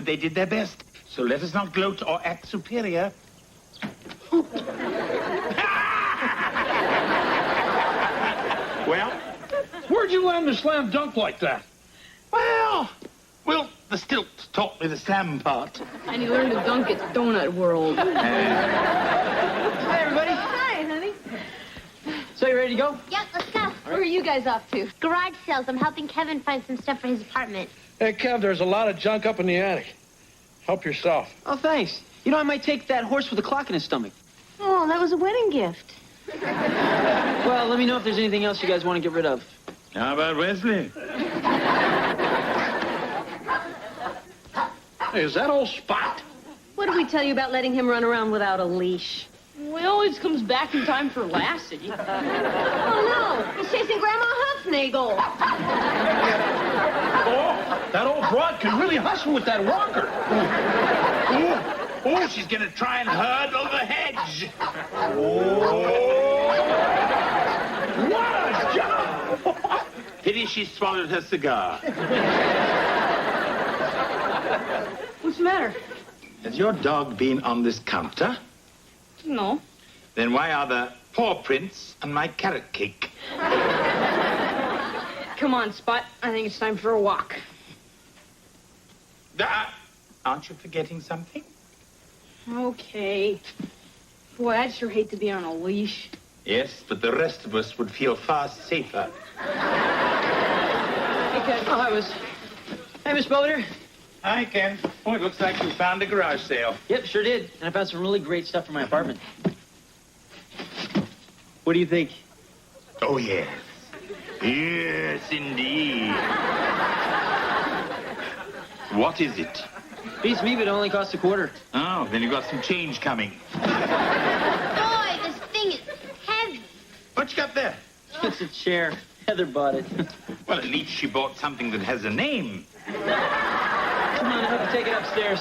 they did their best. So let us not gloat or act superior. Well? Where'd you learn to slam dunk like that? Well, the stilts taught me the slam part. And you learned to dunk at Donut World. Hi, everybody. Hi, honey. So you ready to go? Yep, let's go. Where are you guys off to? Garage sales. I'm helping Kevin find some stuff for his apartment. Hey, Kev, there's a lot of junk up in the attic. Help yourself. Oh, thanks. You know, I might take that horse with a clock in his stomach. Oh, that was a wedding gift. Well, let me know if there's anything else you guys want to get rid of. How about Wesley? Hey, is that old Spot? What did we tell you about letting him run around without a leash? Well, he always comes back in time for Lassie. Oh, no. He's chasing Grandma Huffnagel. Oh, that old broad can really hustle with that walker. Oh, she's going to try and hurdle the hedge. Oh. What a job! Pity she swallowed her cigar. What's the matter? Has your dog been on this counter? No. Then why are there paw prints on my carrot cake? Come on, Spot. I think it's time for a walk. Aren't you forgetting something? Okay. Boy, I'd sure hate to be on a leash. Yes, but the rest of us would feel far safer. Hey, Ken. Oh, hi, Miss. Hey, Miss Belvedere. Hi, Ken. Oh, it looks like you found a garage sale. Yep, sure did. And I found some really great stuff for my apartment. What do you think? Oh, yes. Yes, indeed. What is it? Beats me, but it only costs $25. Oh, then you've got some change coming. Boy, this thing is heavy. What you got there? It's a chair. Heather bought it. Well, at least she bought something that has a name. Come on, I'll have to take it upstairs.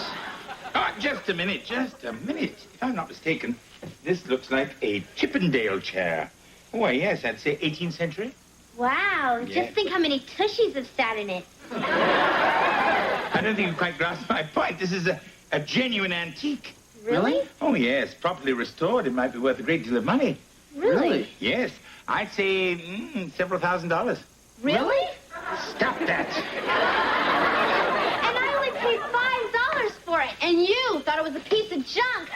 Oh, just a minute, just a minute. If I'm not mistaken, this looks like a Chippendale chair. Oh, yes, I'd say 18th century. Wow, Yeah. just think how many tushies have sat in it. I don't think you quite grasped my point. This is a genuine antique. Really? Oh, yes, properly restored. It might be worth a great deal of money. Really? Yes, I'd say several $1,000s. Really? Stop that. And I only paid $5 for it, and you thought it was a piece of junk.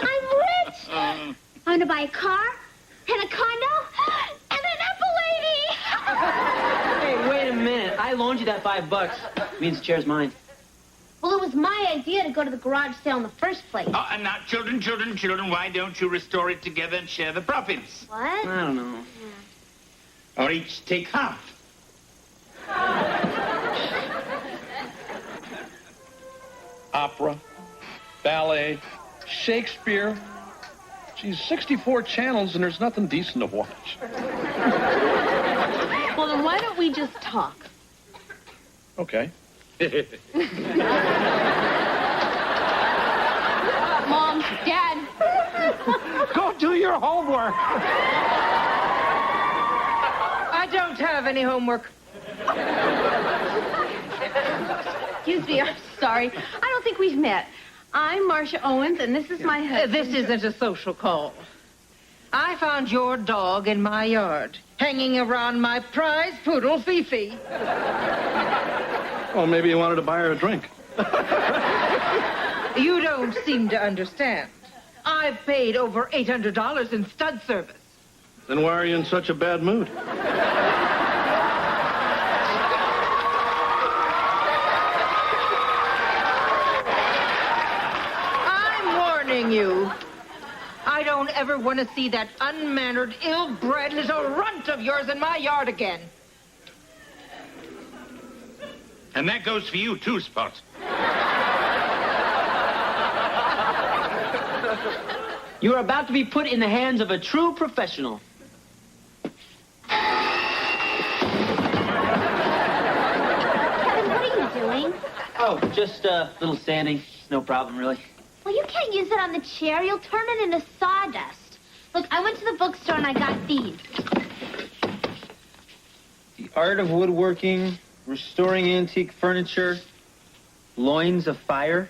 I'm rich. I'm gonna buy a car, and a condo, and an Epilady. Hey, wait a minute. I loaned you that $5. Means the chair's mine. Well, it was my idea to go to the garage sale in the first place. Oh, and now, children, why don't you restore it together and share the profits? What? I don't know. Or each take half. Opera, ballet, Shakespeare. Geez, 64 channels and there's nothing decent to watch. Well, then why don't we just talk? Okay. Mom, Dad. Go do your homework. I don't have any homework. Excuse me, I'm sorry. I don't think we've met. I'm Marcia Owens, and this is my husband. This isn't a social call. I found your dog in my yard, hanging around my prize poodle, Fifi. Well, maybe you wanted to buy her a drink. You don't seem to understand. I've paid over $800 in stud service. Then why are you in such a bad mood? I'm warning you. I don't ever want to see that unmannered, ill-bred little runt of yours in my yard again. And that goes for you, too, Spot. You are about to be put in the hands of a true professional. Kevin, what are you doing? Oh, just a little sanding. No problem, really. Well, you can't use it on the chair. You'll turn it into sawdust. Look, I went to the bookstore and I got these. The art of woodworking, restoring antique furniture. Loins of fire?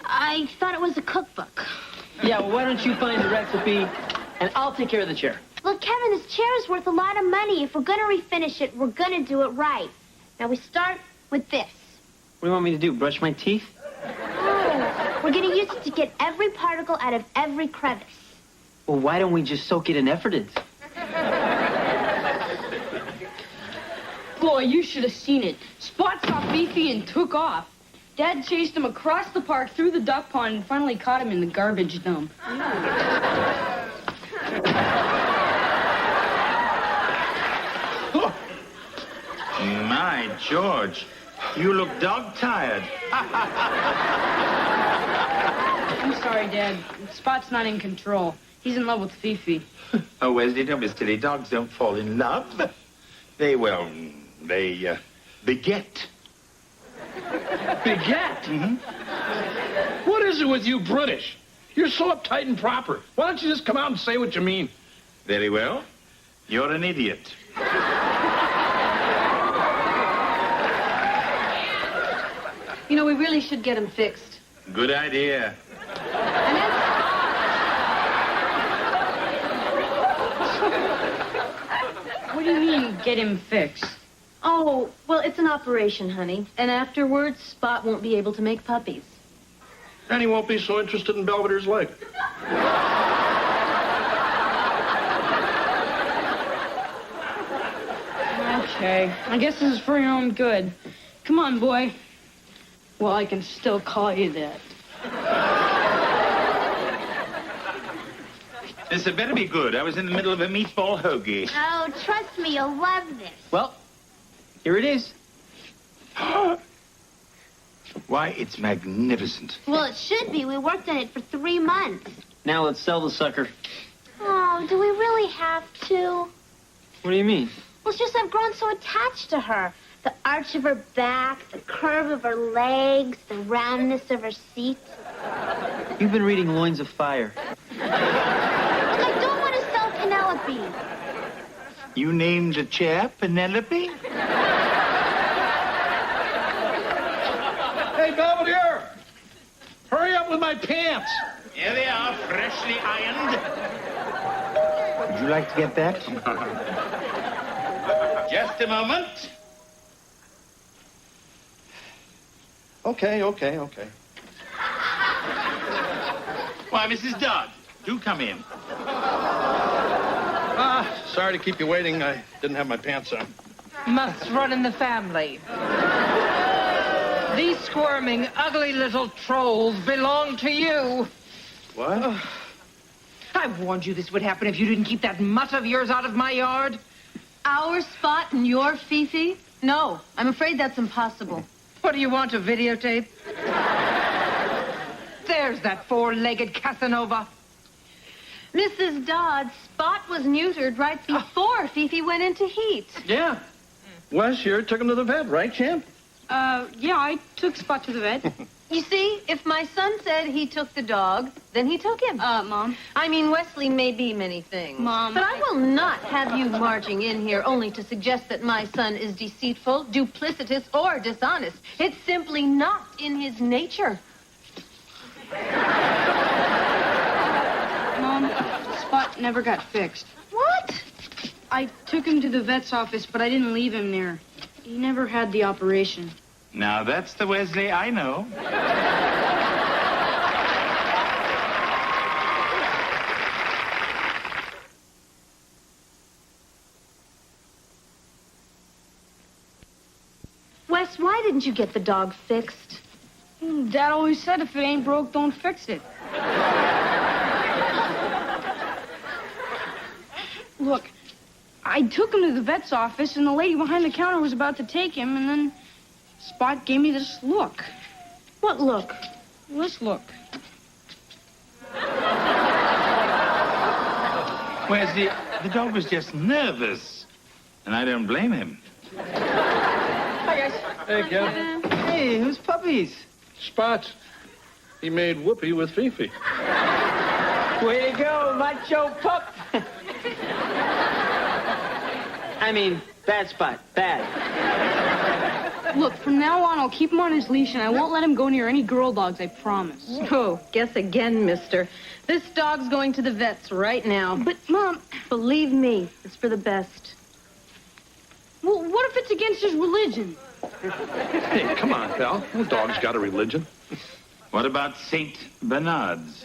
I thought it was a cookbook. Yeah, well, why don't you find the recipe, and I'll take care of the chair. Look, Kevin, this chair is worth a lot of money. If we're going to refinish it, we're going to do it right. Now, we start with this. What do you want me to do, brush my teeth? Oh, we're going to use it to get every particle out of every crevice. Well, why don't we just soak it in efferdance? Boy, you should have seen it. Spot saw Fifi and took off. Dad chased him across the park, through the duck pond, and finally caught him in the garbage dump. My George, you look dog-tired. I'm sorry, Dad. Spot's not in control. He's in love with Fifi. Oh, Wesley, don't be silly. Dogs don't fall in love. They beget. Beget? Mm-hmm. What is it with you British? You're so uptight and proper. Why don't you just come out and say what you mean? Very well. You're an idiot. You know, we really should get him fixed. Good idea. And then... What do you mean, get him fixed? Oh, well, it's an operation, honey. And afterwards, Spot won't be able to make puppies. And he won't be so interested in Belvedere's leg. Okay, I guess this is for your own good. Come on, boy. Well, I can still call you that. This had better be good. I was in the middle of a meatball hoagie. Oh, trust me, you'll love this. Well, here it is. Why, it's magnificent. Well, it should be. We worked on it for 3 months. Now let's sell the sucker. Oh, do we really have to? What do you mean? Well, it's just I've grown so attached to her. The arch of her back, the curve of her legs, the roundness of her seat. You've been reading Loins of Fire. Look, I don't want to sell Penelope. You named the chair Penelope? Hey, Belvedere! Hurry up with my pants! Here they are, freshly ironed. Would you like to get that? Just a moment. Okay. Why, Mrs. Dodd, do come in. Sorry to keep you waiting. I didn't have my pants on. Must run in the family. These squirming, ugly little trolls belong to you. What? I warned you this would happen if you didn't keep that mutt of yours out of my yard. Our Spot and your Fifi? No, I'm afraid that's impossible. What do you want, a videotape? There's that four-legged Casanova. Mrs. Dodd, Spot was neutered right before Fifi went into heat. Yeah. Wes here took him to the vet, right, champ? Yeah, I took Spot to the vet. You see, if my son said he took the dog, then he took him. Mom. I mean, Wesley may be many things. Mom. But I will not have you marching in here only to suggest that my son is deceitful, duplicitous, or dishonest. It's simply not in his nature. Mom, Spot never got fixed. What? I took him to the vet's office, but I didn't leave him there. He never had the operation. Now, that's the Wesley I know. Wes, why didn't you get the dog fixed? Dad always said if it ain't broke, don't fix it. Look, I took him to the vet's office, and the lady behind the counter was about to take him, and then Spot gave me this look. What look? This look. Wesley, the dog was just nervous. And I don't blame him. Hi, guys. Hey, Kevin. Hey, who's puppies? Spots. He made whoopee with Fifi. Way to go, macho pup. I mean, bad Spot, bad. Look, from now on, I'll keep him on his leash, and I won't let him go near any girl dogs, I promise. Oh, guess again, mister. This dog's going to the vet's right now. But, Mom... Believe me, it's for the best. Well, what if it's against his religion? Hey, come on, pal. No dog's got a religion. What about St. Bernard's?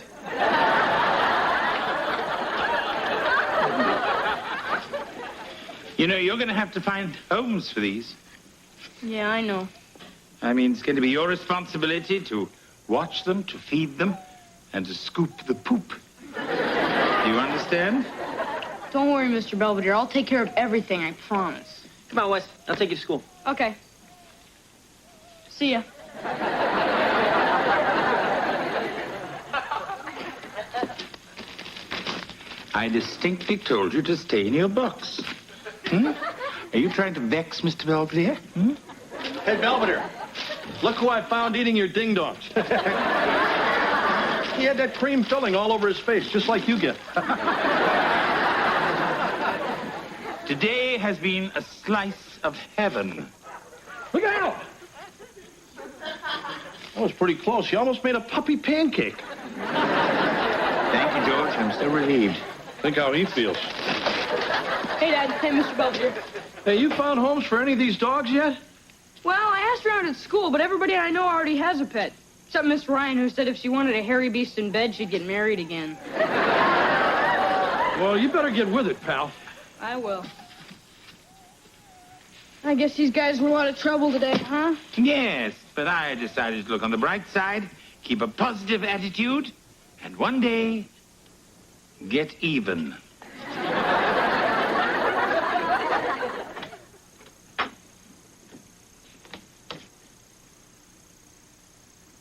You know, you're going to have to find homes for these. Yeah, I know. I mean, it's going to be your responsibility to watch them, to feed them, and to scoop the poop. Do you understand? Don't worry, Mr. Belvedere. I'll take care of everything, I promise. Come on, Wes. I'll take you to school. Okay. See ya. I distinctly told you to stay in your box. Hmm? Are you trying to vex Mr. Belvedere? Hmm? Hey, Belvedere. Look who I found eating your ding-dongs. He had that cream filling all over his face, just like you get. Today has been a slice of heaven. Look out! That was pretty close. You almost made a puppy pancake. Thank you, George. I'm so relieved. Think how he feels. Hey, Dad. Hey, Mr. Belvedere. Hey, you found homes for any of these dogs yet? Well, I asked around at school, but everybody I know already has a pet. Except Miss Ryan, who said if she wanted a hairy beast in bed, she'd get married again. Well, you better get with it, pal. I will. I guess these guys were a lot of trouble today, huh? Yes, but I decided to look on the bright side, keep a positive attitude, and one day, get even.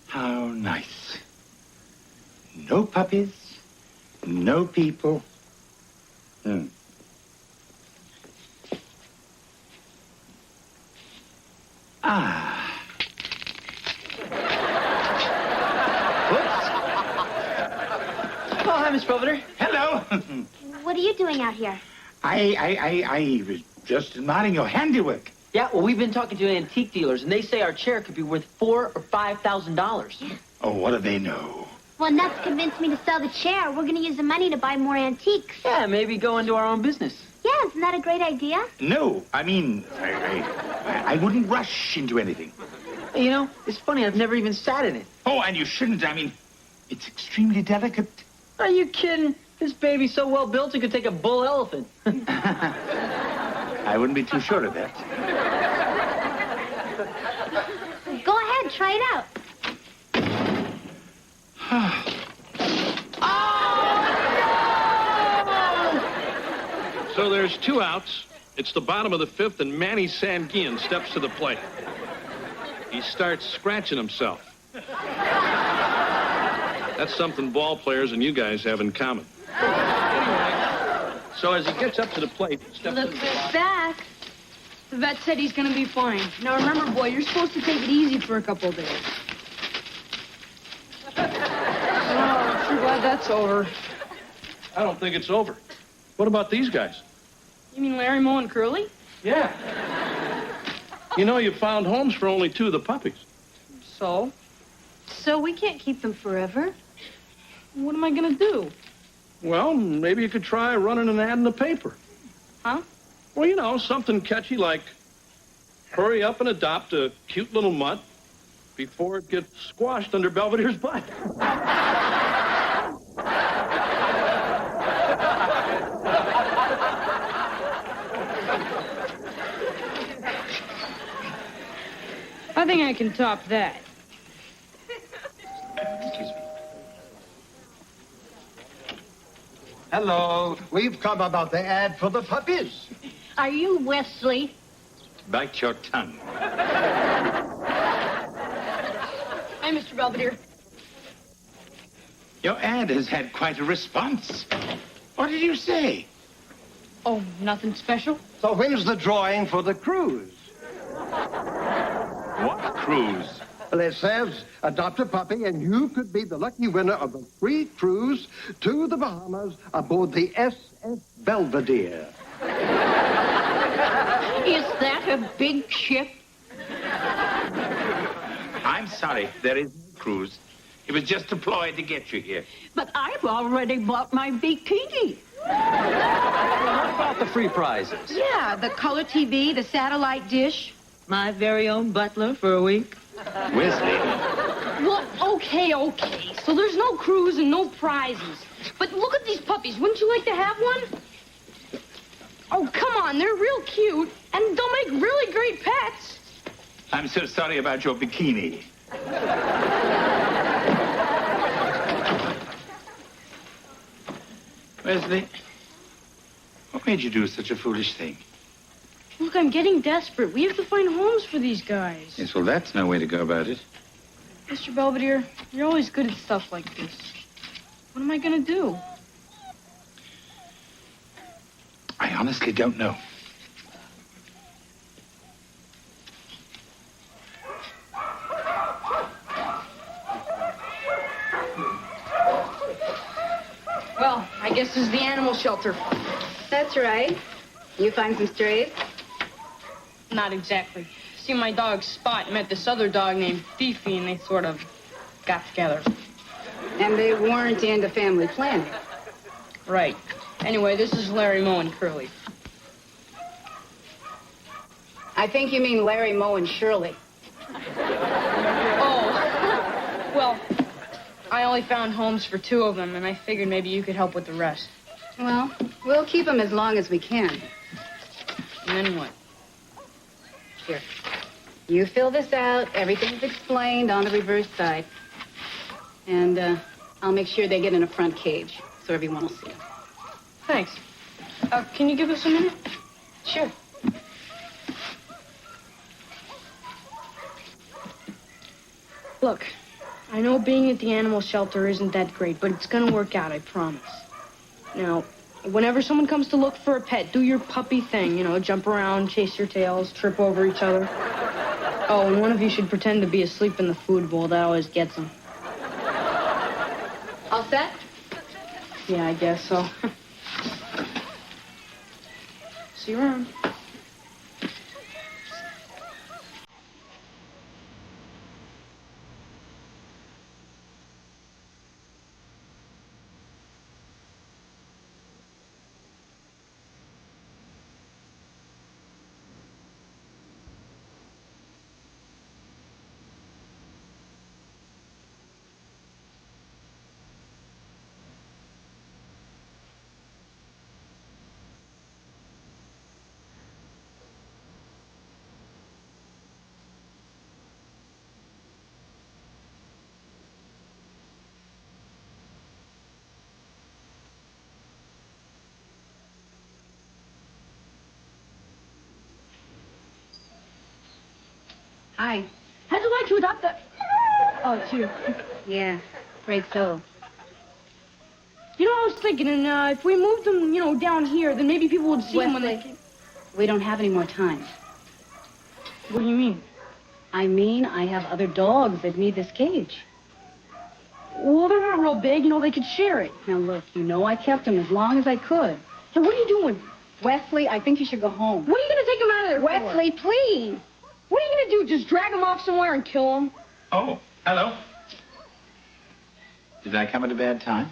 How nice. No puppies, no people. Ah. Oh, hi, Miss Belvedere. Hello. What are you doing out here? I was just admiring your handiwork. Yeah, well, we've been talking to antique dealers, and they say our chair could be worth $4,000 or $5,000. Oh, what do they know? Well, Nuts convinced me to sell the chair. We're going to use the money to buy more antiques. Yeah, maybe go into our own business. Yeah, isn't that a great idea? No, I mean, I wouldn't rush into anything. Hey, you know, it's funny, I've never even sat in it. Oh, and you shouldn't. I mean, it's extremely delicate. Are you kidding? This baby's so well built it could take a bull elephant. I wouldn't be too sure of that. Go ahead, try it out. So there's 2 outs. It's the bottom of the 5th, and Manny Sanguian steps to the plate. He starts scratching himself. That's something ball players and you guys have in common. Anyway, so as he gets up to the plate, he steps Look to the who's back. The vet said he's going to be fine. Now, remember, boy, you're supposed to take it easy for a couple days. Oh, I'm sure glad that's over. I don't think it's over. What about these guys? You mean Larry, Moe, and Curly? Yeah. You know, you found homes for only 2 of the puppies. So? So we can't keep them forever. What am I going to do? Well, maybe you could try running an ad in the paper. Huh? Well, you know, something catchy like, hurry up and adopt a cute little mutt before it gets squashed under Belvedere's butt. I think I can top that. Excuse me. Hello. We've come about the ad for the puppies. Are you Wesley? Bite your tongue. Hi, Mr. Belvedere. Your ad has had quite a response. What did you say? Oh, nothing special? So when's the drawing for the cruise? What cruise? Well, it says adopt a puppy and you could be the lucky winner of a free cruise to the Bahamas aboard the SS Belvedere. Is that a big ship? I'm sorry. There is no cruise. It was just a ploy to get you here. But I've already bought my bikini. What about the free prizes? Yeah, the color TV, the satellite dish, my very own butler for a week. Wesley. Well, okay. So there's no cruise and no prizes. But look at these puppies. Wouldn't you like to have one? Oh, come on. They're real cute, and they'll make really great pets. I'm so sorry about your bikini. Wesley, what made you do such a foolish thing? Look, I'm getting desperate. We have to find homes for these guys. Yes, well, that's no way to go about it. Mr. Belvedere, you're always good at stuff like this. What am I going to do? I honestly don't know. Well, I guess this is the animal shelter. That's right. You find some strays? Not exactly. See, my dog Spot met this other dog named Fifi, and they sort of got together. And they weren't into family planning. Right. Anyway, this is Larry, Moe, and Curly. I think you mean Larry, Moe, and Shirley. Oh. Well, I only found homes for 2 of them, and I figured maybe you could help with the rest. Well, we'll keep them as long as we can. And then what? Here. You fill this out. Everything's explained on the reverse side. And I'll make sure they get in a front cage so everyone will see them. Thanks. Can you give us a minute? Sure. Look, I know being at the animal shelter isn't that great, but it's gonna work out, I promise. Now, whenever someone comes to look for a pet, do your puppy thing, you know, jump around, chase your tails, trip over each other. Oh, and one of you should pretend to be asleep in the food bowl. That always gets them. All set? Yeah, I guess so. See you around. Hi. How'd you like to adopt the... Oh, it's you. Yeah, afraid so. You know, I was thinking, and if we moved them, you know, down here, then maybe people would see them when they... We don't have any more time. What do you mean? I mean, I have other dogs that need this cage. Well, they're not real big. You know, they could share it. Now, look, you know I kept them as long as I could. Hey, what are you doing? Wesley, I think you should go home. What are you going to take them out of there for? Wesley, please. What are you going to do? Just drag them off somewhere and kill them? Oh, hello. Did I come at a bad time?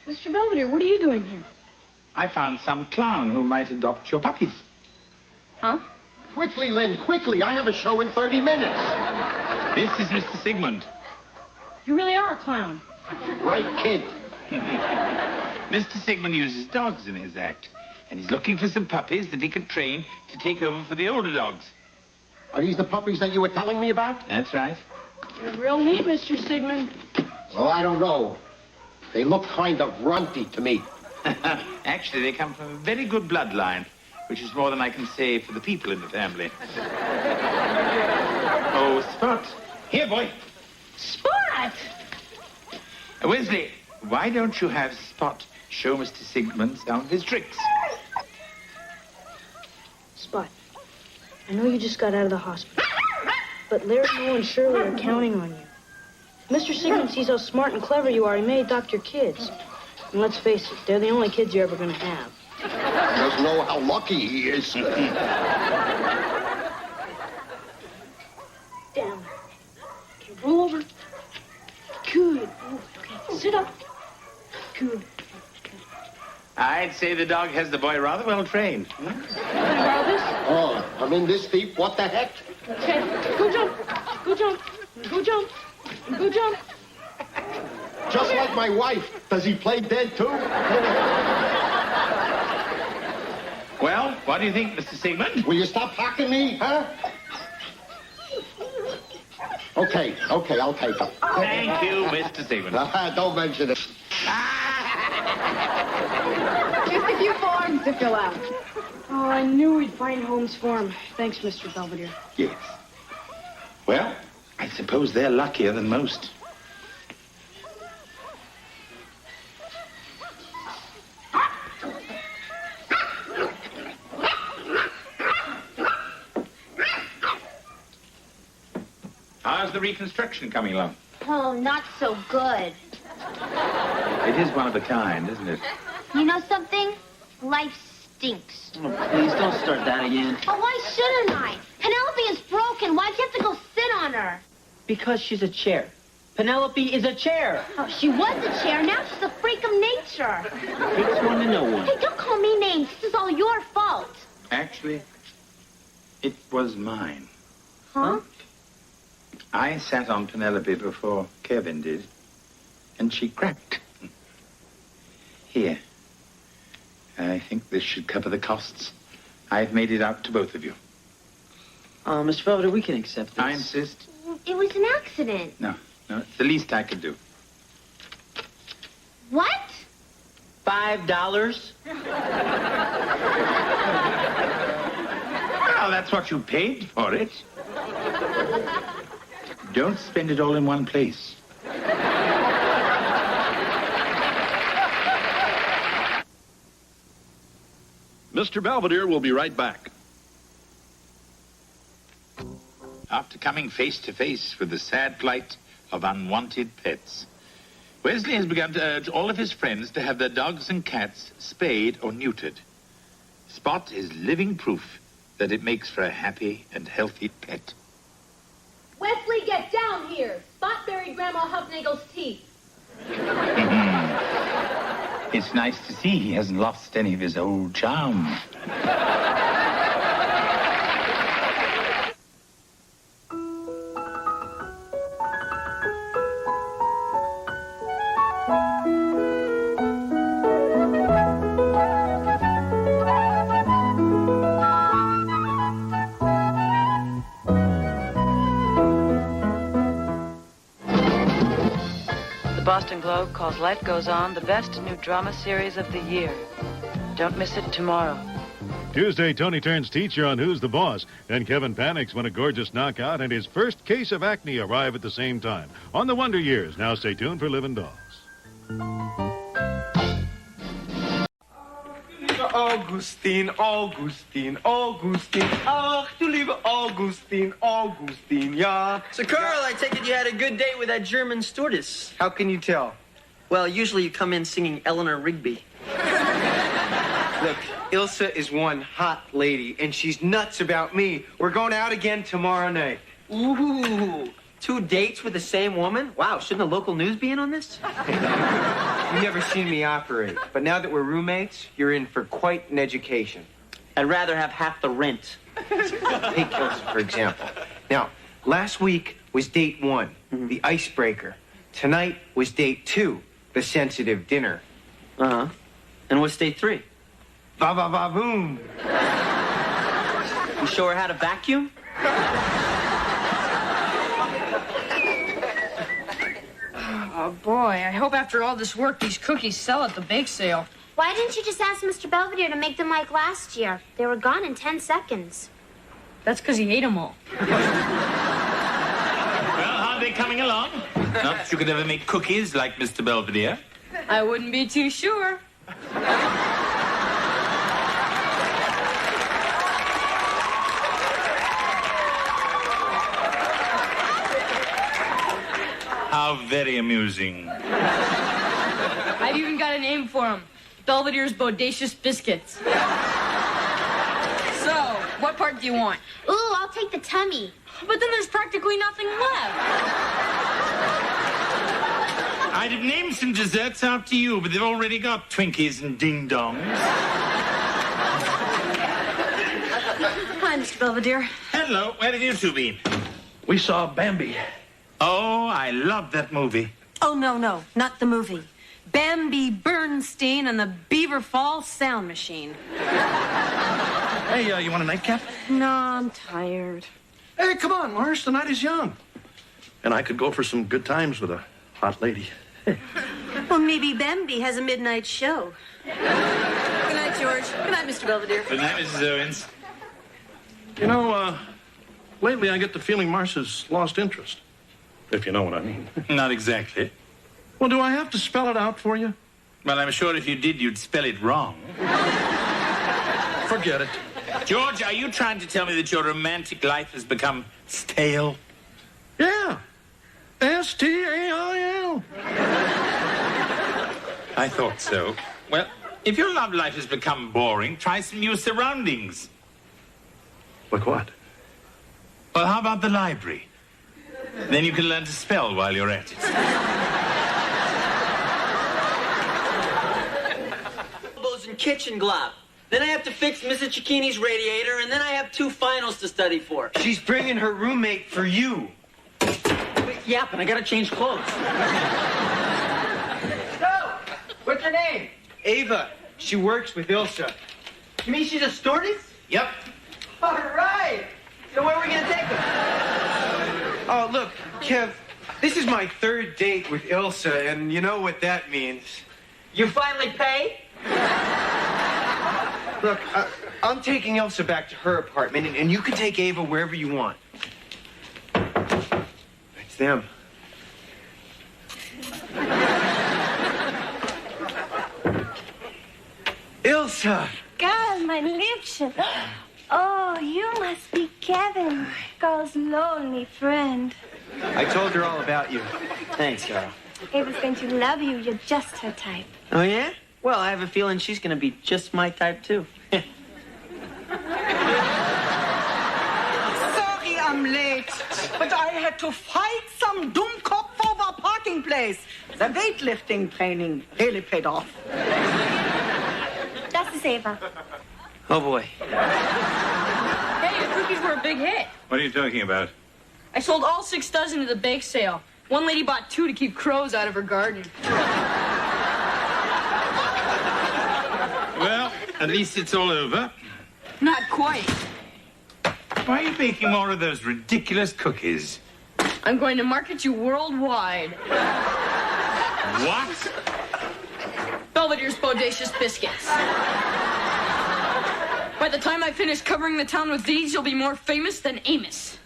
Mr. Belvedere, what are you doing here? I found some clown who might adopt your puppies. Huh? Quickly, Lynn, quickly. I have a show in 30 minutes. This is Mr. Sigmund. You really are a clown. Right, kid. Mr. Sigmund uses dogs in his act, and he's looking for some puppies that he can train to take over for the older dogs. Are these the puppies that you were telling me about? That's right. You're real neat, Mr. Sigmund. Well, I don't know. They look kind of runty to me. Actually, they come from a very good bloodline, which is more than I can say for the people in the family. Oh, Spot. Here, boy. Spot! Wesley, why don't you have Spot show Mr. Sigmund some of his tricks? Spot, I know you just got out of the hospital, but Larry, Moe, and Shirley are counting on you. Mr. Sigmund sees how smart and clever you are. He may adopt your kids. And let's face it, they're the only kids you're ever going to have. He doesn't know how lucky he is. Damn. Roll over. Good. Oh, okay. Sit up. Good. I'd say the dog has the boy rather well trained. Can I borrow this? Oh, I'm in this deep. What the heck? Okay. Go jump. Go jump. Go jump. Go jump. Just like my wife. Does he play dead, too? Well, what do you think, Mr. Sigmund? Will you stop hocking me, huh? Okay, I'll take him. Thank you, Mr. Sigmund. Don't mention it. Just a few forms to fill out. Oh, I knew we'd find homes for him. Thanks, Mr. Belvedere. Yes. Well, I suppose they're luckier than most. How's the reconstruction coming along? Oh, not so good. It is one of a kind, isn't it? You know something? Life stinks. Oh, please don't start that again. Oh, why shouldn't I? Penelope is broken. Why do you have to go sit on her? Because she's a chair. Penelope is a chair. Oh, she was a chair. Now she's a freak of nature. Takes one to know one. Hey, don't call me names. This is all your fault. Actually, it was mine. Huh? I sat on Penelope before Kevin did, and she cracked. Here. I think this should cover the costs. I've made it out to both of you. Mr. Belvedere, we can accept this. I insist. It was an accident. No, it's the least I could do. What? $5? Well, that's what you paid for it. Don't spend it all in one place. Mr. Belvedere will be right back. After coming face to face with the sad plight of unwanted pets, Wesley has begun to urge all of his friends to have their dogs and cats spayed or neutered. Spot is living proof that it makes for a happy and healthy pet. Wesley, get down here. Spot buried Grandma Hufnagel's teeth. It's nice to see he hasn't lost any of his old charm. Boston Globe calls Life Goes On the best new drama series of the year. Don't miss it tomorrow. Tuesday, Tony turns teacher on Who's the Boss. Then Kevin panics when a gorgeous knockout and his first case of acne arrive at the same time. On the Wonder Years. Now stay tuned for Living Dolls. Augustine. Ach, du liebe Augustine, ja. So, Carl, I take it you had a good date with that German stewardess. How can you tell? Well, usually you come in singing Eleanor Rigby. Look, Ilsa is one hot lady, and she's nuts about me. We're going out again tomorrow night. Ooh, 2 dates with the same woman? Wow, shouldn't the local news be in on this? You've never seen me operate, but now that we're roommates, you're in for quite an education. I'd rather have half the rent. Take Ilsa, for example. Now, last week was date 1, the icebreaker. Tonight was date 2, the sensitive dinner. Uh-huh. And what's date 3? Ba-ba-ba-boom. You show her how to vacuum? Oh, boy, I hope after all this work these cookies sell at the bake sale. Why didn't you just ask Mr. Belvedere to make them like last year? They were gone in 10 seconds. That's because he ate them all. Well, how are they coming along? Not that you could ever make cookies like Mr. Belvedere. I wouldn't be too sure. How very amusing. I've even got a name for them. Belvedere's Bodacious Biscuits. So, What part do you want? Ooh, I'll take the tummy. But then there's practically nothing left. I'd have named some desserts after you, but they've already got Twinkies and ding-dongs. Hi, Mr. Belvedere. Hello, where have you two been? We saw Bambi. Oh, I love that movie. Oh, no, not the movie. Bambi Bernstein and the Beaver Falls Sound Machine. Hey, you want a nightcap? No, I'm tired. Hey, come on, Morris. The night is young. And I could go for some good times with a hot lady. Well, maybe Bambi has a midnight show. Good night, George. Good night, Mr. Belvedere. Good night, Mrs. Owens. You know, lately I get the feeling Marsh has lost interest. If you know what I mean. Not exactly. Well, do I have to spell it out for you? Well, I'm sure if you did, you'd spell it wrong. Forget it. George, are you trying to tell me that your romantic life has become stale? Yeah. S-T-A-I-L. I thought so. Well, if your love life has become boring, try some new surroundings. Like what? Well, how about the library? Then you can learn to spell while you're at it. Elbows and kitchen glove. Then I have to fix Mrs. Cicchini's radiator, and then I have 2 finals to study for. She's bringing her roommate for you. Yeah, but I gotta change clothes. So, what's her name? Ava. She works with Ilsa. You mean she's a stewardess? Yep. All right. So where are we gonna take her? Oh, look, Kev, this is my 3rd date with Ilsa, and you know what that means. You finally pay? Look, I'm taking Ilsa back to her apartment, and you can take Ava wherever you want. It's them. Ilsa! Karl, mein Liebchen. Oh, you must be Kevin, Karl's lonely friend. I told her all about you. Thanks, Carl. Ava's going to love you. You're just her type. Oh, yeah? Well, I have a feeling she's gonna be just my type, too. Sorry I'm late, but I had to fight some Dummkopf over a parking place. The weightlifting training really paid off. Das ist Ava. Oh, boy. Hey, your cookies were a big hit. What are you talking about? I sold all 6 dozen at the bake sale. One lady bought 2 to keep crows out of her garden. Well, at least it's all over. Not quite. Why are you baking more of those ridiculous cookies? I'm going to market you worldwide. What? Belvedere's Bodacious Biscuits. By the time I finish covering the town with these, you'll be more famous than Amos.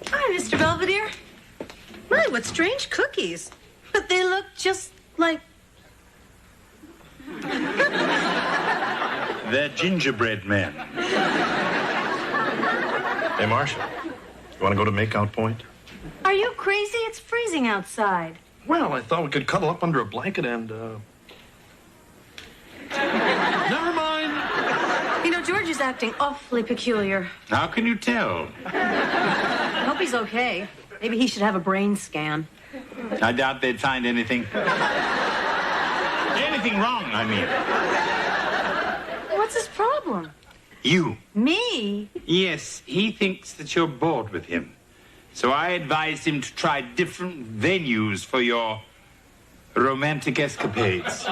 Hi, Mr. Belvedere. My, what strange cookies. But they look just like... They're gingerbread men. Hey, Marcia, you want to go to Makeout Point? Are you crazy? It's freezing outside. Well, I thought we could cuddle up under a blanket and, Never mind. You know, George is acting awfully peculiar. How can you tell? I hope he's okay. Maybe he should have a brain scan. I doubt they'd find anything. Anything wrong, I mean. What's his problem? You. Me? Yes, he thinks that you're bored with him. So I advised him to try different venues for your romantic escapades.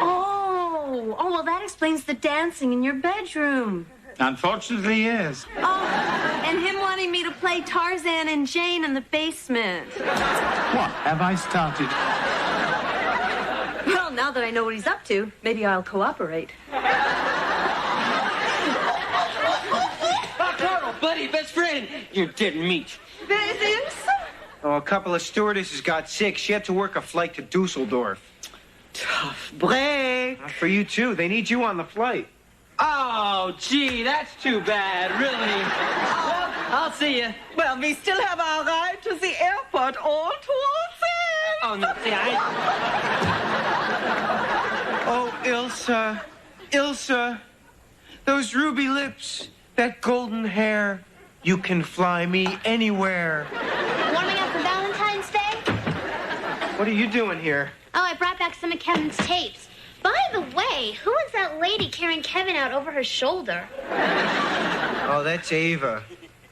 Oh, well, that explains the dancing in your bedroom. Unfortunately, yes. Oh, and him wanting me to play Tarzan and Jane in the basement. What have I started? Well, now that I know what he's up to, maybe I'll cooperate. Oh, Carl, buddy, best friend. You didn't meet. Wer ist Ilse? Oh, a couple of stewardesses got sick. She had to work a flight to Dusseldorf. Tough break. For you, too. They need you on the flight. Oh, gee, that's too bad, really. Well, I'll see you. Well, we still have our ride to the airport all to ourselves. Oh, no, see, Oh, Ilsa. Ilsa. Those ruby lips. That golden hair. You can fly me anywhere. Warming up for Valentine's Day? What are you doing here? Oh, I brought back some of Kevin's tapes. By the way, who was that lady carrying Kevin out over her shoulder? Oh, that's Ava.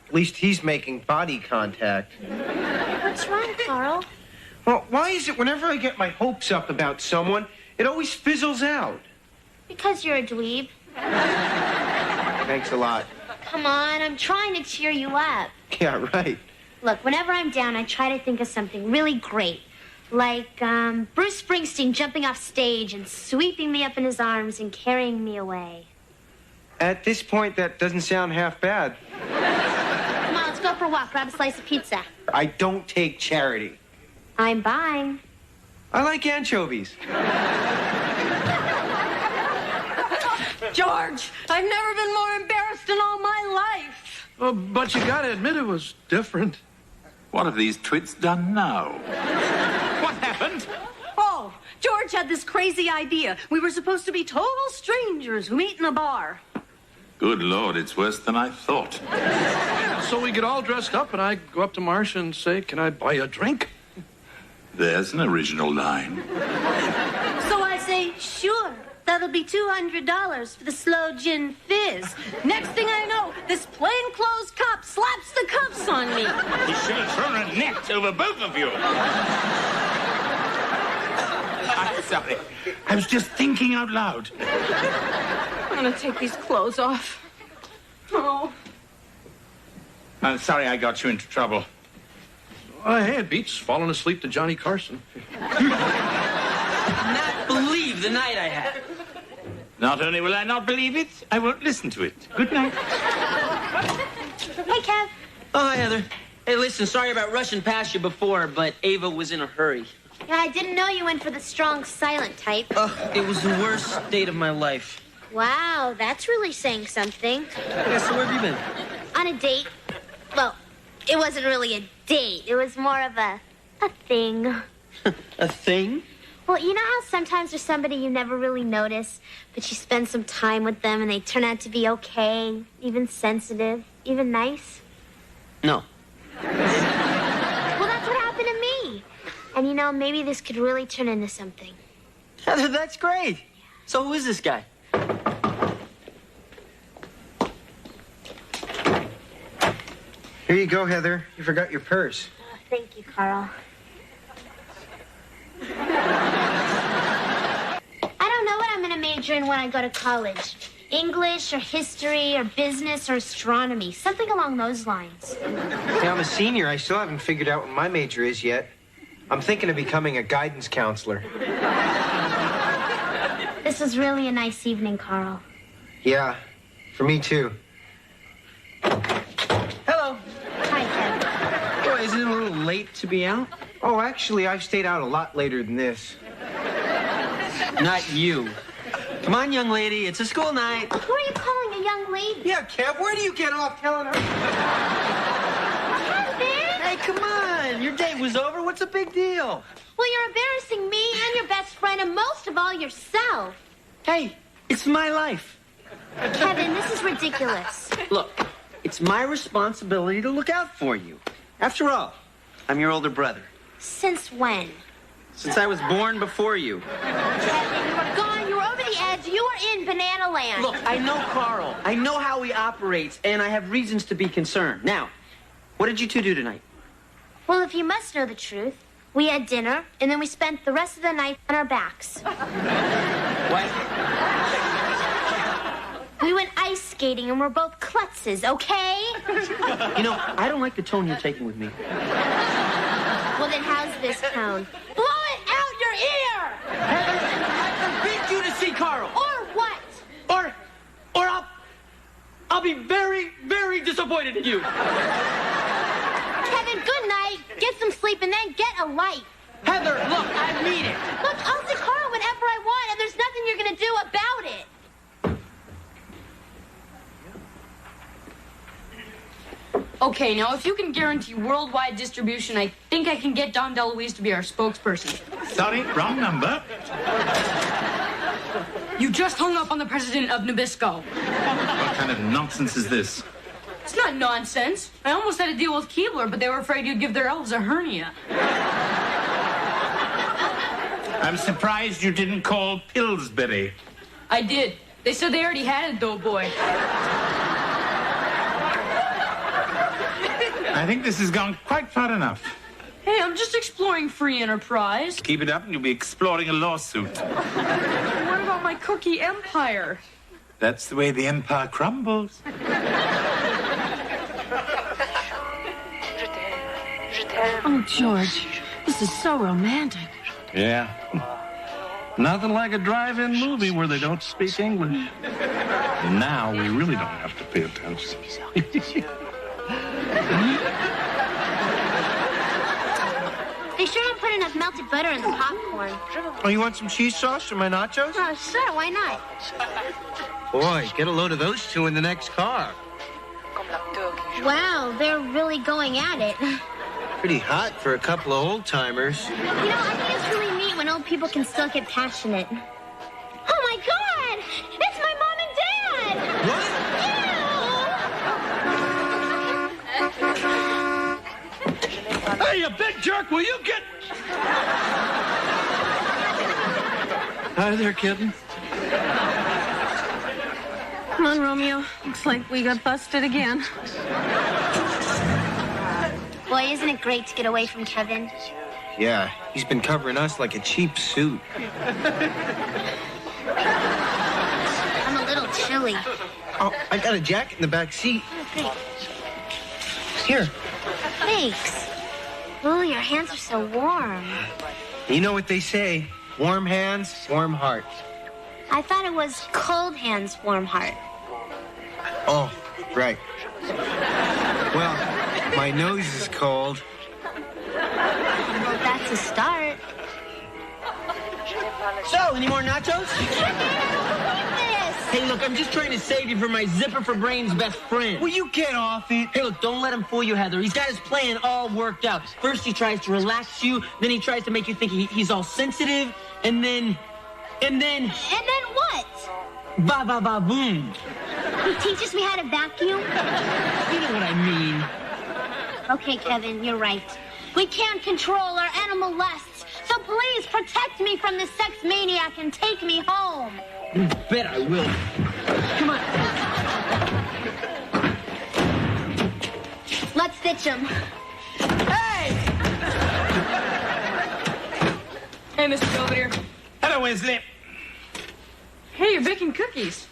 At least he's making body contact. What's wrong, Carl? Well, why is it whenever I get my hopes up about someone, it always fizzles out? Because you're a dweeb. Thanks a lot. Come on, I'm trying to cheer you up. Yeah, right. Look, whenever I'm down, I try to think of something really great. Like, Bruce Springsteen jumping off stage and sweeping me up in his arms and carrying me away. At this point, that doesn't sound half bad. Come on, let's go for a walk. Grab a slice of pizza. I don't take charity. I'm buying. I like anchovies. George, I've never been more embarrassed in all my life. Oh, but you gotta admit it was different. What have these twits done now? What happened? Oh, George had this crazy idea. We were supposed to be total strangers who meet in a bar. Good Lord, it's worse than I thought. So we get all dressed up, and I go up to Marcia and say, "Can I buy a drink?" There's an original line. So I say, "Sure. That'll be $200 for the slow gin fizz." Next thing I know, this plainclothes cop slaps the cuffs on me. He should have thrown a net over both of you. I'm sorry. I was just thinking out loud. I'm gonna take these clothes off. Oh. I'm sorry I got you into trouble. Hey, it beats falling asleep to Johnny Carson. Not believe the night I had. Not only will I not believe it, I won't listen to it. Good night. Hey, Kev. Oh, hi, Heather. Hey, listen, sorry about rushing past you before, but Ava was in a hurry. Yeah, I didn't know you went for the strong, silent type. Oh, it was the worst date of my life. Wow, that's really saying something. Yeah, so where have you been? On a date. Well, it wasn't really a date. It was more of a thing. A thing? Well, you know how sometimes there's somebody you never really notice, but you spend some time with them and they turn out to be okay, even sensitive, even nice? No. Well, that's what happened to me. And you know, maybe this could really turn into something. Heather, that's great. So who is this guy? Here you go, Heather. You forgot your purse. Oh, thank you, Carl. I don't know what I'm going to major in when I go to college. English or history or business or astronomy. Something along those lines. Hey, I'm a senior. I still haven't figured out what my major is yet. I'm thinking of becoming a guidance counselor. This was really a nice evening, Carl. Yeah, for me too. Hello. Hi, Kevin. Oh, is it a little late to be out? Oh, actually, I've stayed out a lot later than this. Not you. Come on, young lady. It's a school night. Who are you calling a young lady? Yeah, Kev, where do you get off telling her? Kevin! Hey, come on. Your date was over. What's the big deal? Well, you're embarrassing me and your best friend and most of all yourself. Hey, it's my life. Kevin, this is ridiculous. Look, it's my responsibility to look out for you. After all, I'm your older brother. Since when? Since I was born before you. Kevin, you were gone. You were over the edge. You were in Banana Land. Look, I know Carl. I know how he operates, and I have reasons to be concerned. Now, what did you two do tonight? Well, if you must know the truth, we had dinner, and then we spent the rest of the night on our backs. What? We went ice skating, and we're both klutzes, okay? You know, I don't like the tone you're taking with me. Well, then how's this tone? Blow it out your ear! Heather, I forbid you to see Carl. Or what? Or I'll be very, very disappointed in you. Kevin, good night. Get some sleep and then get a life. Heather, look, I mean it. Look, I'll see Carl whenever I want, and there's nothing you're going to do about it. Okay, now if you can guarantee worldwide distribution, I think I can get Don DeLuise to be our spokesperson. Sorry, wrong number. You just hung up on the president of Nabisco. What kind of nonsense is this? It's not nonsense. I almost had a deal with Keebler, but they were afraid you'd give their elves a hernia. I'm surprised you didn't call Pillsbury. I did. They said they already had it, though, boy. I think this has gone quite far enough. Hey, I'm just exploring free enterprise. Keep it up and you'll be exploring a lawsuit. What about my cookie empire? That's the way the empire crumbles. Oh, George, this is so romantic. Yeah. Nothing like a drive-in movie where they don't speak English. Now we really don't have to pay attention. They sure don't put enough melted butter in the popcorn. Oh, you want some cheese sauce for my nachos? Oh, sure, why not? Boy, get a load of those two in the next car. Wow, they're really going at it. Pretty hot for a couple of old-timers. You know, I think it's really neat when old people can still get passionate. Oh, my God! It's my mom and dad! What? Hey, you big jerk, will you get... Hi there, kitten. Come on, Romeo. Looks like we got busted again. Boy, isn't it great to get away from Kevin? Yeah, he's been covering us like a cheap suit. I'm a little chilly. Oh, I got a jacket in the back seat. Okay. Here. Thanks. Ooh, your hands are so warm. You know what they say, warm hands, warm heart. I thought it was cold hands, warm heart. Oh, right. Well, my nose is cold. Well, that's a start. So, any more nachos? This. Hey, look, I'm just trying to save you from my zipper for brains best friend. Will you get off it? Hey, look, don't let him fool you, Heather. He's got his plan all worked out. First, he tries to relax you, then he tries to make you think he's all sensitive, and then... And then what? Ba ba ba boom. He teaches me how to vacuum? You know what I mean. Okay, Kevin, you're right. We can't control our animal lusts, so please protect me from this sex maniac and take me home. You bet I will. Come on. Let's ditch him. Hey! Hey, Mr. Belvedere. Hello, Wesley. Hey, you're baking cookies.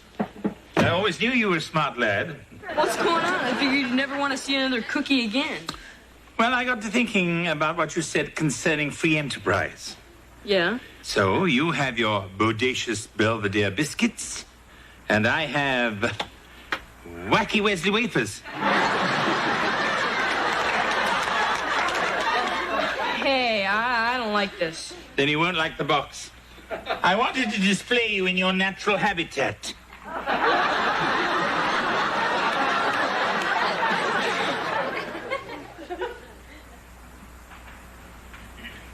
I always knew you were a smart lad. What's going on? I figured you'd never want to see another cookie again. Well, I got to thinking about what you said concerning free enterprise. Yeah? So, you have your bodacious Belvedere biscuits, and I have wacky Wesley wafers. Hey, I don't like this. Then you won't like the box. I wanted to display you in your natural habitat.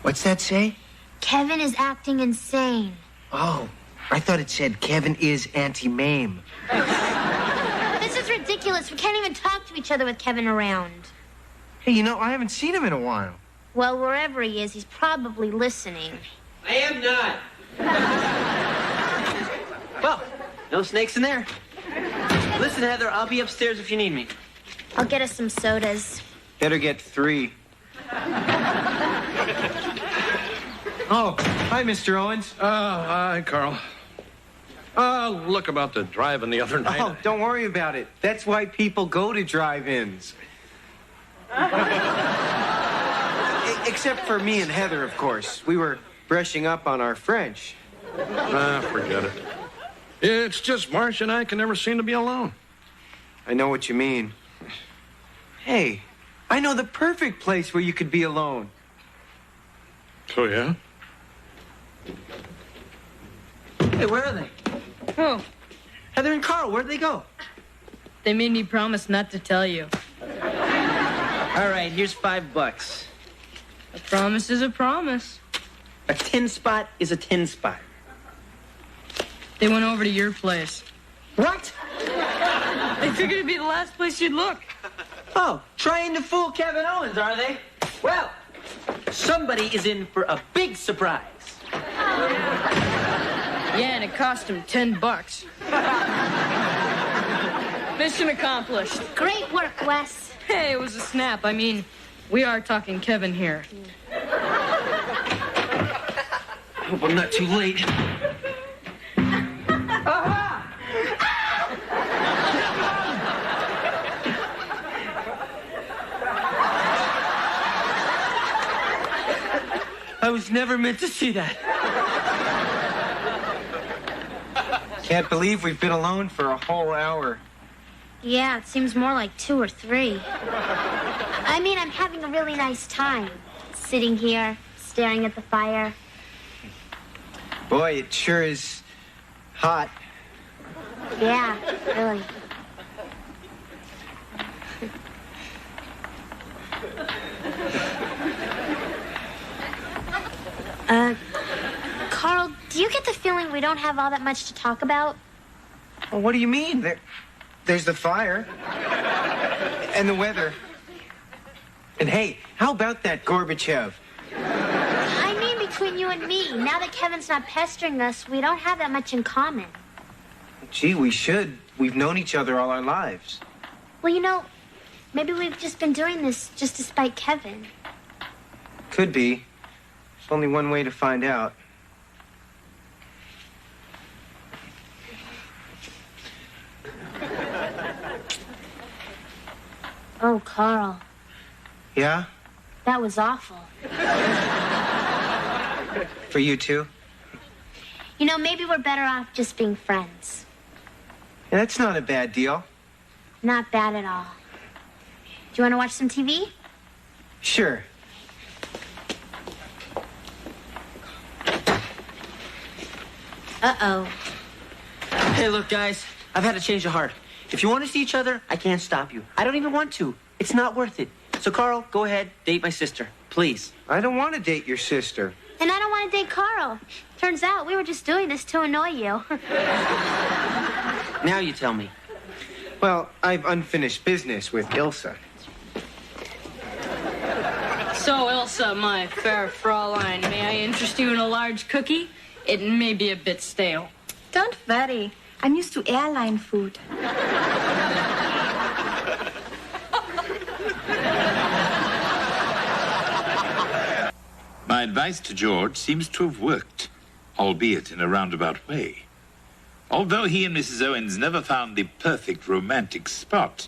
What's that say? Kevin is acting insane. Oh, I thought it said Kevin is anti-mame. This is ridiculous. We can't even talk to each other with Kevin around. Hey, you know, I haven't seen him in a while. Well, wherever he is, he's probably listening. I am not. Well, no snakes in there. Listen, Heather, I'll be upstairs if you need me. I'll get us some sodas. Better get 3. Oh, hi, Mr. Owens. Hi, Carl. Look about the drive-in the other night. Oh, don't worry about it. That's why people go to drive-ins. Except for me and Heather, of course. We were brushing up on our French. Forget it. It's just Marcia and I can never seem to be alone. I know what you mean. Hey, I know the perfect place where you could be alone. Oh, yeah? Hey, where are they? Oh, Heather and Carl, where'd they go? they made me promise not to tell you. All right, here's $5. A promise is a promise. A tin spot is a tin spot. They went over to your place. What? They figured it'd be the last place you'd look. Oh, trying to fool Kevin Owens, are they? Well, somebody is in for a big surprise. Yeah, and it cost him $10. Mission accomplished. Great work, Wes. Hey, it was a snap. I mean, we are talking Kevin here. Hope I'm not too late. I was never meant to see that. Can't believe we've been alone for a whole hour. Yeah, it seems more like 2 or 3. I mean, I'm having a really nice time. Sitting here, staring at the fire. Boy, it sure is hot. Yeah, really. Carl, do you get the feeling we don't have all that much to talk about? Well, what do you mean? There's the fire. And the weather. And hey, how about that Gorbachev? I mean between you and me. Now that Kevin's not pestering us, we don't have that much in common. Gee, we should. We've known each other all our lives. Well, you know, maybe we've just been doing this just to spite Kevin. Could be. There's only one way to find out. Oh, Carl. Yeah? That was awful. For you too? You know, maybe we're better off just being friends. Yeah, that's not a bad deal. Not bad at all. Do you want to watch some TV? Sure. Uh-oh. Hey, look, guys, I've had a change of heart. If you want to see each other, I can't stop you. I don't even want to. It's not worth it. So, Carl, go ahead, date my sister, please. I don't want to date your sister. And I don't want to date Carl. Turns out we were just doing this to annoy you. Now you tell me. Well, I've unfinished business with Ilsa. So, Ilsa, my fair Fraulein, may I interest you in a large cookie? It may be a bit stale. Don't worry. I'm used to airline food. My advice to George seems to have worked, albeit in a roundabout way. Although he and Mrs. Owens never found the perfect romantic spot,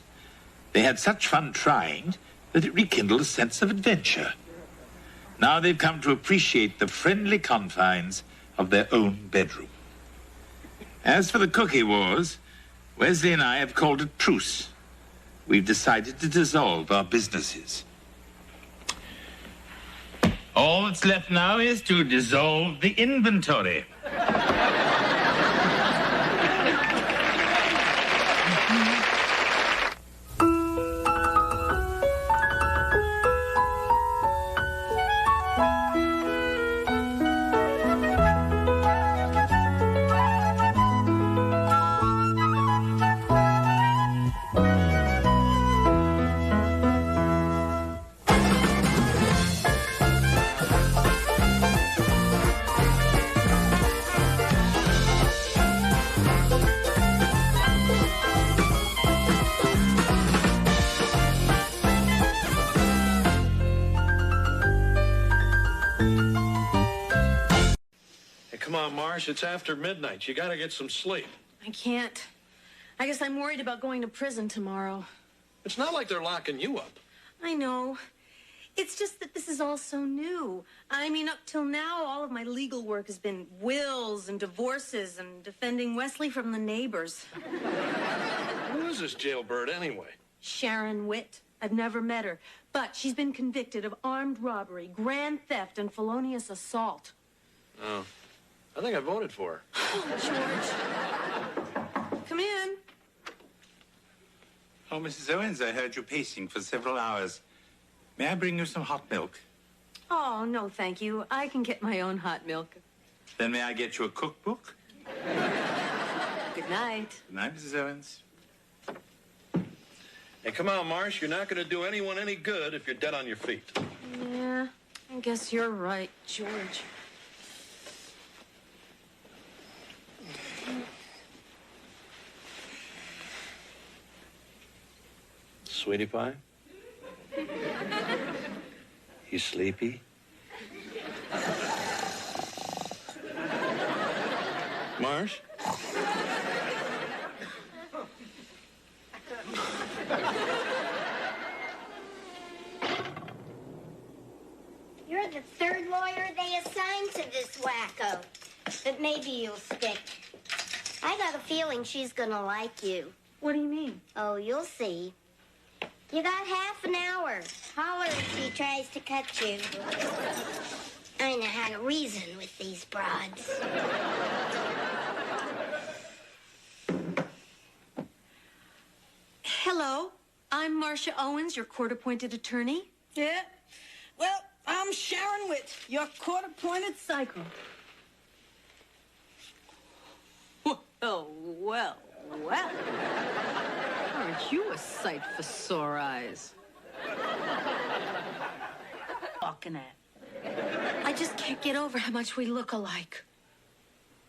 they had such fun trying that it rekindled a sense of adventure. Now they've come to appreciate the friendly confines of their own bedroom. As for the cookie wars, Wesley and I have called a truce. We've decided to dissolve our businesses. All that's left now is to dissolve the inventory. Come on, Marsh, it's after midnight. You gotta get some sleep. I can't. I guess I'm worried about going to prison tomorrow. It's not like they're locking you up. I know. It's just that this is all so new. I mean, up till now, all of my legal work has been wills and divorces and defending Wesley from the neighbors. Who is this jailbird anyway? Sharon Witt. I've never met her, but she's been convicted of armed robbery, grand theft, and felonious assault. Oh, I think I voted for her. George. Come in. Oh, Mrs. Owens, I heard you pacing for several hours. May I bring you some hot milk? Oh, no, thank you. I can get my own hot milk. Then may I get you a cookbook? Good night. Good night, Mrs. Owens. Hey, come on, Marsh. You're not going to do anyone any good if you're dead on your feet. Yeah, I guess you're right, George. Sweetie pie? You sleepy? Marsh? You're the third lawyer they assigned to this wacko. But maybe you'll stick. I got a feeling she's gonna like you. What do you mean? Oh, you'll see. You got half an hour. Holler if she tries to cut you. I know how to reason with these broads. Hello, I'm Marcia Owens, your court-appointed attorney. Yeah? Well, I'm Sharon Witt, your court-appointed psycho. Oh, well. Aren't you a sight for sore eyes? Talking at. I just can't get over how much we look alike.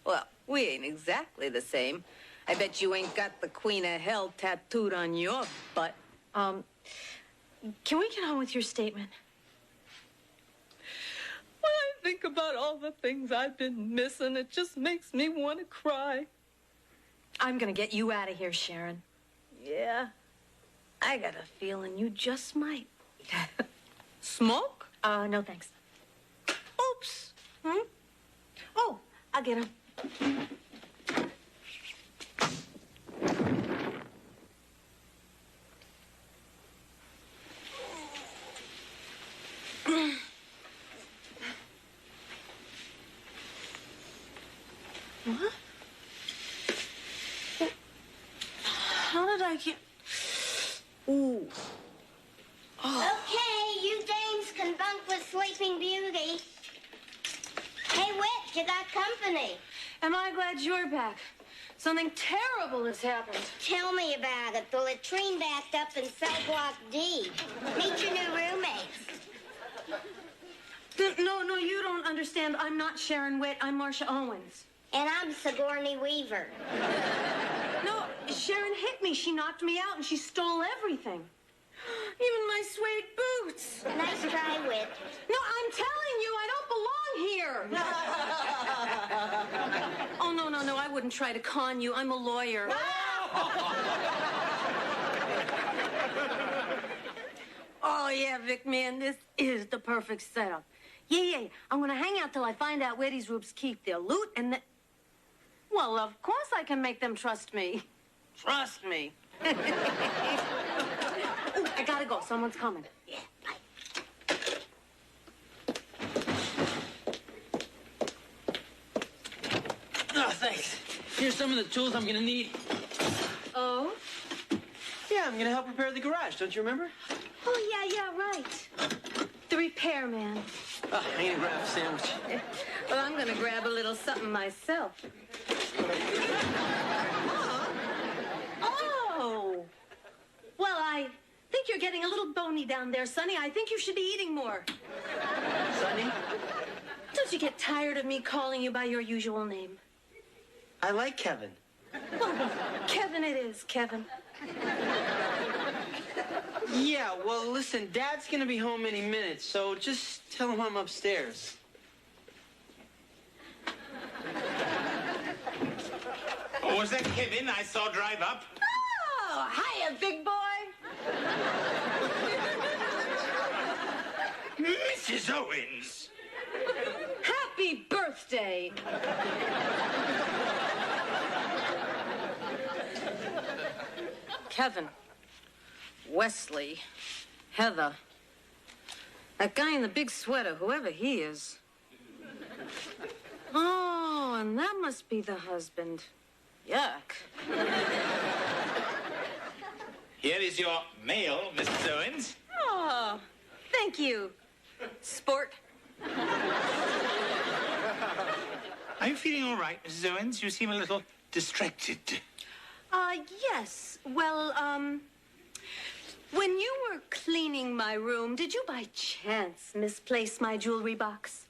Well, we ain't exactly the same. I bet you ain't got the Queen of Hell tattooed on your butt. Can we get on with your statement? When I think about all the things I've been missing, it just makes me want to cry. I'm gonna get you out of here, Sharon. Yeah, I got a feeling you just might. Smoke? No thanks. Oops. Oh, I'll get him. What? How did I get... Ooh. Oh. Okay, you dames can bunk with Sleeping Beauty. Hey, Whit, you got company. Am I glad you're back? Something terrible has happened. Tell me about it. The latrine backed up in cell block D. Meet your new roommates. No, you don't understand. I'm not Sharon Witt. I'm Marcia Owens. And I'm Sigourney Weaver. No, Sharon hit me. She knocked me out and she stole everything. Even my suede boots. Nice try, Whit. No, I'm telling you, I don't belong here. Oh, no, I wouldn't try to con you. I'm a lawyer. Oh, yeah, Vic, man, this is the perfect setup. Yeah. I'm going to hang out till I find out where these rubes keep their loot and the... Well, of course I can make them trust me. Trust me. Ooh, I gotta go. Someone's coming. Yeah, bye. Oh, thanks. Here's some of the tools I'm gonna need. Oh? Yeah, I'm gonna help repair the garage. Don't you remember? Oh, yeah, right. The repairman. Oh, I'm gonna grab a sandwich. Well, I'm gonna grab a little something myself. Oh! Well, I think you're getting a little bony down there, Sonny. I think you should be eating more. Sonny? Don't you get tired of me calling you by your usual name? I like Kevin. Well, Kevin it is, Kevin. Yeah, well, listen, Dad's gonna be home any minute, so just tell him I'm upstairs. Oh, was that Kevin I saw drive up? Oh, hiya, big boy. Mrs. Owens! Happy birthday. Kevin, Wesley, Heather, that guy in the big sweater, whoever he is. Oh, and that must be the husband. Yuck. Here is your mail, Mrs. Owens. Oh, Thank you, sport. Are you feeling all right, Mrs. Owens? You seem a little distracted. Yes. Well, when you were cleaning my room, did you by chance misplace my jewelry box?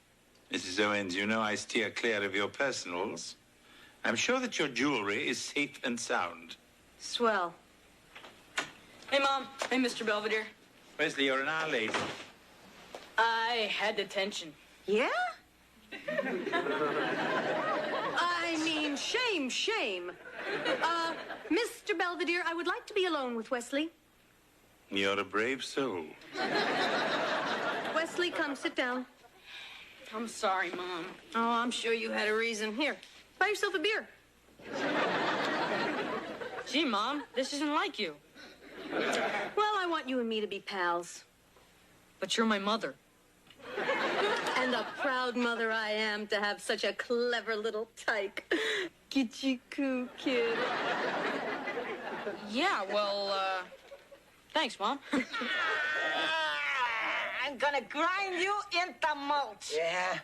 Mrs. Owens, you know I steer clear of your personals. I'm sure that your jewelry is safe and sound. Swell. Hey, Mom. Hey, Mr. Belvedere. Wesley, you're an hour late. I had detention. Yeah? I mean, shame. Mr. Belvedere, I would like to be alone with Wesley. You're a brave soul. Wesley, come sit down. I'm sorry, Mom. Oh, I'm sure you had a reason. Here, buy yourself a beer. Gee, Mom, this isn't like you. Well, I want you and me to be pals. But you're my mother. And a proud mother I am to have such a clever little tyke. Gitchy-coo, kid. Yeah, well, thanks, Mom. I'm gonna grind you into mulch. Yeah,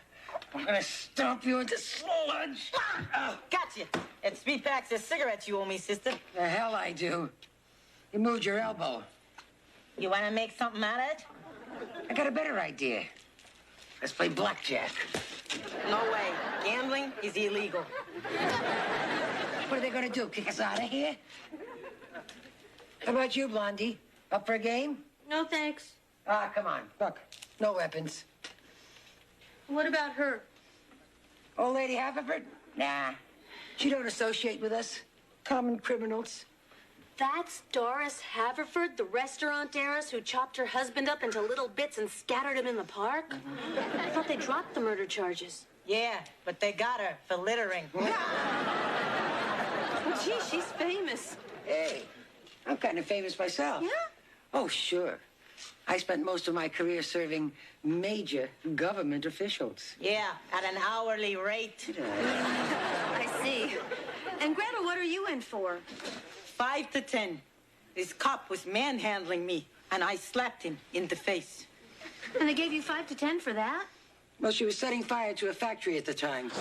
I'm gonna stomp you into sludge. Oh, gotcha. It's 3 packs of cigarettes you owe me, sister. The hell I do. You moved your elbow. You wanna make something out of it? I got a better idea. Let's play blackjack. No way. Gambling is illegal. What are they gonna do, kick us out of here? How about you, Blondie? Up for a game? No, thanks. Ah, come on. Look, no weapons. What about her? Old Lady Haverford? Nah. She don't associate with us. Common criminals. That's Doris Haverford, the restaurant heiress who chopped her husband up into little bits and scattered him in the park? I thought they dropped the murder charges. Yeah, but they got her for littering. Oh, gee, she's famous. Hey, I'm kind of famous myself. Yeah? Oh, sure. I spent most of my career serving major government officials. Yeah, at an hourly rate. I see. And Greta, what are you in for? 5 to 10. This cop was manhandling me, and I slapped him in the face. And they gave you 5 to 10 for that? Well, she was setting fire to a factory at the time.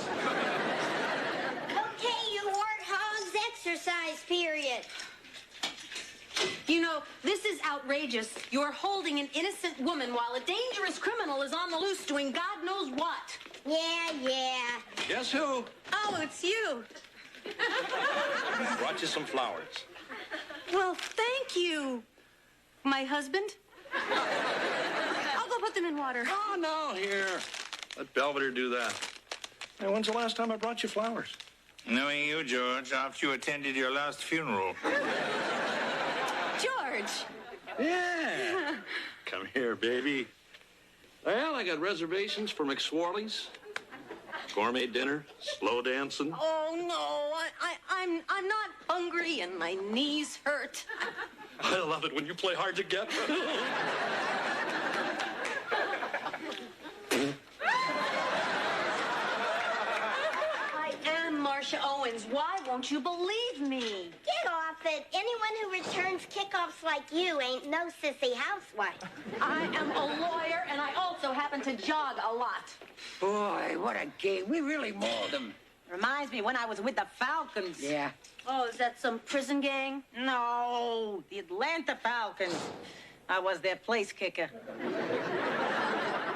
Okay, you warthogs, exercise period. You know, this is outrageous. You're holding an innocent woman while a dangerous criminal is on the loose doing God knows what. Yeah. Guess who? Oh, it's you. Brought you some flowers. Well, thank you, my husband. I'll go put them in water. Oh, no, here. Let Belvedere do that. Hey, when's the last time I brought you flowers? Knowing you, George, after you attended your last funeral. George. Yeah. Come here, baby. Well, I got reservations for McSwarley's. Gourmet dinner, slow dancing. Oh, no, I'm not hungry and my knees hurt. I love it when you play hard to get. I am Marcia Owens. Why won't you believe me? Get off it. Anyone who returns kickoffs like you ain't no sissy housewife. I am a lawyer, and I also happen to jog a lot. Boy, what a game. We really mauled them. Reminds me when I was with the Falcons. Yeah. Oh, is that some prison gang? No, the Atlanta Falcons. I was their place kicker.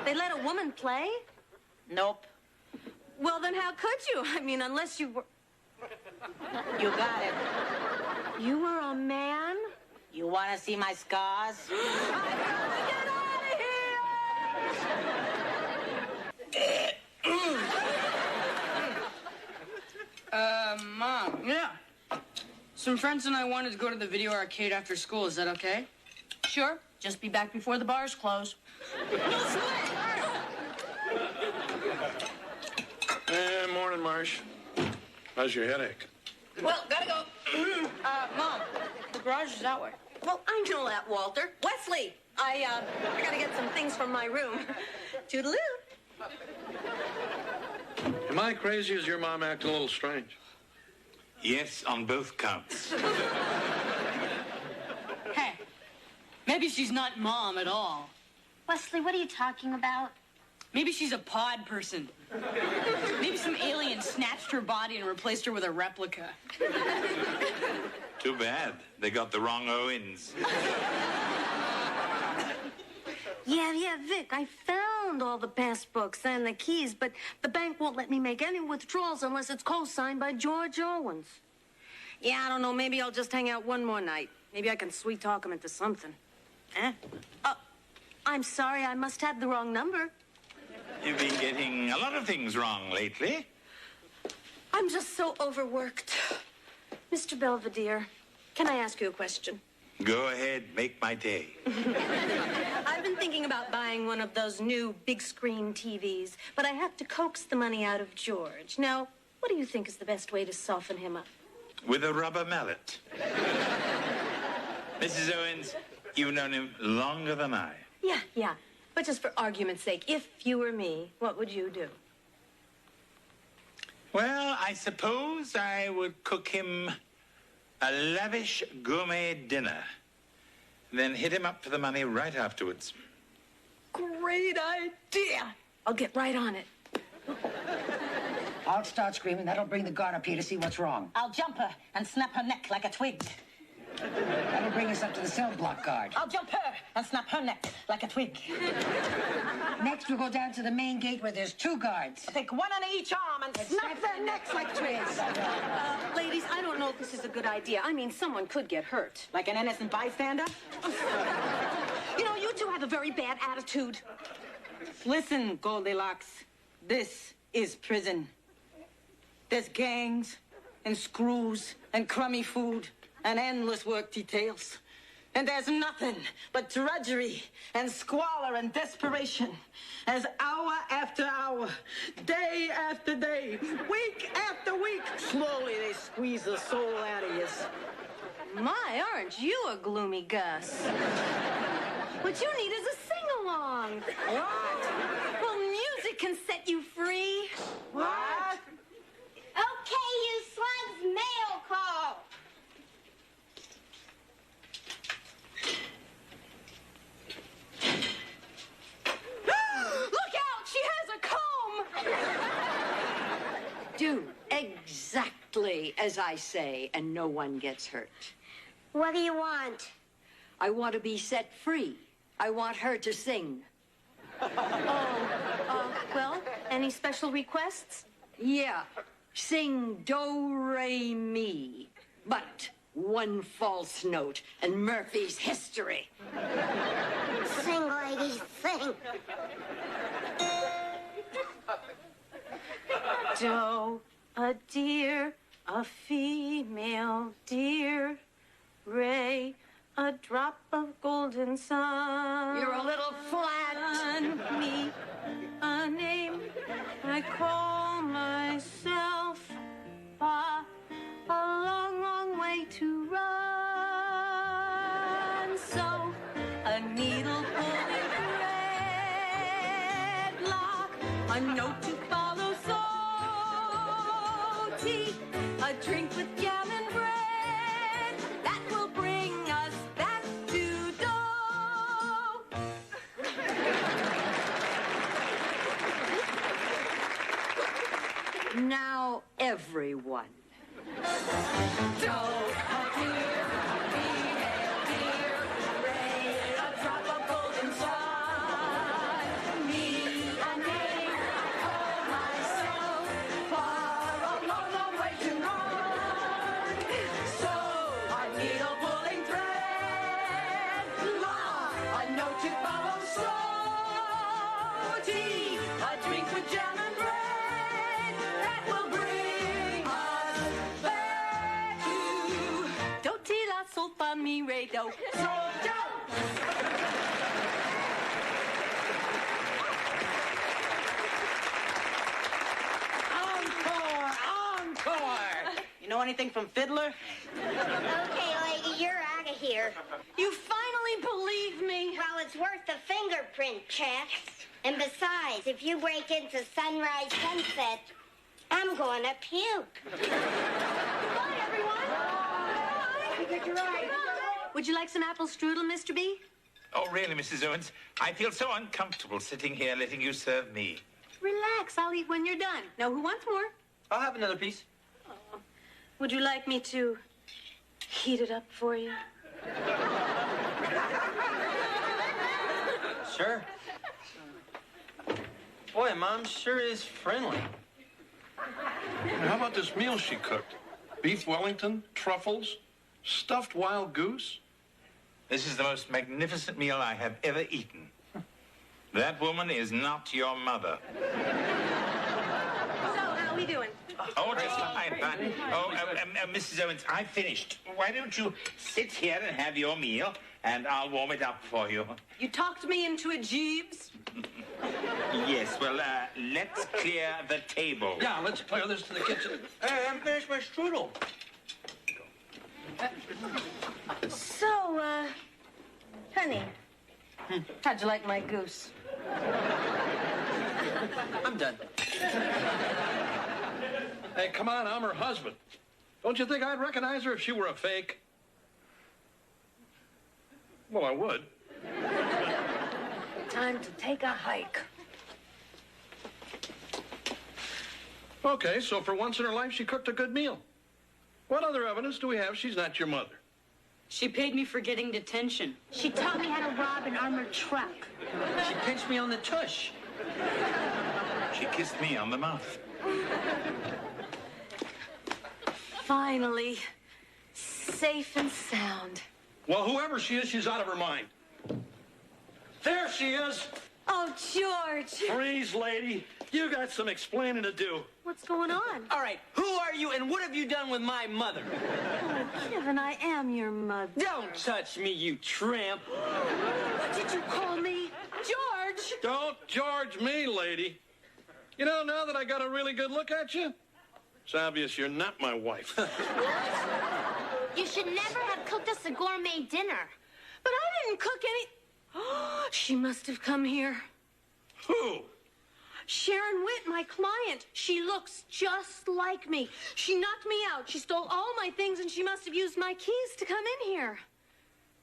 They let a woman play? Nope. Well, then how could you? I mean, unless you were... You got it. You were a man? You want to see my scars? Get out of here! Mom. Yeah. Some friends and I wanted to go to the video arcade after school. Is that okay? Sure. Just be back before the bars close. Morning, Marsh. How's your headache? Well, gotta go. Mom, the garage is that way. Well, I know that, Walter. Wesley, I gotta get some things from my room. Toodaloo. Am I crazy or is your mom acting a little strange? Yes, on both counts. Hey, maybe she's not Mom at all. Wesley, what are you talking about? Maybe she's a pod person. Maybe some alien snatched her body and replaced her with a replica. Too bad. They got the wrong Owens. Yeah, Vic, I found all the passbooks and the keys, but the bank won't let me make any withdrawals unless it's co-signed by George Owens. Yeah, I don't know. Maybe I'll just hang out one more night. Maybe I can sweet-talk him into something. Oh, I'm sorry. I must have the wrong number. You've been getting a lot of things wrong lately. I'm just so overworked. Mr. Belvedere, can I ask you a question? Go ahead, make my day. I've been thinking about buying one of those new big-screen TVs, but I have to coax the money out of George. Now, what do you think is the best way to soften him up? With a rubber mallet. Mrs. Owens, you've known him longer than I. Yeah. But just for argument's sake, if you were me, what would you do? Well, I suppose I would cook him a lavish gourmet dinner, then hit him up for the money right afterwards. Great idea. I'll get right on it. I'll start screaming. That'll bring the guard up here to see what's wrong. I'll jump her and snap her neck like a twig. That'll bring us up to the cell block guard. I'll jump her and snap her neck like a twig. Next, we'll go down to the main gate where there's 2 guards. Take one on each arm and snap their necks like twigs. Ladies, I don't know if this is a good idea. I mean, someone could get hurt. Like an innocent bystander? You know, you two have a very bad attitude. Listen, Goldilocks. This is prison. There's gangs and screws and crummy food and endless work details. And there's nothing but drudgery and squalor and desperation as hour after hour, day after day, week after week, slowly they squeeze the soul out of you. My, aren't you a gloomy Gus? What you need is a sing-along. What? Well, music can set you free. What? Okay, you slugs, mail call. Look out! She has a comb! Do exactly as I say, and no one gets hurt. What do you want? I want to be set free. I want her to sing. Well, any special requests? Yeah. Sing Do, Re, Mi. But one false note and Murphy's history. Sing, ladies, sing. Do, a deer, a female deer. Ray, a drop of golden sun. You're a little flat. Me, a name I call myself. Fa, a long, long way to run. So, a needle pulling thread lock, a note to follow. So, tea, a drink with jam and bread that will bring us back to dough. Now, everyone. Mi, re, do. Encore! You know anything from Fiddler? Okay, lady, you're out of here. You finally believe me. Well, it's worth the fingerprint check. And besides, if you break into Sunrise Sunset, I'm going to puke. Goodbye, everyone. You're right. Would you like some apple strudel, Mr. B? Oh, really, Mrs. Owens? I feel so uncomfortable sitting here letting you serve me. Relax, I'll eat when you're done. Now, who wants more? I'll have another piece. Would you like me to heat it up for you? Sure. Boy, Mom sure is friendly. How about this meal she cooked? Beef Wellington, truffles, stuffed wild goose? This is the most magnificent meal I have ever eaten. That woman is not your mother. So, how are we doing? Oh, just fine. Oh, Mrs. Owens, I've finished. Why don't you sit here and have your meal, and I'll warm it up for you. You talked me into it, Jeeves. Yes, well, let's clear the table. Yeah, let's clear this to the kitchen. Hey, I haven't finished my strudel. So, honey, how'd you like my goose? I'm done. Hey, come on, I'm her husband. Don't you think I'd recognize her if she were a fake? Well, I would. Time to take a hike. Okay, so for once in her life, she cooked a good meal. What other evidence do we have she's not your mother? She paid me for getting detention. She taught me how to rob an armored truck. She pinched me on the tush. She kissed me on the mouth. Finally, safe and sound. Well, whoever she is, she's out of her mind. There she is. Oh, George. Freeze, lady. You got some explaining to do. What's going on? All right, who are you and what have you done with my mother? Oh, Kevin, I am your mother. Don't touch me, you tramp. What did you call me? George! Don't George me, lady. You know, now that I got a really good look at you, it's obvious you're not my wife. You should never have cooked us a gourmet dinner. But I didn't cook any... She must have come here. Who? Sharon Witt, my client. She looks just like me. She knocked me out. She stole all my things, and she must have used my keys to come in here.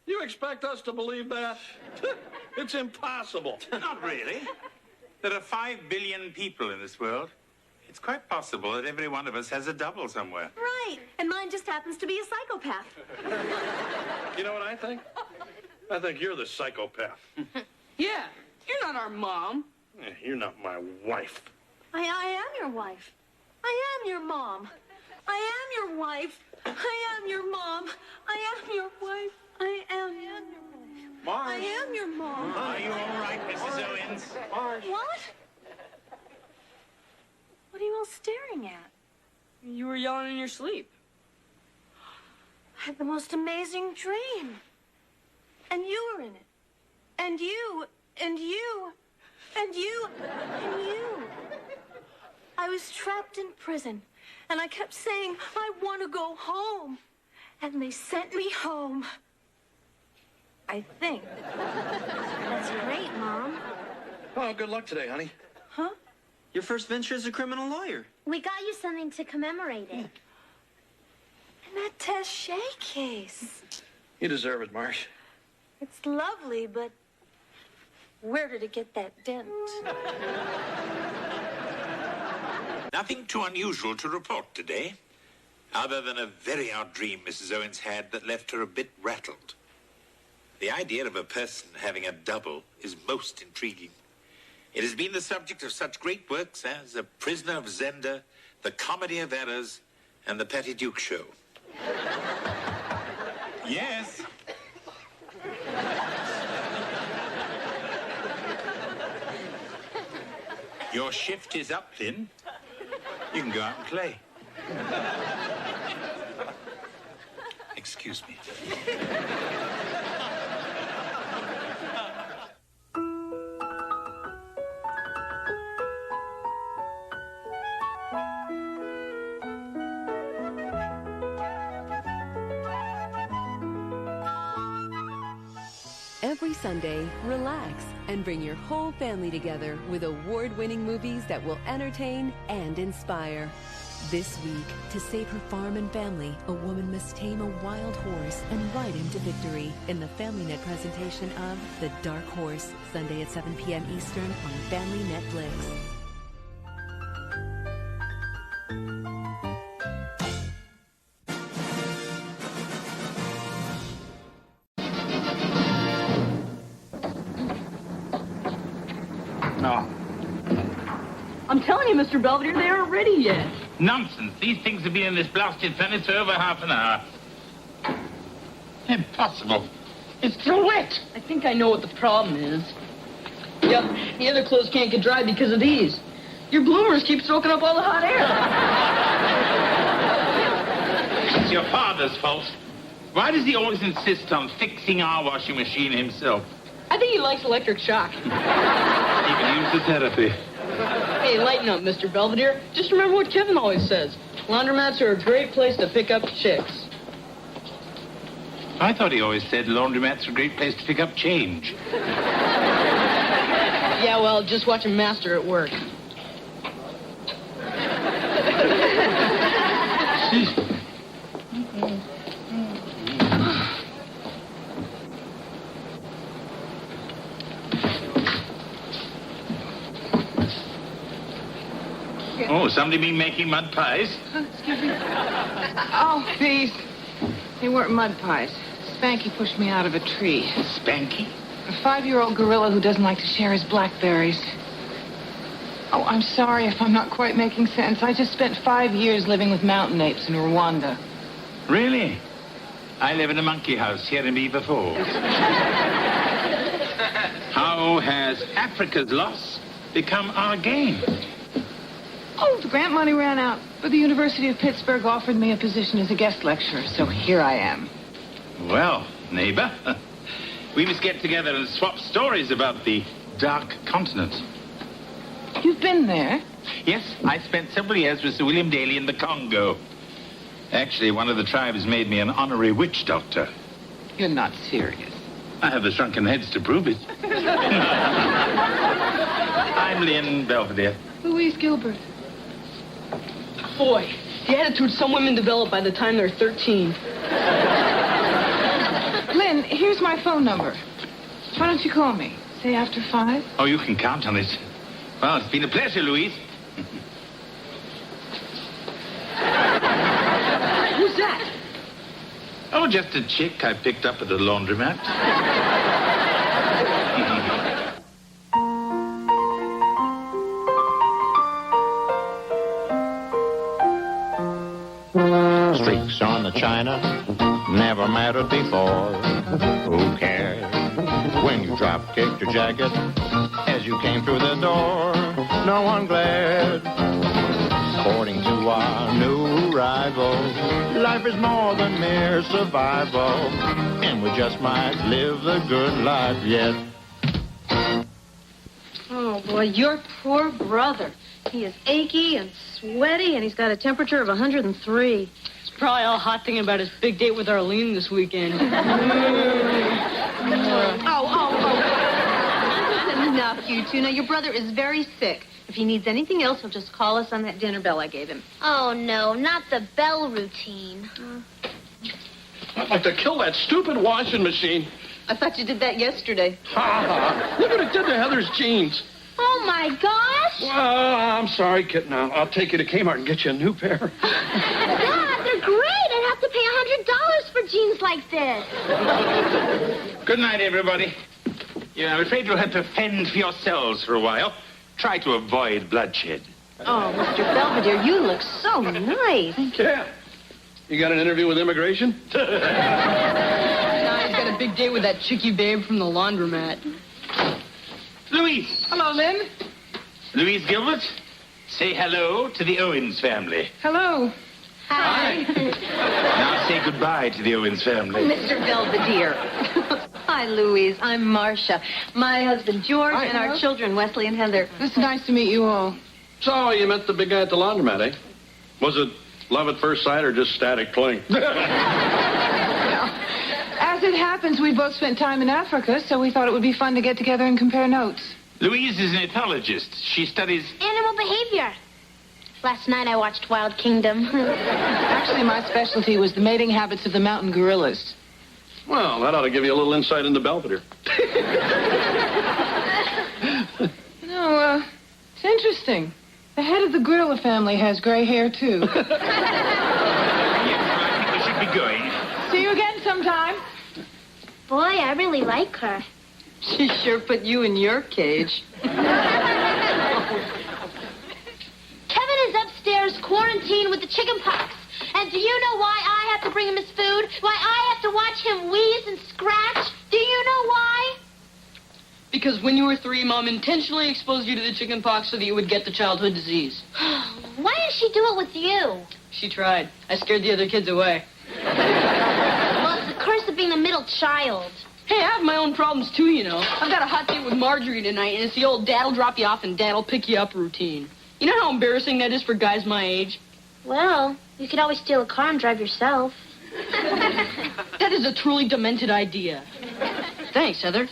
You expect us to believe that? It's impossible. Not really. There are 5 billion people in this world. It's quite possible that every one of us has a double somewhere. Right. And mine just happens to be a psychopath. You know what I think? I think you're the psychopath. Yeah, you're not our mom. You're not my wife. I am your wife. I am your mom. I am your wife. I am your mom. I am your wife. I am your wife. Marsh. I am your mom. Are you all right, Mrs. Owens? What? What are you all staring at? You were yelling in your sleep. I had the most amazing dream. And you were in it. And you, and you, and you, and you. I was trapped in prison, and I kept saying, I want to go home. And they sent me home. I think. That's great, Mom. Oh, good luck today, honey. Huh? Your first venture as a criminal lawyer. We got you something to commemorate it. And that Taché case. You deserve it, Marsh. It's lovely, but where did it get that dent? Nothing too unusual to report today, other than a very odd dream Mrs. Owens had that left her a bit rattled. The idea of a person having a double is most intriguing. It has been the subject of such great works as A Prisoner of Zenda, The Comedy of Errors, and The Patty Duke Show. Yes? Your shift is up, Lynn. You can go out and play. Excuse me. Every Sunday, relax and bring your whole family together with award-winning movies that will entertain and inspire. This week, to save her farm and family, a woman must tame a wild horse and ride him to victory in the FamilyNet presentation of The Dark Horse, Sunday at 7 p.m. Eastern on Family Netflix. No. I'm telling you, Mr. Belvedere, they aren't ready yet. Nonsense. These things have been in this blasted furnace for over half an hour. Impossible. It's still wet. I think I know what the problem is. Yep, the other clothes can't get dry because of these. Your bloomers keep soaking up all the hot air. It's your father's fault. Why does he always insist on fixing our washing machine himself? I think he likes electric shock. He can use the therapy. Hey, lighten up, Mr. Belvedere. Just remember what Kevin always says. Laundromats are a great place to pick up chicks. I thought he always said laundromats are a great place to pick up change. Yeah, well, just watch a master at work. Oh, somebody been making mud pies? Excuse me. Oh, these. They weren't mud pies. Spanky pushed me out of a tree. Spanky? A 5-year-old gorilla who doesn't like to share his blackberries. Oh, I'm sorry if I'm not quite making sense. I just spent 5 years living with mountain apes in Rwanda. Really? I live in a monkey house here in Beaver Falls. How has Africa's loss become our gain? Oh, the grant money ran out, but the University of Pittsburgh offered me a position as a guest lecturer, so here I am. Well, neighbor, we must get together and swap stories about the Dark Continent. You've been there? Yes, I spent several years with Sir William Daly in the Congo. Actually, one of the tribes made me an honorary witch doctor. You're not serious. I have the shrunken heads to prove it. I'm Lynn Belvedere. Louise Gilbert. Boy, the attitude some women develop by the time they're 13. Lynn, here's my phone number. Why don't you call me? Say after 5? Oh, you can count on it. Well, it's been a pleasure, Louise. Who's that? Oh, just a chick I picked up at the laundromat. Streaks on the china never mattered before. Who cares when you drop kicked your jacket as you came through the door? No one glared. According to our new rival, life is more than mere survival, and we just might live the good life yet. Oh, boy, your poor brother. He is achy and sweaty, and he's got a temperature of 103. He's probably all hot thinking about his big date with Arlene this weekend. Enough, you two. Now, your brother is very sick. If he needs anything else, he'll just call us on that dinner bell I gave him. Oh, no, not the bell routine. I'd like to kill that stupid washing machine. I thought you did that yesterday. Ha! Look what it did to Heather's jeans. Oh, my gosh. Well, I'm sorry, kitten. I'll take you to Kmart and get you a new pair. Dad, they're great. I'd have to pay $100 for jeans like this. Good night, everybody. Yeah, I'm afraid you'll have to fend for yourselves for a while. Try to avoid bloodshed. Oh, Mr. Belvedere, you look so nice. Yeah. You got an interview with immigration? Now he's got a big date with that chickie babe from the laundromat. Louise. Hello, Lynn. Louise Gilbert, say hello to the Owens family. Hello. Hi. Now say goodbye to the Owens family. Mr. Belvedere. Hi, Louise. I'm Marcia. My husband, George, and our children, Wesley and Heather. It's nice to meet you all. So you met the big guy at the laundromat, eh? Was it love at first sight or just static cling? As it happens, we both spent time in Africa, so we thought it would be fun to get together and compare notes. Louise is an ethologist. She studies... Animal behavior. Last night I watched Wild Kingdom. Actually, my specialty was the mating habits of the mountain gorillas. Well, that ought to give you a little insight into Belvedere. It's interesting. The head of the gorilla family has gray hair, too. Yes, I think we should be going. See you again sometime. Boy, I really like her. She sure put you in your cage. Kevin is upstairs quarantined with the chicken pox. And do you know why I have to bring him his food? Why I have to watch him wheeze and scratch? Do you know why? Because when you were 3, Mom intentionally exposed you to the chicken pox so that you would get the childhood disease. Why didn't she do it with you? She tried. I scared the other kids away. Well, it's the curse of being a middle child. Hey, I have my own problems, too, you know. I've got a hot date with Marjorie tonight, and it's the old dad'll drop you off and dad'll pick you up routine. You know how embarrassing that is for guys my age? Well, you could always steal a car and drive yourself. That is a truly demented idea. Thanks, Heather.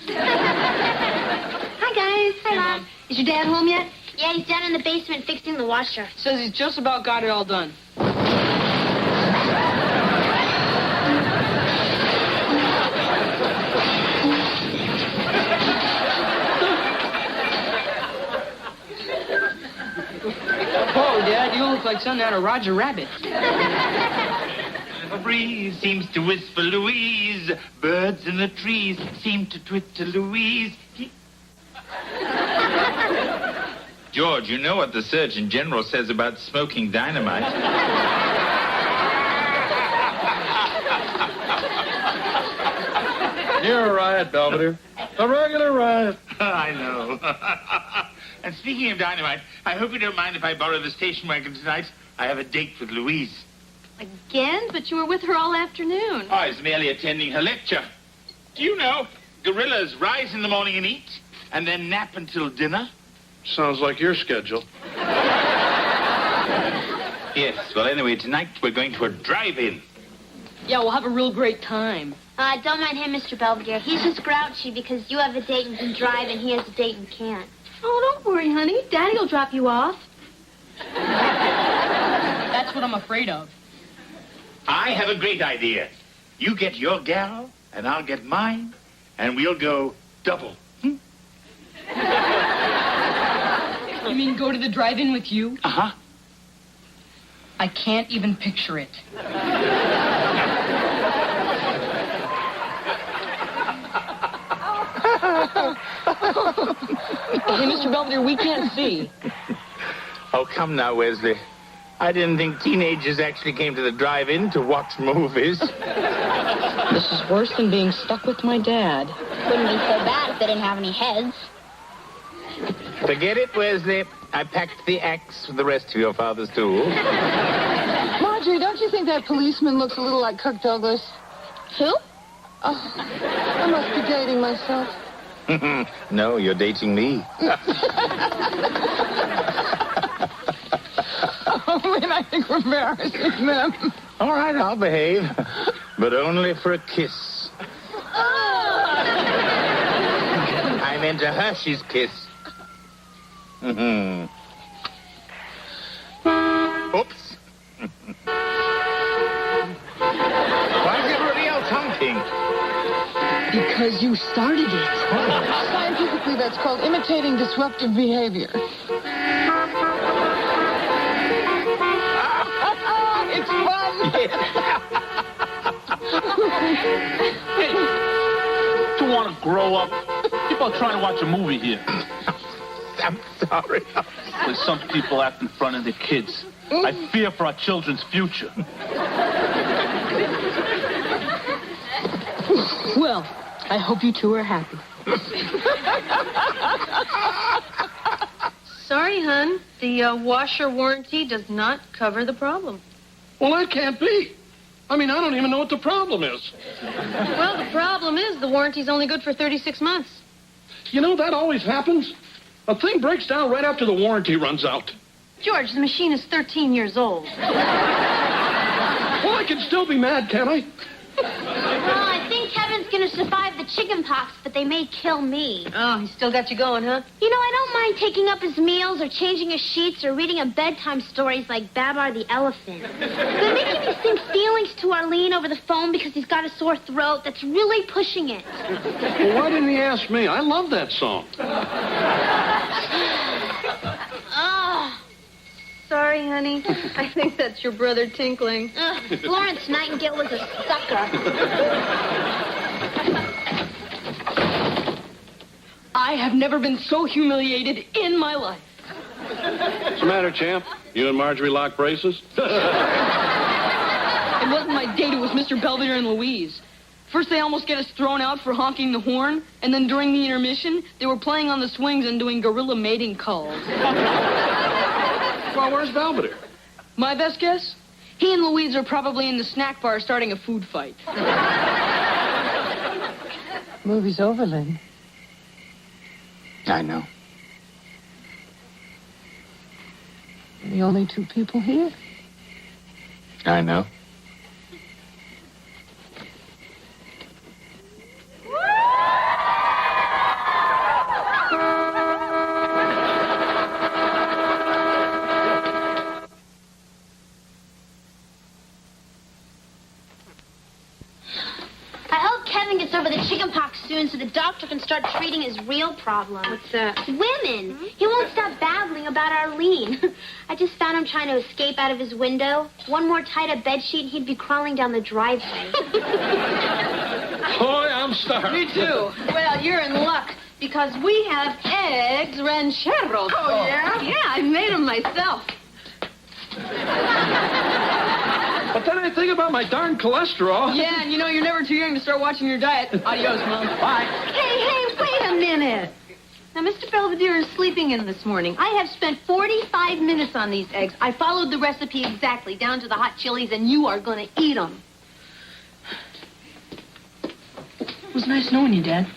Hi, guys. Hi, Mom. Is your dad home yet? Yeah, he's down in the basement fixing the washer. Says he's just about got it all done. Oh, Dad, you look like something out of Roger Rabbit. A breeze seems to whisper Louise. Birds in the trees seem to twit to Louise. George, you know what the Surgeon General says about smoking dynamite. You're a riot, Belvedere. A regular riot. I know. And speaking of dynamite, I hope you don't mind if I borrow the station wagon tonight. I have a date with Louise. Again? But you were with her all afternoon. I was merely attending her lecture. Do you know, gorillas rise in the morning and eat, and then nap until dinner? Sounds like your schedule. Yes, well, anyway, tonight we're going to a drive-in. Yeah, we'll have a real great time. Don't mind him, Mr. Belvedere. He's just grouchy because you have a date and can drive and he has a date and can't. Oh, don't worry, honey. Daddy will drop you off. That's what I'm afraid of. I have a great idea. You get your gal, and I'll get mine, and we'll go double. You mean go to the drive-in with you? Uh-huh. I can't even picture it. Hey, Mr. Belvedere, we can't see. Oh, come now, Wesley. I didn't think teenagers actually came to the drive-in to watch movies. This is worse than being stuck with my dad. Wouldn't be so bad if they didn't have any heads. Forget it, Wesley. I packed the axe for the rest of your father's tools. Marjorie, don't you think that policeman looks a little like Kirk Douglas? Who? Oh, I must be dating myself. No, you're dating me. I think we're embarrassing them. All right, I'll behave. But only for a kiss. I meant a Hershey's kiss. Oops. Why is everybody else honking? Because you started it. Scientifically, that's called imitating disruptive behavior. It's fun. Hey, you want to grow up? People are trying to watch a movie here. I'm sorry. There's some people act in front of their kids. I fear for our children's future. Well, I hope you two are happy. Sorry, hon. The washer warranty does not cover the problem. Well, that can't be. I mean, I don't even know what the problem is. Well, the problem is the warranty's only good for 36 months. You know, that always happens. A thing breaks down right after the warranty runs out. George, the machine is 13 years old. Well, I can still be mad, can't I? Well, I think Kevin's gonna survive the chicken pox, but they may kill me. Oh, he still got you going, huh? You know, I don't mind taking up his meals or changing his sheets or reading him bedtime stories like Babar the elephant. But making me sing feelings to Arlene over the phone because he's got a sore throat, that's really pushing it. Well, why didn't he ask me? I love that song. Oh. Sorry, honey. I think that's your brother tinkling. Florence Nightingale was a sucker. I have never been so humiliated in my life. What's the matter, champ? You and Marjorie lock braces? It wasn't my date, it was Mr. Belvedere and Louise. First, they almost get us thrown out for honking the horn, and then during the intermission, they were playing on the swings and doing gorilla mating calls. Well, where's Belvedere? My best guess? He and Louise are probably in the snack bar starting a food fight. Movie's over, Lynn. I know. We're the only two people here. I know. Over the chicken pox soon so the doctor can start treating his real problem. What's that? Women. He won't stop babbling about Arlene. I just found him trying to escape out of his window. One more tight up bedsheet and he'd be crawling down the driveway. Boy, I'm starved. Me too. Well, you're in luck because we have eggs rancheros. Oh, yeah? Yeah, I made them myself. But then I think about my darn cholesterol. Yeah, and you know you're never too young to start watching your diet. Adios, Mom. Bye. Hey, wait a minute. Now, Mr. Belvedere is sleeping in this morning. I have spent 45 minutes on these eggs. I followed the recipe exactly, down to the hot chilies, and you are going to eat them. It was nice knowing you, Dad.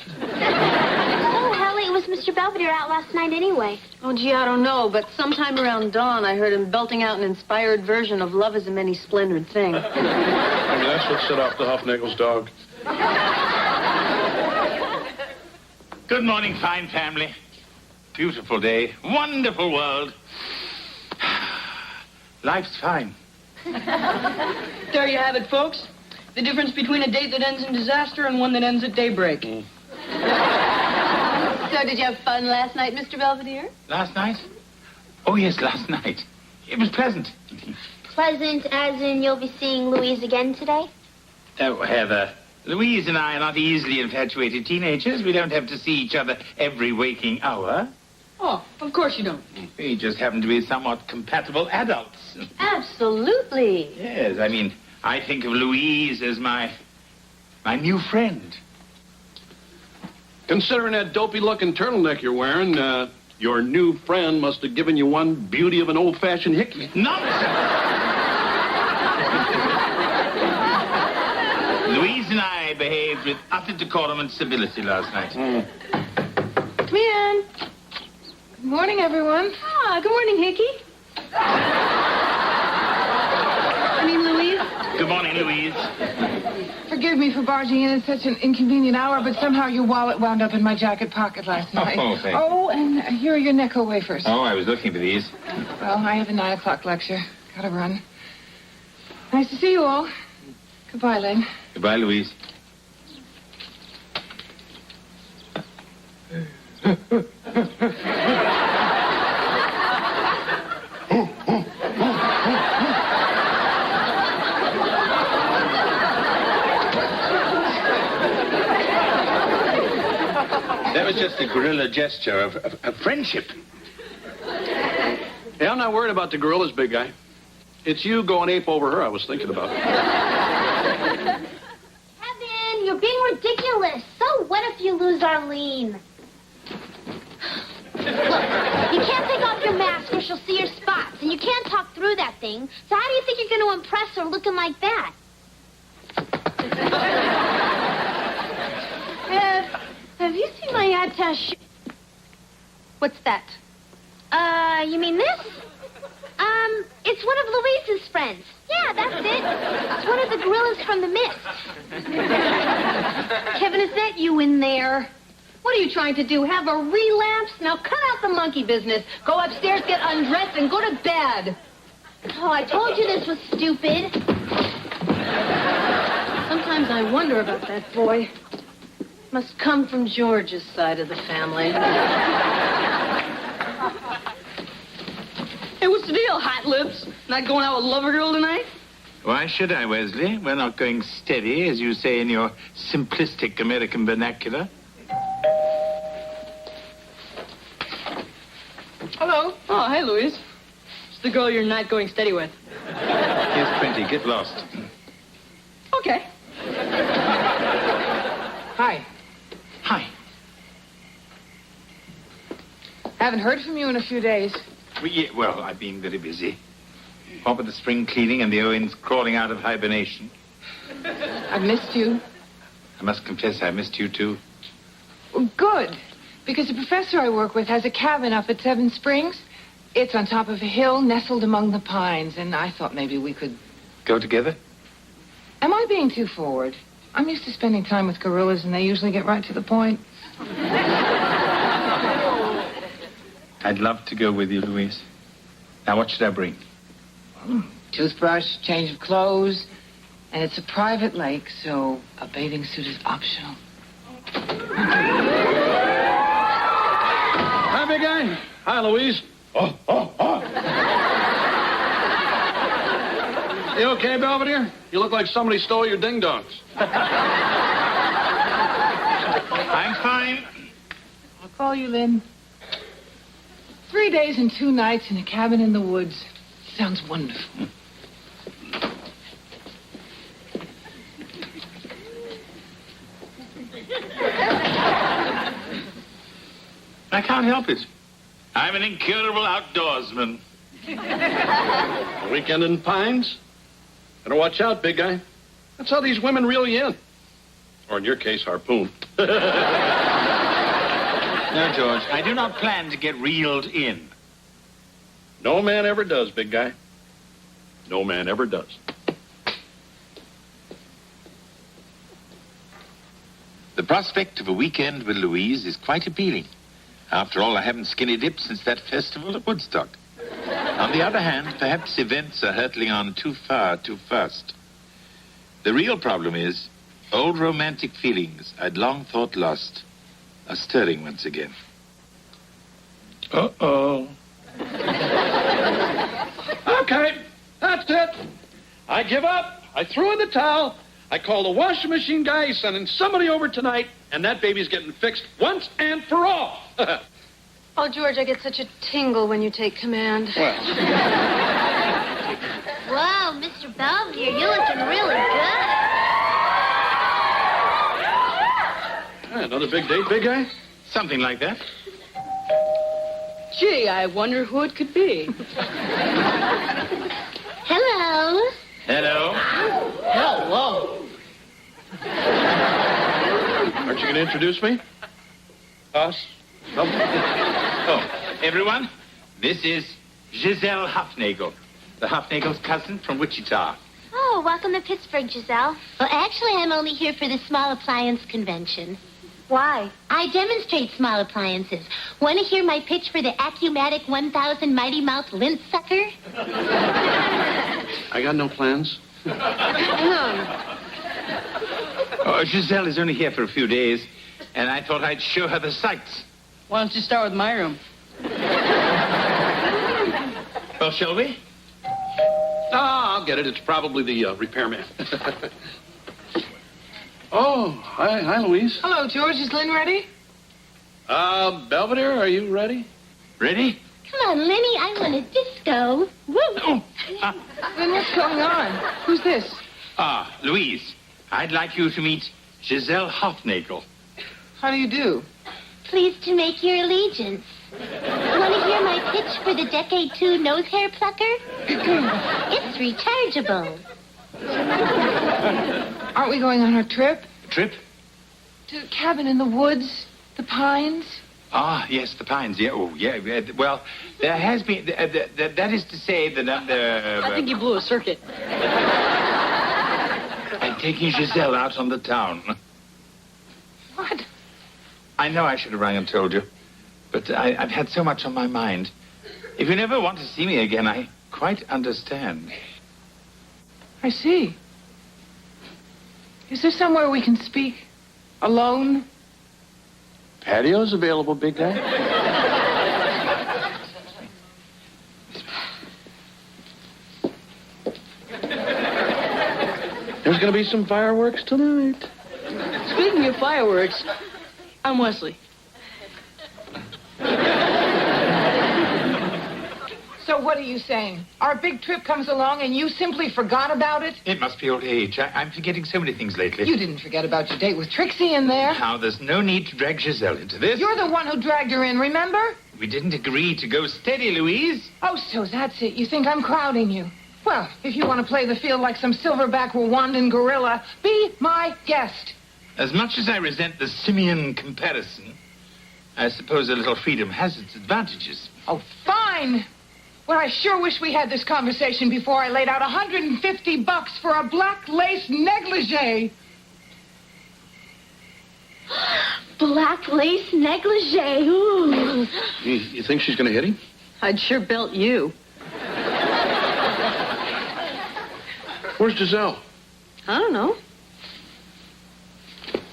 Oh, how late was Mr. Belvedere out last night anyway? Oh, gee, I don't know, but sometime around dawn, I heard him belting out an inspired version of Love is a Many Splendored Thing. Maybe that's what set off the Huffnagel's dog. Good morning, fine family. Beautiful day. Wonderful world. Life's fine. There you have it, folks. The difference between a date that ends in disaster and one that ends at daybreak. So did you have fun last night, Mr. Belvedere? Last night? Oh, yes, last night. It was pleasant. Pleasant as in you'll be seeing Louise again today? Oh, Heather, Louise and I are not easily infatuated teenagers. We don't have to see each other every waking hour. Oh, of course you don't. We just happen to be somewhat compatible adults. Absolutely. Yes, I mean, I think of Louise as my new friend. Considering that dopey-looking turtleneck you're wearing, your new friend must have given you one beauty of an old-fashioned hickey. Nonsense! Louise and I behaved with utter decorum and civility last night. Come in. Good morning, everyone. Ah, good morning, Hickey. I mean, Louise. Good morning, Louise. Forgive me for barging in at such an inconvenient hour, but somehow your wallet wound up in my jacket pocket last night. Oh, thank you. Oh, and here are your Necco wafers. Oh, I was looking for these. Well, I have a 9 o'clock lecture. Gotta run. Nice to see you all. Goodbye, Lynn. Goodbye, Louise. That was just a guerrilla gesture of friendship. Hey, I'm not worried about the gorillas, big guy. It's you going ape over her I was thinking about. Kevin, you're being ridiculous. So what if you lose Arlene? Look, you can't take off your mask or she'll see your spots, and you can't talk through that thing. So how do you think you're going to impress her looking like that? Have you seen my attaché? What's that? You mean this? It's one of Louise's friends. Yeah, Yeah, that's it. It's one of the gorillas from the mist. Kevin, is that you in there? What are you trying to do? Have a relapse? Now cut out the monkey business. Go upstairs, get undressed, and go to bed. Oh, I told you this was stupid. Sometimes I wonder about that boy. Must come from George's side of the family. Hey, what's the deal, Hot Lips? Not going out with Lover Girl tonight? Why should I, Wesley? We're not going steady, as you say in your simplistic American vernacular. Hello. Oh, hey, Louise. It's the girl you're not going steady with. Here's 20. Get lost. Okay. Hi. Hi. Haven't heard from you in a few days. Well, I've been very busy. What with the spring cleaning and the Owens crawling out of hibernation. I've missed you. I must confess I missed you, too. Well, good. Because the professor I work with has a cabin up at Seven Springs. It's on top of a hill nestled among the pines, and I thought maybe we could... Go together? Am I being too forward? I'm used to spending time with gorillas, and they usually get right to the point. I'd love to go with you, Louise. Now, what should I bring? Toothbrush, change of clothes, and it's a private lake, so a bathing suit is optional. Hi, big guy. Hi, Louise. Oh. You okay, Belvedere? You look like somebody stole your ding-dongs. I'm fine. I'll call you, Lynn. 3 days and 2 nights in a cabin in the woods. Sounds wonderful. I can't help it. I'm an incurable outdoorsman. A weekend in Pines? Better watch out, big guy. That's how these women reel you in. Or in your case, harpoon. No, George, I do not plan to get reeled in. No man ever does, big guy. No man ever does. The prospect of a weekend with Louise is quite appealing. After all, I haven't skinny dipped since that festival at Woodstock. On the other hand, perhaps events are hurtling on too far, too fast. The real problem is, old romantic feelings I'd long thought lost are stirring once again. Uh-oh. Okay, that's it. I give up. I threw in the towel. I called the washing machine guy. He's sending somebody over tonight, and that baby's getting fixed once and for all. Oh, George, I get such a tingle when you take command. Well. Wow, Mr. Belvedere, you're looking really good. Another big date, big guy? Something like that. Gee, I wonder who it could be. Hello. Hello. Hello. Aren't you going to introduce me? Us? No. Oh, everyone, this is Giselle Hufnagel, the Hufnagel's cousin from Wichita. Oh, welcome to Pittsburgh, Giselle. Well, actually, I'm only here for the small appliance convention. Why? I demonstrate small appliances. Want to hear my pitch for the Acumatic 1000 Mighty Mouth lint sucker? I got no plans. Oh, Giselle is only here for a few days, and I thought I'd show her the sights. Why don't you start with my room? Well, shall we? I'll get it. It's probably the repairman. Oh, hi, Louise. Hello, George. Is Lynn ready? Belvedere, are you ready? Ready? Come on, Lenny, I want a disco. Woo! Lynn, what's going on? Who's this? Louise, I'd like you to meet Giselle Hufnagel. How do you do? Pleased to make your allegiance. Want to hear my pitch for the Decade 2 nose hair plucker? It's rechargeable. Aren't we going on our trip? Trip? To a cabin in the woods, the pines. Ah, yes, the Pines. Yeah, oh, yeah. Well, there has been... that is to say that... I think you blew a circuit. I'm taking Giselle out on the town. What? I know I should have rang and told you, but I've had so much on my mind. If you never want to see me again, I quite understand. I see. Is there somewhere we can speak? Alone? Patio's available, big guy. There's going to be some fireworks tonight. Speaking of fireworks, I'm Wesley. So what are you saying? Our big trip comes along and you simply forgot about it? It must be old age. I'm forgetting so many things lately. You didn't forget about your date with Trixie in there. Now, there's no need to drag Giselle into this. You're the one who dragged her in, remember? We didn't agree to go steady, Louise. Oh, so that's it. You think I'm crowding you. Well, if you want to play the field like some silverback Rwandan gorilla, be my guest. As much as I resent the simian comparison, I suppose a little freedom has its advantages. Oh, fine. Well, I sure wish we had this conversation before I laid out $150 for a black lace negligee. Black lace negligee. Ooh. You think she's going to hit him? I'd sure belt you. Where's Giselle? I don't know.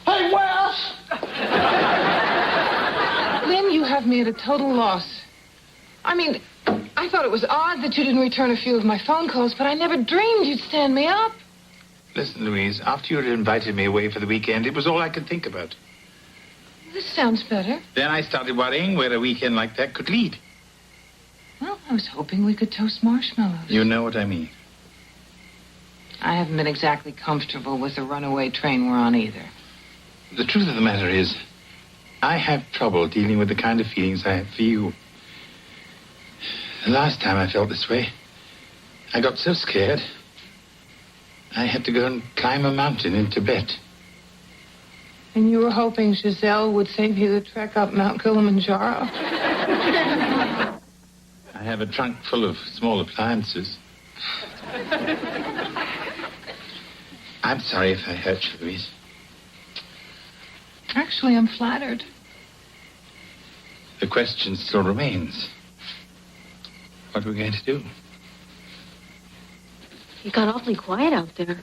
Hey, Wes! Lynn, you have me at a total loss. I mean, I thought it was odd that you didn't return a few of my phone calls, but I never dreamed you'd stand me up. Listen, Louise, after you had invited me away for the weekend, it was all I could think about. This sounds better. Then I started worrying where a weekend like that could lead. Well, I was hoping we could toast marshmallows. You know what I mean. I haven't been exactly comfortable with the runaway train we're on either. The truth of the matter is, I have trouble dealing with the kind of feelings I have for you. The last time I felt this way, I got so scared, I had to go and climb a mountain in Tibet. And you were hoping Giselle would save you the trek up Mount Kilimanjaro? I have a trunk full of small appliances. I'm sorry if I hurt you, Louise. Actually, I'm flattered. The question still remains. What are we going to do? He got awfully quiet out there.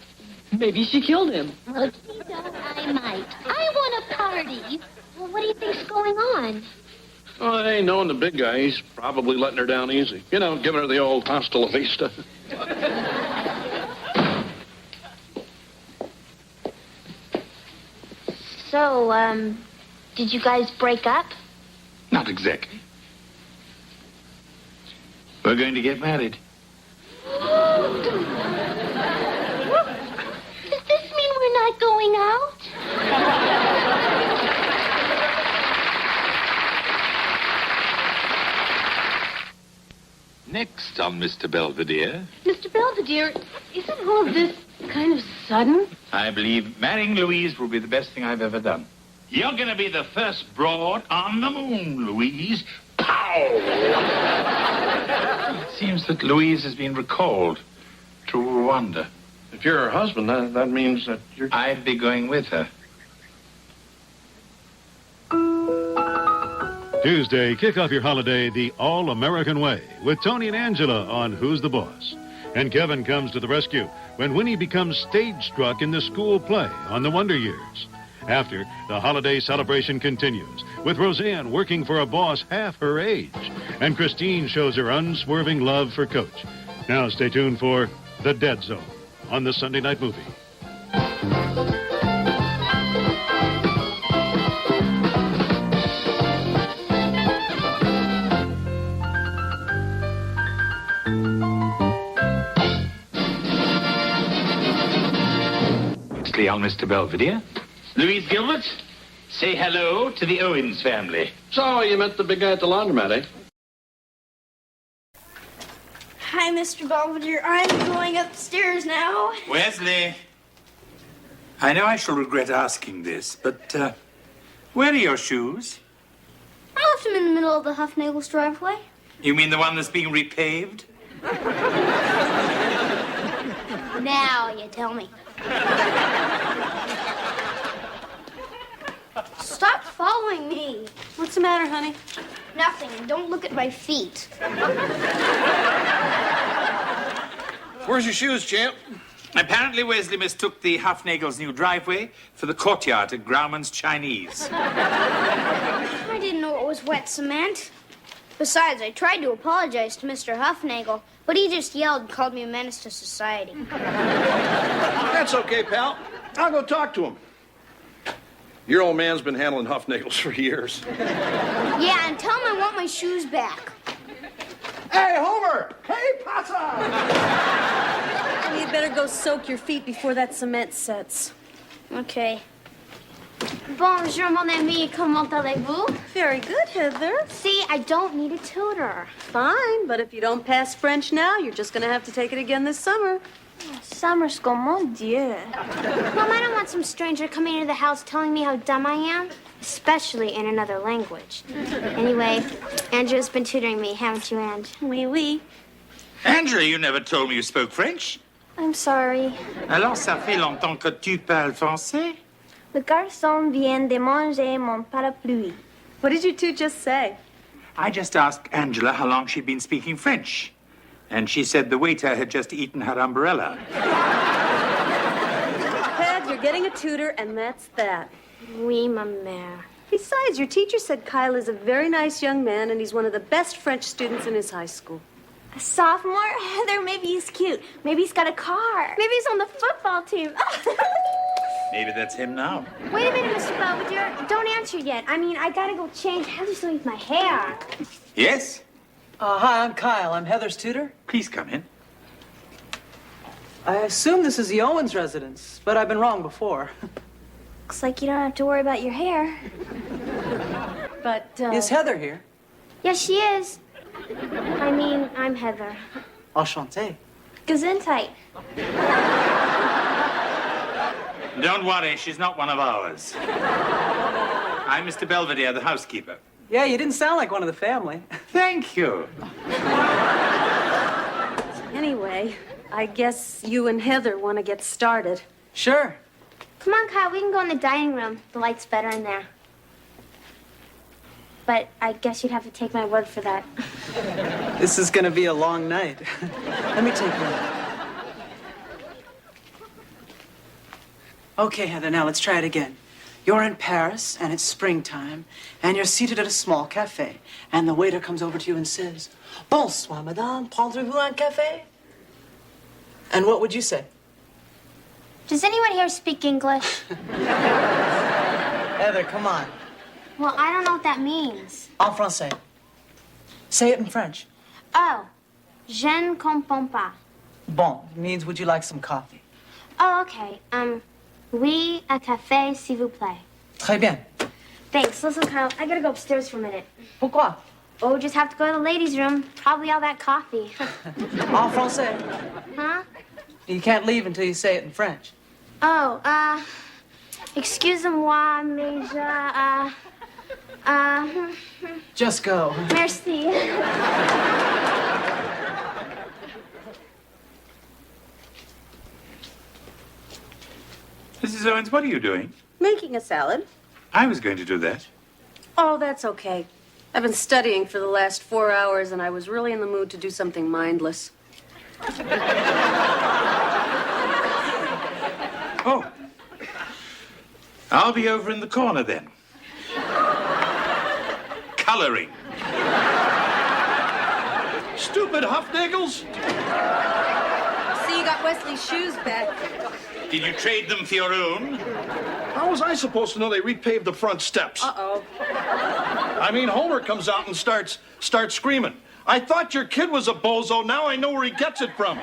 Maybe she killed him. Well, if you don't, I might. I want a party. Well, what do you think's going on? Oh, hey, knowing the big guy, he's probably letting her down easy. You know, giving her the old hasta la vista. So, did you guys break up? Not exactly. We're going to get married. Does this mean we're not going out? Next on Mr. Belvedere. Mr. Belvedere, isn't all of this kind of sudden? I believe marrying Louise will be the best thing I've ever done. You're going to be the first broad on the moon, Louise. Pow! It seems that Louise has been recalled to Rwanda. If you're her husband, that means that you're... I'd be going with her. Tuesday, kick off your holiday the all-American way with Tony and Angela on Who's the Boss. And Kevin comes to the rescue when Winnie becomes stage-struck in the school play on the Wonder Years. After, the holiday celebration continues, with Roseanne working for a boss half her age, and Christine shows her unswerving love for Coach. Now stay tuned for The Dead Zone on the Sunday Night Movie. On Mr. Belvedere. Louise Gilbert, say hello to the Owens family. So, you met the big guy at the laundromat, eh? Hi, Mr. Belvedere. I'm going upstairs now. Wesley, I know I shall regret asking this, but where are your shoes? Oh, left him in the middle of the Huffnagel's driveway. You mean the one that's being repaved? Now you tell me. Stop following me. What's the matter, honey? Nothing, and don't look at my feet. Where's your shoes, champ? Apparently Wesley mistook the Huffnagel's new driveway for the courtyard at Grauman's Chinese. I didn't know it was wet cement. Besides, I tried to apologize to Mr. Huffnagel, but he just yelled and called me a menace to society. That's okay, pal. I'll go talk to him. Your old man's been handling Huffnagels for years. Yeah, and tell him I want my shoes back. Hey, Homer! Hey, Pasa! You'd better go soak your feet before that cement sets. Okay. Bonjour, mon ami. Comment allez-vous? Very good, Heather. See, I don't need a tutor. Fine, but if you don't pass French now, you're just gonna have to take it again this summer. Summer school, mon Dieu. Mom, I don't want some stranger coming into the house telling me how dumb I am, especially in another language. Anyway, Andrew's been tutoring me, haven't you, Ange? Oui, oui. Andrew, you never told me you spoke French. I'm sorry. Alors, ça fait longtemps que tu parles français? Le garçon vient de manger mon parapluie. What did you two just say? I just asked Angela how long she'd been speaking French. And she said the waiter had just eaten her umbrella. Ped, you're getting a tutor, and that's that. Oui, ma mère. Besides, your teacher said Kyle is a very nice young man, and he's one of the best French students in his high school. A sophomore? Heather, maybe he's cute. Maybe he's got a car. Maybe he's on the football team. Maybe that's him now. Wait a minute, Mr. Belvedere. Don't answer yet. I mean, I gotta go change. Heather's doing my hair. Yes? Hi, I'm Kyle. I'm Heather's tutor. Please come in. I assume this is the Owens residence, but I've been wrong before. Looks like you don't have to worry about your hair. But, Is Heather here? Yes, she is. I mean, I'm Heather. Enchanté. Gesundheit. Don't worry, she's not one of ours. I'm Mr. Belvedere, the housekeeper. Yeah, you didn't sound like one of the family. Thank you. Anyway, I guess you and Heather want to get started. Sure. Come on, Kyle, we can go in the dining room. The light's better in there. But I guess you'd have to take my word for that. This is gonna be a long night. Let me take one. Okay, Heather, now let's try it again. You're in Paris, and it's springtime, and you're seated at a small cafe, and the waiter comes over to you and says, "Bonsoir, madame, prendrez-vous un café?" And what would you say? Does anyone here speak English? Heather, come on. Well, I don't know what that means. En français. Say it in French. Oh, je ne comprends pas. Bon, it means would you like some coffee? Oh, okay. Oui, un café, s'il vous plaît. Très bien. Thanks. Listen, Kyle, I gotta go upstairs for a minute. Pourquoi? Oh, just have to go to the ladies' room. Probably all that coffee. En français. Huh? You can't leave until you say it in French. Oh, excusez-moi, mais je, Just go. Merci. Mrs. Owens, what are you doing? Making a salad. I was going to do that. Oh, that's okay. I've been studying for the last 4 hours, and I was really in the mood to do something mindless. Oh. I'll be over in the corner then. Coloring. Stupid Huffnagels! See, you got Wesley's shoes back. Did you trade them for your own? How was I supposed to know they repaved the front steps? Uh-oh. I mean, Homer comes out and starts screaming. I thought your kid was a bozo. Now I know where he gets it from.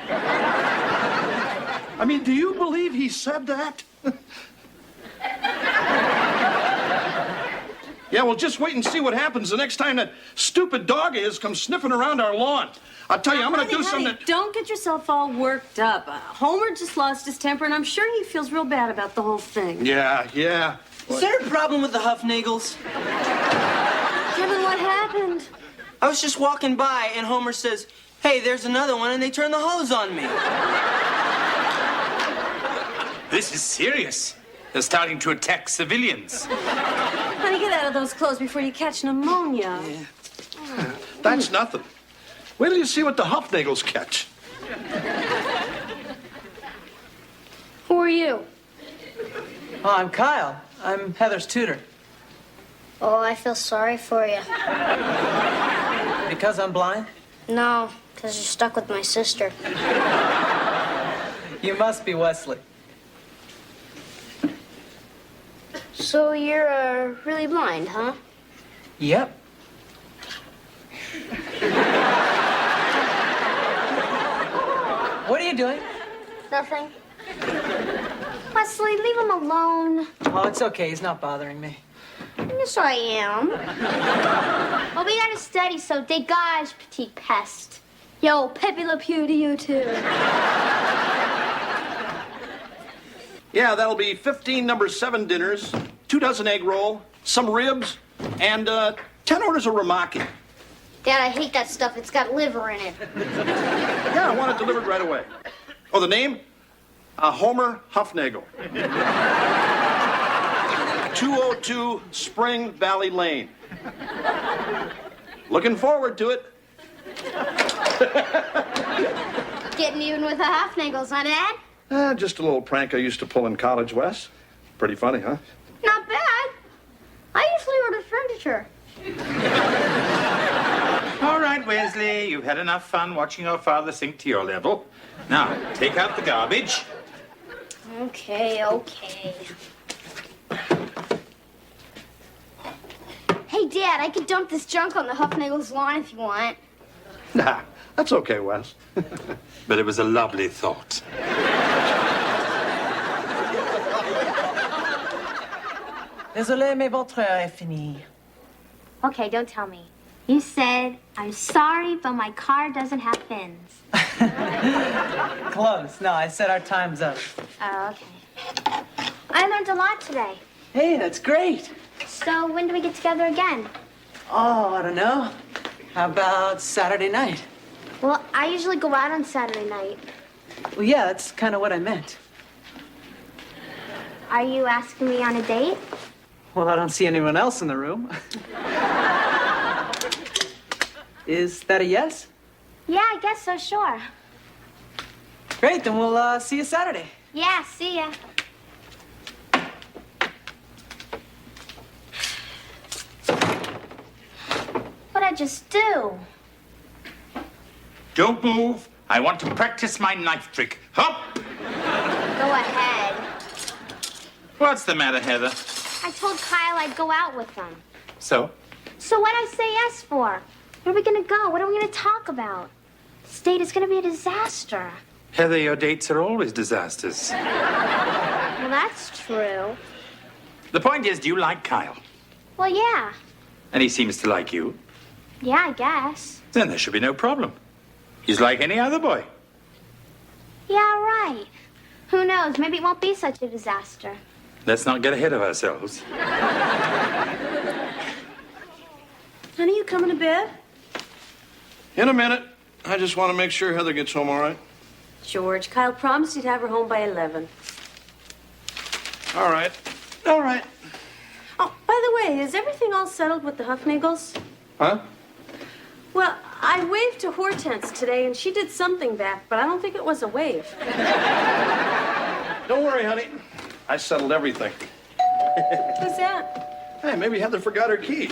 I mean, do you believe he said that? Yeah, well, just wait and see what happens the next time that stupid dog of his comes sniffing around our lawn. I'll tell you, I'm going to do something that... Don't get yourself all worked up. Homer just lost his temper, and I'm sure he feels real bad about the whole thing. Yeah. Is there a problem with the Huffnagels? Kevin, what happened? happened? I was just walking by, and Homer says, "Hey, there's another one," and they turn the hose on me. This is serious. They're starting to attack civilians. Honey, get out of those clothes before you catch pneumonia. That's nothing. Wait till you see what the Huffnagels catch. Who are you? Oh, I'm Kyle. I'm Heather's tutor. Oh, I feel sorry for you. Because I'm blind? No, because you're stuck with my sister. You must be Wesley. So you're really blind, huh? Yep. What are you doing? Nothing. Wesley, leave him alone. Oh, it's okay. He's not bothering me. Yes, I am. Well, we gotta study, so dégage, petite peste. Yo, Pepe Le Pew to you, too. Yeah, that'll be 15 number 7 dinners, 2 dozen egg roll, some ribs, and 10 orders of ramaki. Dad, I hate that stuff. It's got liver in it. Yeah, I want it delivered right away. Oh, the name? Homer Huffnagel. 202 Spring Valley Lane. Looking forward to it. Getting even with the Huffnagels, huh, Dad? Just a little prank I used to pull in college, Wes. Pretty funny, huh? Not bad. I usually order furniture. All right, Wesley, you've had enough fun watching your father sink to your level. Now, take out the garbage. Okay. Hey, Dad, I could dump this junk on the Huffnagels' lawn if you want. Nah, that's okay, Wes. But it was a lovely thought. Désolé, mais votre heure est finie. Okay, don't tell me. You said, I'm sorry, but my car doesn't have fins. Close. No, I said our time's up. Oh, okay. I learned a lot today. Hey, that's great. So when do we get together again? Oh, I don't know. How about Saturday night? Well, I usually go out on Saturday night. Well, yeah, that's kind of what I meant. Are you asking me on a date? Well, I don't see anyone else in the room. Is that a yes? Yeah, I guess so, sure. Great, then we'll see you Saturday. Yeah, see ya. What'd I just do? Don't move. I want to practice my knife trick. Hop! Go ahead. What's the matter, Heather? I told Kyle I'd go out with him. So? So what'd I say yes for? Where are we gonna go? What are we gonna talk about? This date is gonna be a disaster. Heather, your dates are always disasters. Well, that's true. The point is, do you like Kyle? Well, yeah. And he seems to like you. Yeah, I guess. Then there should be no problem. He's like any other boy. Yeah, right. Who knows? Maybe it won't be such a disaster. Let's not get ahead of ourselves. Honey, you coming to bed? In a minute. I just want to make sure Heather gets home all right. George, Kyle promised he'd have her home by 11. All right. All right. Oh, by the way, is everything all settled with the Huffnagels? Huh? Well, I waved to Hortense today, and she did something back, but I don't think it was a wave. Don't worry, honey. I settled everything. Who's that? Hey, maybe Heather forgot her key.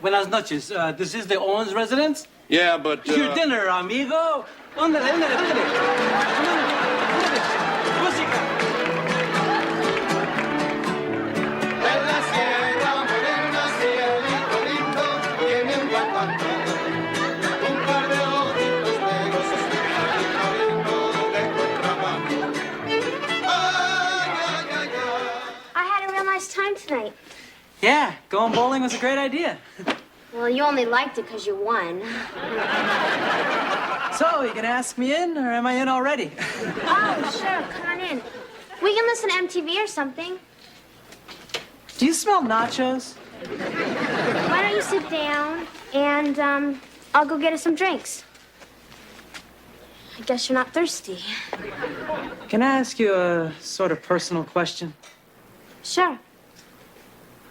Buenas noches. This is the Owens residence? Yeah, but... Your dinner, amigo. Ándale, ándale, ándale. Ándale. Música. I had a real nice time tonight. Yeah, going bowling was a great idea. Well, you only liked it because you won. So, you gonna ask me in, or am I in already? Oh, sure. Come on in. We can listen to MTV or something. Do you smell nachos? Why don't you sit down and I'll go get us some drinks. I guess you're not thirsty. Can I ask you a sort of personal question? Sure.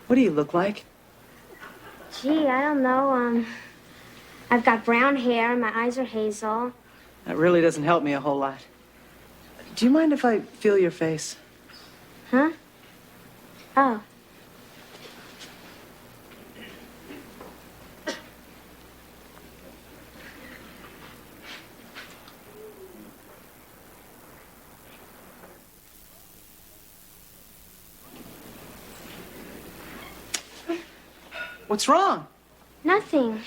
What do you look like? Gee, I don't know. I've got brown hair and my eyes are hazel. That really doesn't help me a whole lot. Do you mind if I feel your face? Huh? Oh. What's wrong? Nothing.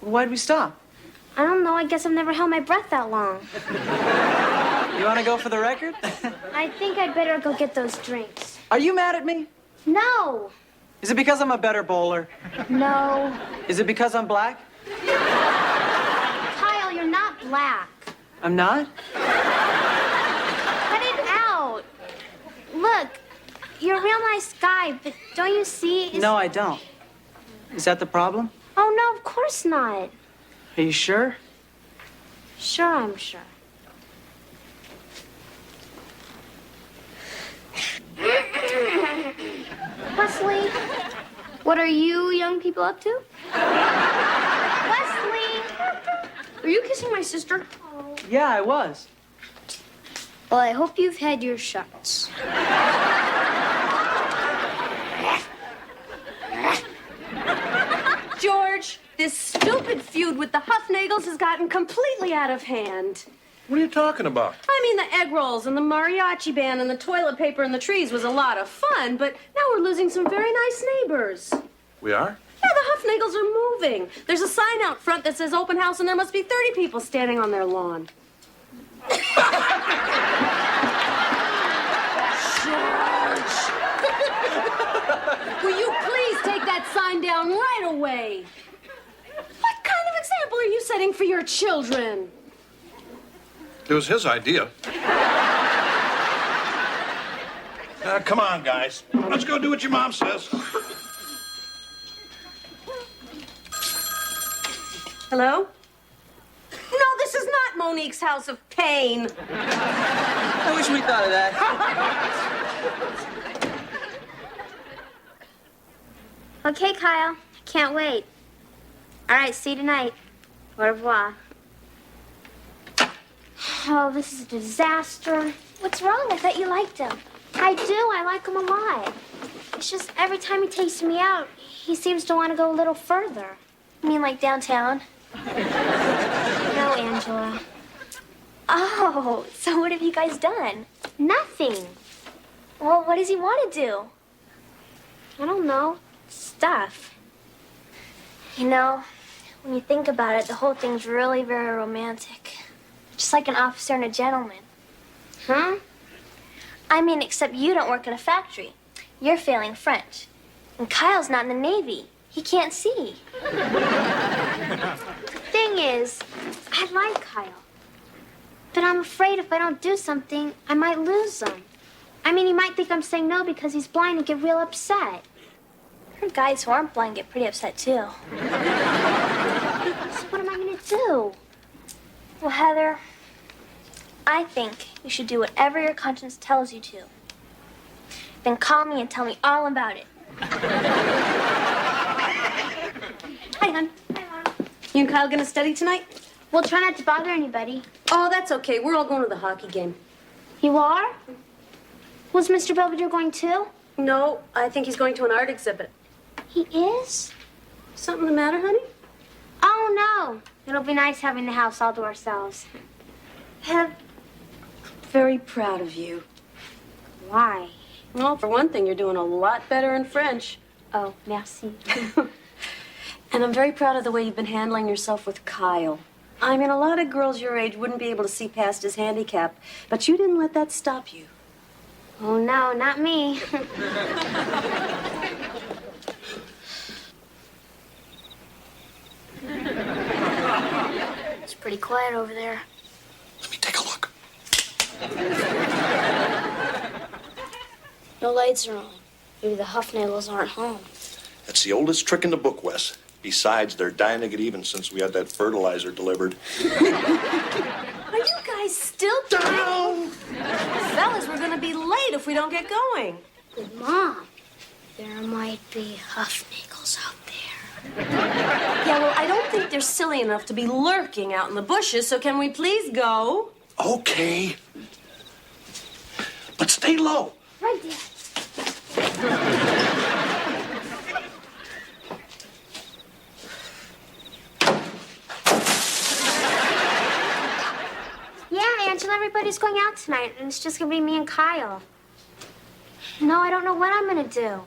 Why'd we stop? I don't know. I guess I've never held my breath that long. You want to go for the record? I think I'd better go get those drinks. Are you mad at me? No. Is it because I'm a better bowler? No. Is it because I'm black? Kyle, you're not black. I'm not? Cut it out. Look, you're a real nice guy, but don't you see? No, I don't. Is that the problem? Oh, no, of course not. Are you sure? Sure, I'm sure. Wesley, what are you young people up to? Wesley! Are you kissing my sister? Yeah, I was. Well, I hope you've had your shots. George, this stupid feud with the Huffnagels has gotten completely out of hand. What are you talking about? I mean, the egg rolls and the mariachi band and the toilet paper and the trees was a lot of fun, but now we're losing some very nice neighbors. We are? Yeah, the Huffnagels are moving. There's a sign out front that says open house, and there must be 30 people standing on their lawn. George! Will you please take that sign down right away? What kind of example are you setting for your children? It was his idea. Come on, guys. Let's go do what your mom says. Hello? No, this is not Monique's house of pain. I wish we thought of that. Okay, Kyle. Can't wait. All right, see you tonight. Au revoir. Oh, this is a disaster. What's wrong? I thought you liked him. I do. I like him a lot. It's just every time he takes me out, he seems to want to go a little further. You mean like downtown? No, Angela. Oh, so what have you guys done? Nothing. Well, what does he want to do? I don't know. Stuff. You know, when you think about it, the whole thing's really very romantic. Just like an officer and a gentleman. Huh? I mean, except you don't work in a factory. You're failing French. And Kyle's not in the Navy. He can't see. The thing is, I like Kyle. But I'm afraid if I don't do something, I might lose him. I mean, he might think I'm saying no because he's blind and get real upset. I heard guys who aren't blind get pretty upset, too. So what am I going to do? Well, Heather, I think you should do whatever your conscience tells you to. Then call me and tell me all about it. Hi, hon. You and Kyle gonna study tonight? We'll try not to bother anybody. Oh, that's okay. We're all going to the hockey game. You are? Was Mr. Belvedere going too? No, I think he's going to an art exhibit. He is? Something the matter, honey? Oh, no. It'll be nice having the house all to ourselves. I'm very proud of you. Why? Well, for one thing, you're doing a lot better in French. Oh, merci. And I'm very proud of the way you've been handling yourself with Kyle. I mean, a lot of girls your age wouldn't be able to see past his handicap, but you didn't let that stop you. Oh, no, not me. It's pretty quiet over there. Let me take a look. No lights are on. Maybe the Huffnagels aren't home. That's the oldest trick in the book, Wes. Besides, they're dying to get even since we had that fertilizer delivered. Are you guys still down? Fellas, we're gonna be late if we don't get going. Mom, there might be Huffnagels out there. Yeah, well, I don't think they're silly enough to be lurking out in the bushes, so can we please go? Okay. But stay low. Right there. Yeah, Angela, everybody's going out tonight, and it's just gonna be me and Kyle. No, I don't know what I'm gonna do.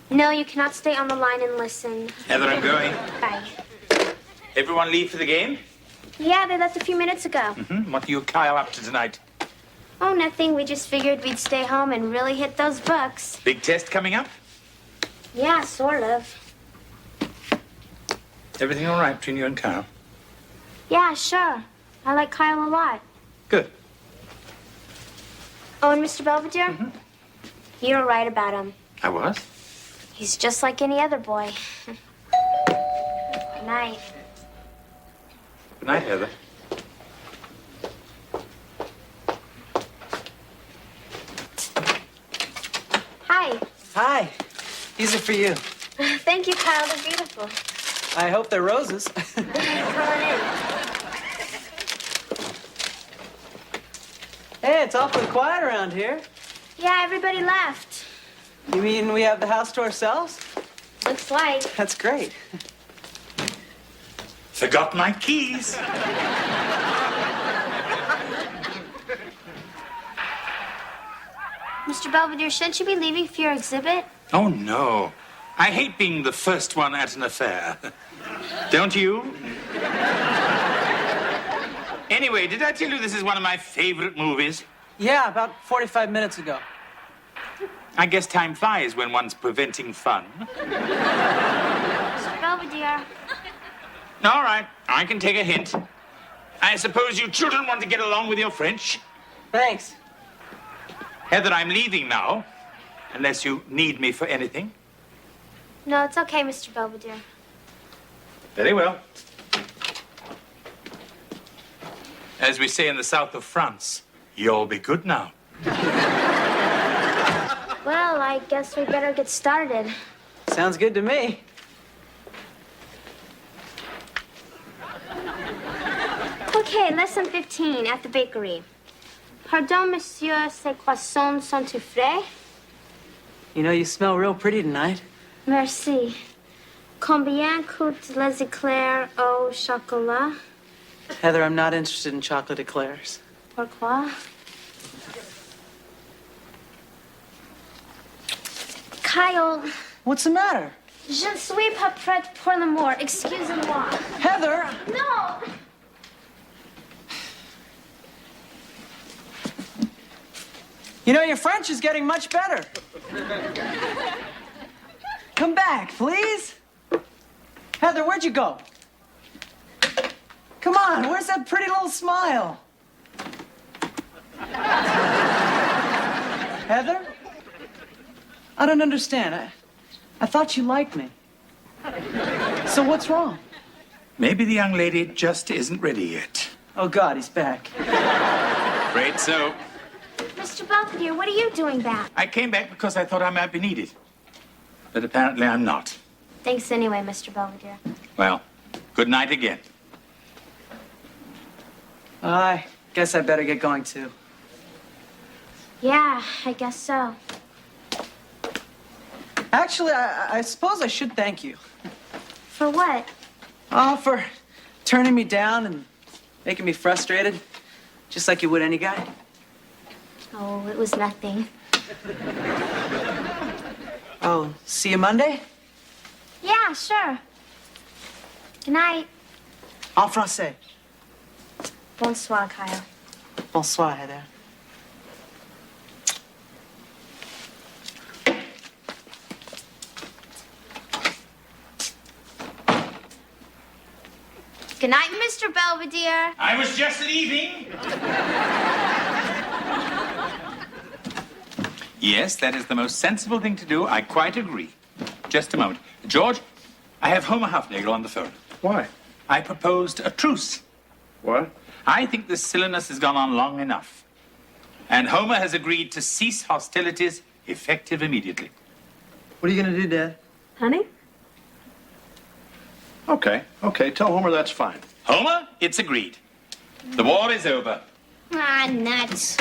No, you cannot stay on the line and listen. Heather, I'm going. Bye. Everyone leave for the game? Yeah, they left a few minutes ago. What are you Kyle up to tonight? Oh, nothing. We just figured we'd stay home and really hit those books. Big test coming up? Yeah, sort of. Everything all right between you and Kyle? Yeah, sure. I like Kyle a lot. Good. Oh, and Mr. Belvedere? You were right about him. I was? He's just like any other boy. Good night. Good night, Heather. Hi. Hi. These are for you. Thank you, Kyle. They're beautiful. I hope they're roses. Come on in. Hey, it's awfully quiet around here. Yeah, everybody left. You mean we have the house to ourselves? Looks like. That's great. Forgot my keys. Mr. Belvedere, shouldn't you be leaving for your exhibit? Oh, no. I hate being the first one at an affair. Don't you? Anyway, did I tell you this is one of my favorite movies? Yeah, about 45 minutes ago. I guess time flies when one's preventing fun. Mr. Belvedere. All right, I can take a hint. I suppose you children want to get along with your French? Thanks. Heather, I'm leaving now, unless you need me for anything. No, it's okay, Mr. Belvedere. Very well. As we say in the south of France, you'll be good now. Well, I guess we better get started. Sounds good to me. Okay, lesson 15 at the bakery. Pardon, monsieur, ces croissants sont-ils frais? You know, you smell real pretty tonight. Merci. Combien coûtent les éclairs au chocolat? Heather, I'm not interested in chocolate eclairs. Pourquoi? Kyle. What's the matter? Je ne suis pas prête pour l'amour. Excusez-moi. Heather! No! You know, your French is getting much better. Come back, please. Heather, where'd you go? Come on, where's that pretty little smile? Heather? I don't understand. I thought you liked me. So what's wrong? Maybe the young lady just isn't ready yet. Oh, God, he's back. Afraid so. Mr. Belvedere, what are you doing back? I came back because I thought I might be needed. But apparently I'm not. Thanks anyway, Mr. Belvedere. Well, good night again. I guess I better get going, too. Yeah, I guess so. Actually, I suppose I should thank you. For what? Oh, for turning me down and making me frustrated, just like you would any guy. Oh, it was nothing. Oh, see you Monday? Yeah, sure. Good night. En français. Bonsoir, Kyle. Bonsoir, Heather. Good night, Mr. Belvedere. I was just leaving. Yes, that is the most sensible thing to do. I quite agree. Just a moment. George, I have Homer Hufnagel on the phone. Why? I proposed a truce. What? I think this silliness has gone on long enough. And Homer has agreed to cease hostilities effective immediately. What are you going to do, Dad? Honey? Okay. Tell Homer that's fine. Homer, it's agreed. The war is over. Ah, nuts.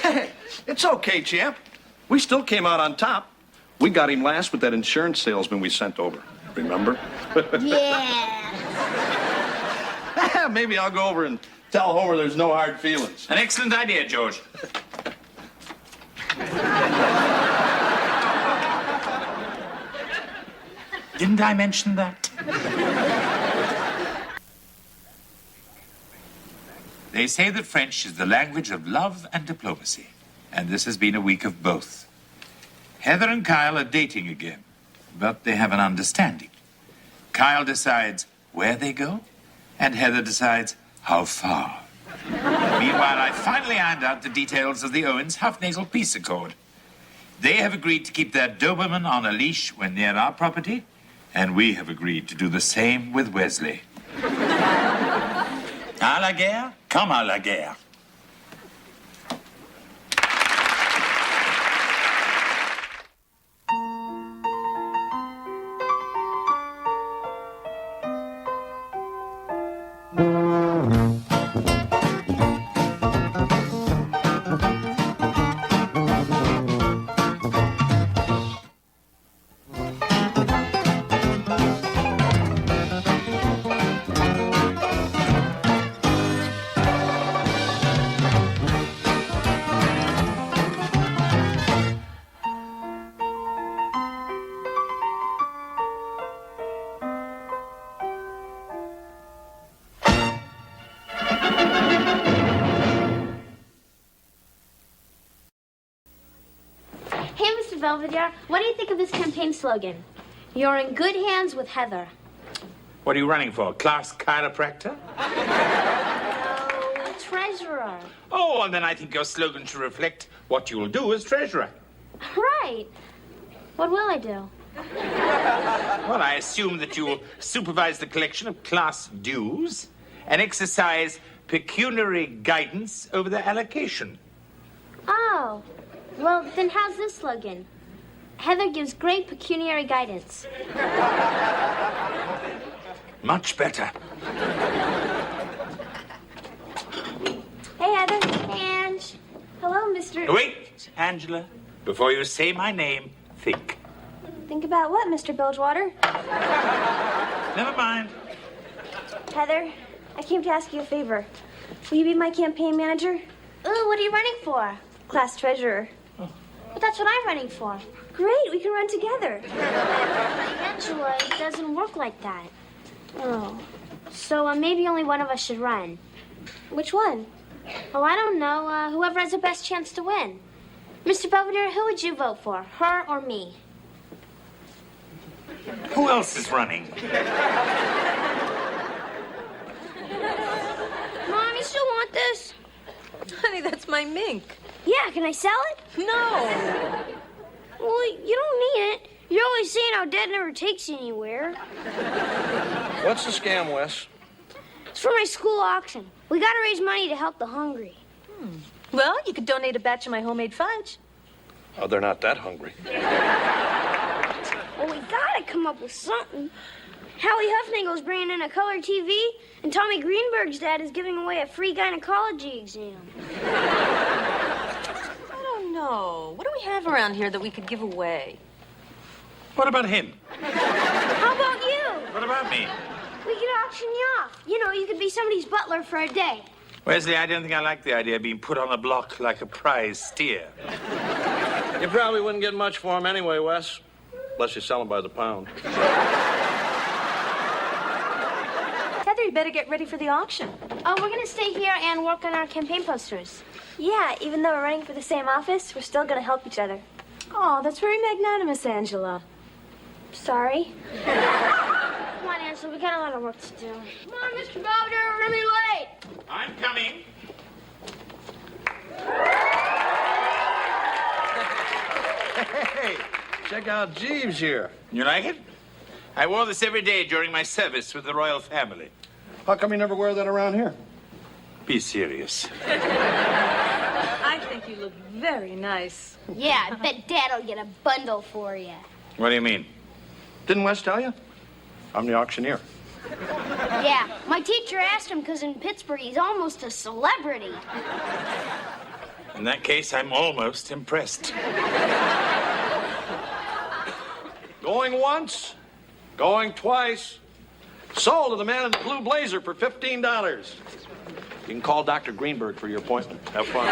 Hey, it's okay, champ. We still came out on top. We got him last with that insurance salesman we sent over. Remember? Yeah. Maybe I'll go over and tell Homer there's no hard feelings. An excellent idea, George. Didn't I mention that? They say that French is the language of love and diplomacy, and this has been a week of both. Heather and Kyle are dating again, but they have an understanding. Kyle decides where they go, and Heather decides how far. Meanwhile, I finally ironed out the details of the Owens-Hufnagel peace accord. They have agreed to keep their Doberman on a leash when near our property, and we have agreed to do the same with Wesley. À la guerre, comme à la guerre. Hey, Mr. Belvedere, what do you think of this campaign slogan? You're in good hands with Heather. What are you running for? Class chiropractor? No, treasurer. Oh, and then I think your slogan should reflect what you'll do as treasurer. Right. What will I do? Well, I assume that you'll supervise the collection of class dues and exercise pecuniary guidance over their allocation. Oh, well, then how's this slogan? Heather gives great pecuniary guidance. Much better. Hey, Heather. Hey, Ange. Hello, Mr. Wait, Angela. Before you say my name, think. Think about what, Mr. Bilgewater? Never mind. Heather, I came to ask you a favor. Will you be my campaign manager? Ooh, what are you running for? Class treasurer. Oh. But that's what I'm running for. Great, we can run together. Angela, it doesn't work like that. Oh. So maybe only one of us should run. Which one? Oh, I don't know. Whoever has the best chance to win. Mr. Belvedere, who would you vote for? Her or me? Who else is running? Mom, you still want this? Honey, that's my mink. Yeah, can I sell it? No. Well, you don't need it. You're always saying how Dad never takes you anywhere. What's the scam, Wes? It's for my school auction. We gotta raise money to help the hungry. Well, you could donate a batch of my homemade fudge. Oh, they're not that hungry. Well, we gotta come up with something. Howie Hufnagel's bringing in a color TV, and Tommy Greenberg's dad is giving away a free gynecology exam. I don't know. What do we have around here that we could give away? What about him? How about you? What about me? We could auction you off. You know, you could be somebody's butler for a day. Wesley, I don't think I like the idea of being put on a block like a prize steer. You probably wouldn't get much for him anyway, Wes. Unless you sell him by the pound. Heather, you better get ready for the auction. Oh, we're gonna stay here and work on our campaign posters. Yeah, even though we're running for the same office, we're still gonna help each other. Oh, that's very magnanimous, Angela. Sorry. Come on, Angela, we got a lot of work to do. Come on, Mr. Belvedere, we're gonna be late. I'm coming. Hey, check out Jeeves here. You like it? I wore this every day during my service with the royal family. How come you never wear that around here? Be serious. I think you look very nice. Yeah, I bet Dad'll get a bundle for you. What do you mean? Didn't Wes tell you? I'm the auctioneer. Yeah, my teacher asked him because in Pittsburgh he's almost a celebrity. In that case, I'm almost impressed. Going once, going twice. Sold to the man in the blue blazer for $15. You can call Dr. Greenberg for your appointment. Have fun.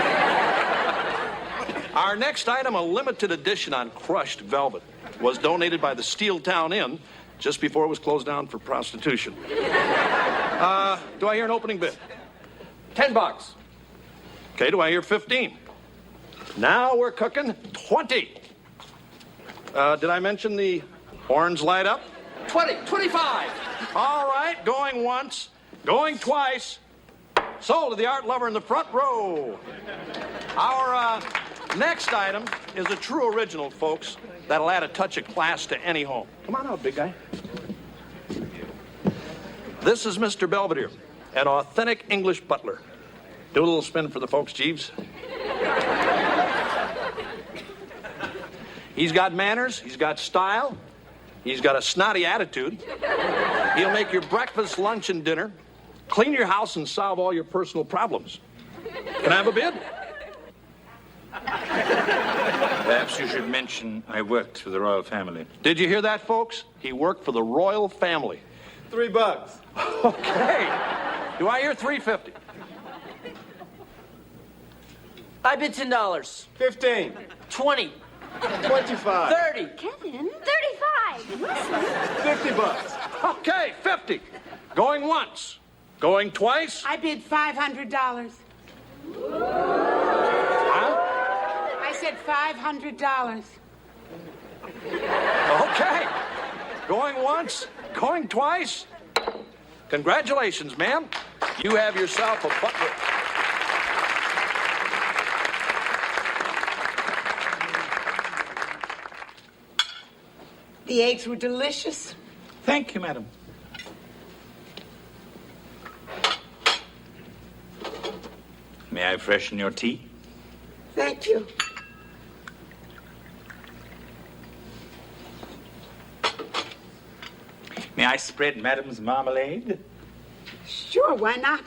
Our next item, a limited edition on crushed velvet, was donated by the Steeltown Inn just before it was closed down for prostitution. Do I hear an opening bid? $10. Okay, do I hear 15? Now we're cooking 20. Did I mention the horns light up? 20, 25. All right, going once, going twice. Sold to the art lover in the front row. Our next item is a true original, folks, that'll add a touch of class to any home. Come on out, big guy. This is Mr. Belvedere, an authentic English butler. Do a little spin for the folks, Jeeves. He's got manners, he's got style, he's got a snotty attitude. He'll make your breakfast, lunch, and dinner, clean your house, and solve all your personal problems. Can I have a bid? Perhaps you should mention I worked for the royal family. Did you hear that, folks? He worked for the royal family. $3. Okay. Do I hear $3.50? I bid $10. 15. 20. 25. 30. Kevin? 35. $50. Okay, 50. Going once. Going twice. I bid $500. Huh? I said $500. Okay. Going once. Going twice. Congratulations, ma'am. You have yourself a butler. The eggs were delicious. Thank you, madam. May I freshen your tea? Thank you. May I spread madam's marmalade? Sure, why not?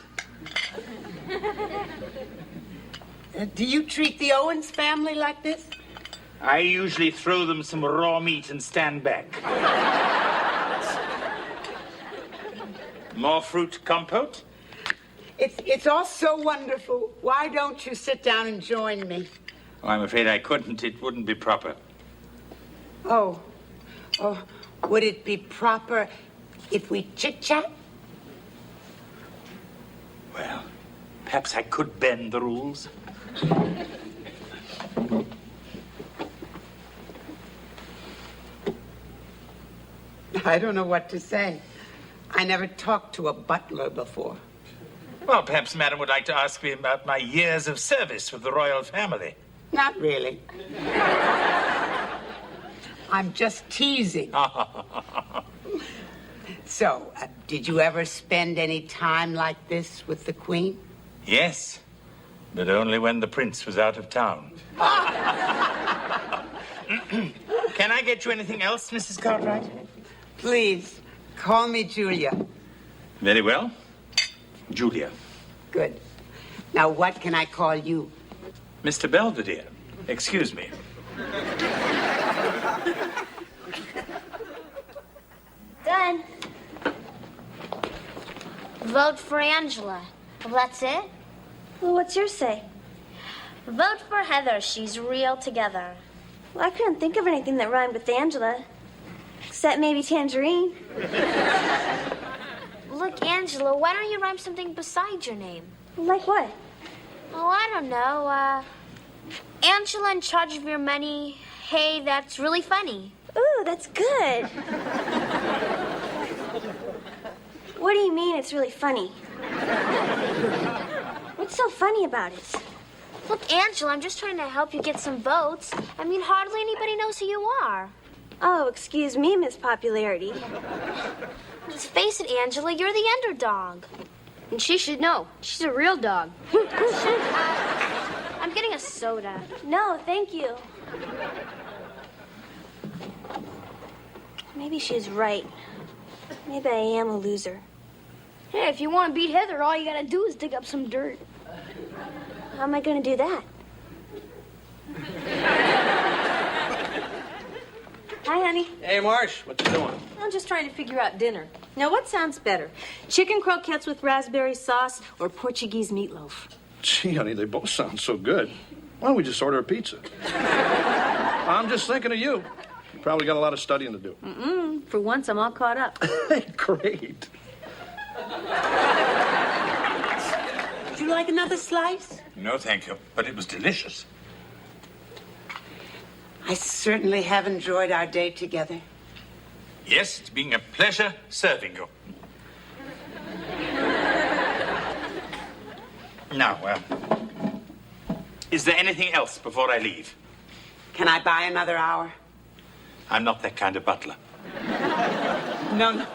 Do you treat the Owens family like this? I usually throw them some raw meat and stand back. More fruit compote? It's all so wonderful. Why don't you sit down and join me? Oh, I'm afraid I couldn't. It wouldn't be proper. Oh, would it be proper if we chit-chat? Well, perhaps I could bend the rules. I don't know what to say. I never talked to a butler before. Well, perhaps madam would like to ask me about my years of service with the royal family. Not really. I'm just teasing. So, did you ever spend any time like this with the Queen? Yes, but only when the prince was out of town. Can I get you anything else, Mrs. Cartwright? Please, call me Julia. Very well. Julia. Good. Now, what can I call you? Mr. Belvedere. Excuse me. Done. Vote for Angela. Well, that's it? Well, what's your say? Vote for Heather. She's real together. Well, I couldn't think of anything that rhymed with Angela. Except maybe tangerine. Look, Angela, why don't you rhyme something besides your name? Like what? Oh, I don't know. Angela in charge of your money. Hey, that's really funny. Ooh, that's good. What do you mean it's really funny? What's so funny about it? Look, Angela, I'm just trying to help you get some votes. I mean, hardly anybody knows who you are. Oh, excuse me, Miss Popularity. Just face it, Angela, you're the underdog. And she should know. She's a real dog. I'm getting a soda. No, thank you. Maybe she's right. Maybe I am a loser. Hey, if you want to beat Heather, all you gotta do is dig up some dirt. How am I gonna do that? Hi, honey. Hey, Marsh, what you doing? I'm just trying to figure out dinner. Now, what sounds better? Chicken croquettes with raspberry sauce or Portuguese meatloaf? Gee, honey, they both sound so good. Why don't we just order a pizza? I'm just thinking of you. You probably got a lot of studying to do. For once, I'm all caught up. Great. Would you like another slice? No, thank you. But it was delicious. I certainly have enjoyed our day together. Yes, it's been a pleasure serving you. Now, is there anything else before I leave? Can I buy another hour? I'm not that kind of butler. No,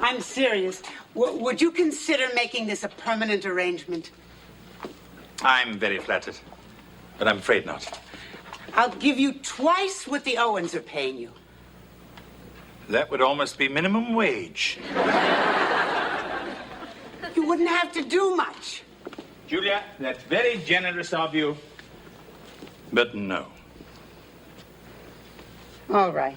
I'm serious. Would you consider making this a permanent arrangement? I'm very flattered, but I'm afraid not. I'll give you twice what the Owens are paying you. That would almost be minimum wage. You wouldn't have to do much. Julia, that's very generous of you, but no. All right.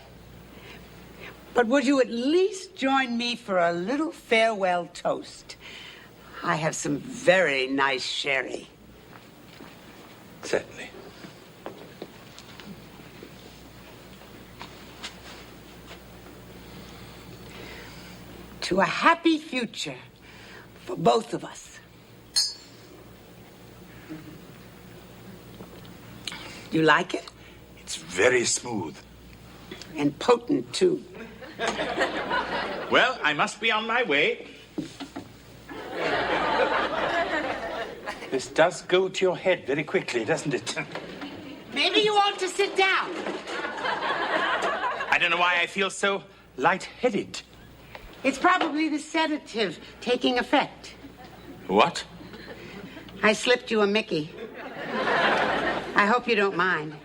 But would you at least join me for a little farewell toast? I have some very nice sherry. Certainly. To a happy future for both of us. You like it? It's very smooth. And potent, too. Well, I must be on my way. This does go to your head very quickly, doesn't it? Maybe you ought to sit down. I don't know why I feel so lightheaded. It's probably the sedative taking effect. What? I slipped you a Mickey. I hope you don't mind.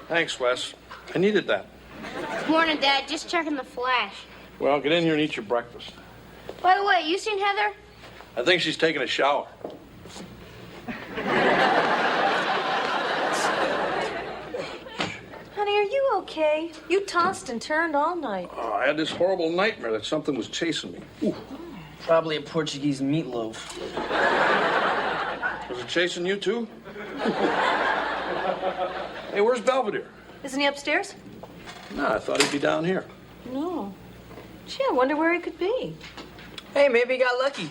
Thanks, Wes. I needed that. Morning, Dad. Just checking the flash. Well, get in here and eat your breakfast. By the way, you seen Heather? I think she's taking a shower. Honey, are you okay? You tossed and turned all night. Oh, I had this horrible nightmare that something was chasing me. Ooh. Probably a Portuguese meatloaf. Was it chasing you, too? Hey, where's Belvedere? Isn't he upstairs? No, I thought he'd be down here. No. Gee, I wonder where he could be. Hey, maybe he got lucky.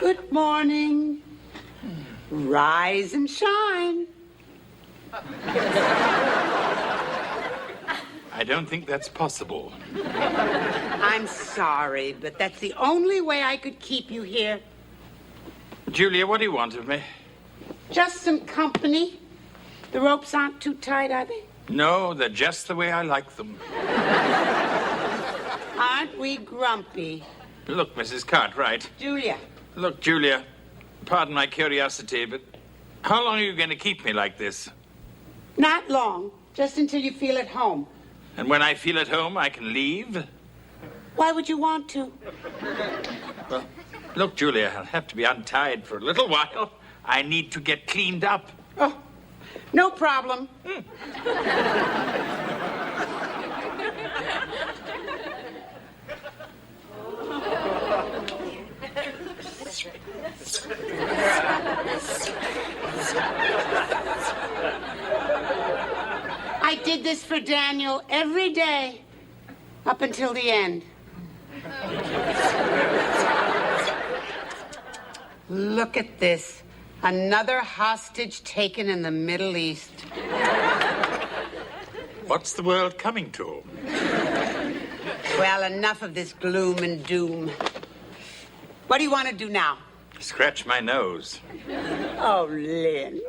Good morning. Rise and shine. I don't think that's possible. I'm sorry, but that's the only way I could keep you here. Julia, what do you want of me? Just some company. The ropes aren't too tight, are they? No, they're just the way I like them. Aren't we grumpy? Look, Mrs. Cartwright. Julia. Look, Julia, pardon my curiosity, but how long are you going to keep me like this? Not long. Just until you feel at home. And when I feel at home, I can leave? Why would you want to? Well, look, Julia, I'll have to be untied for a little while. I need to get cleaned up. Oh, no problem. I did this for Daniel every day, up until the end. Look at this. Another hostage taken in the Middle East. What's the world coming to? Well, enough of this gloom and doom. What do you want to do now? Scratch my nose. Oh, Lynn.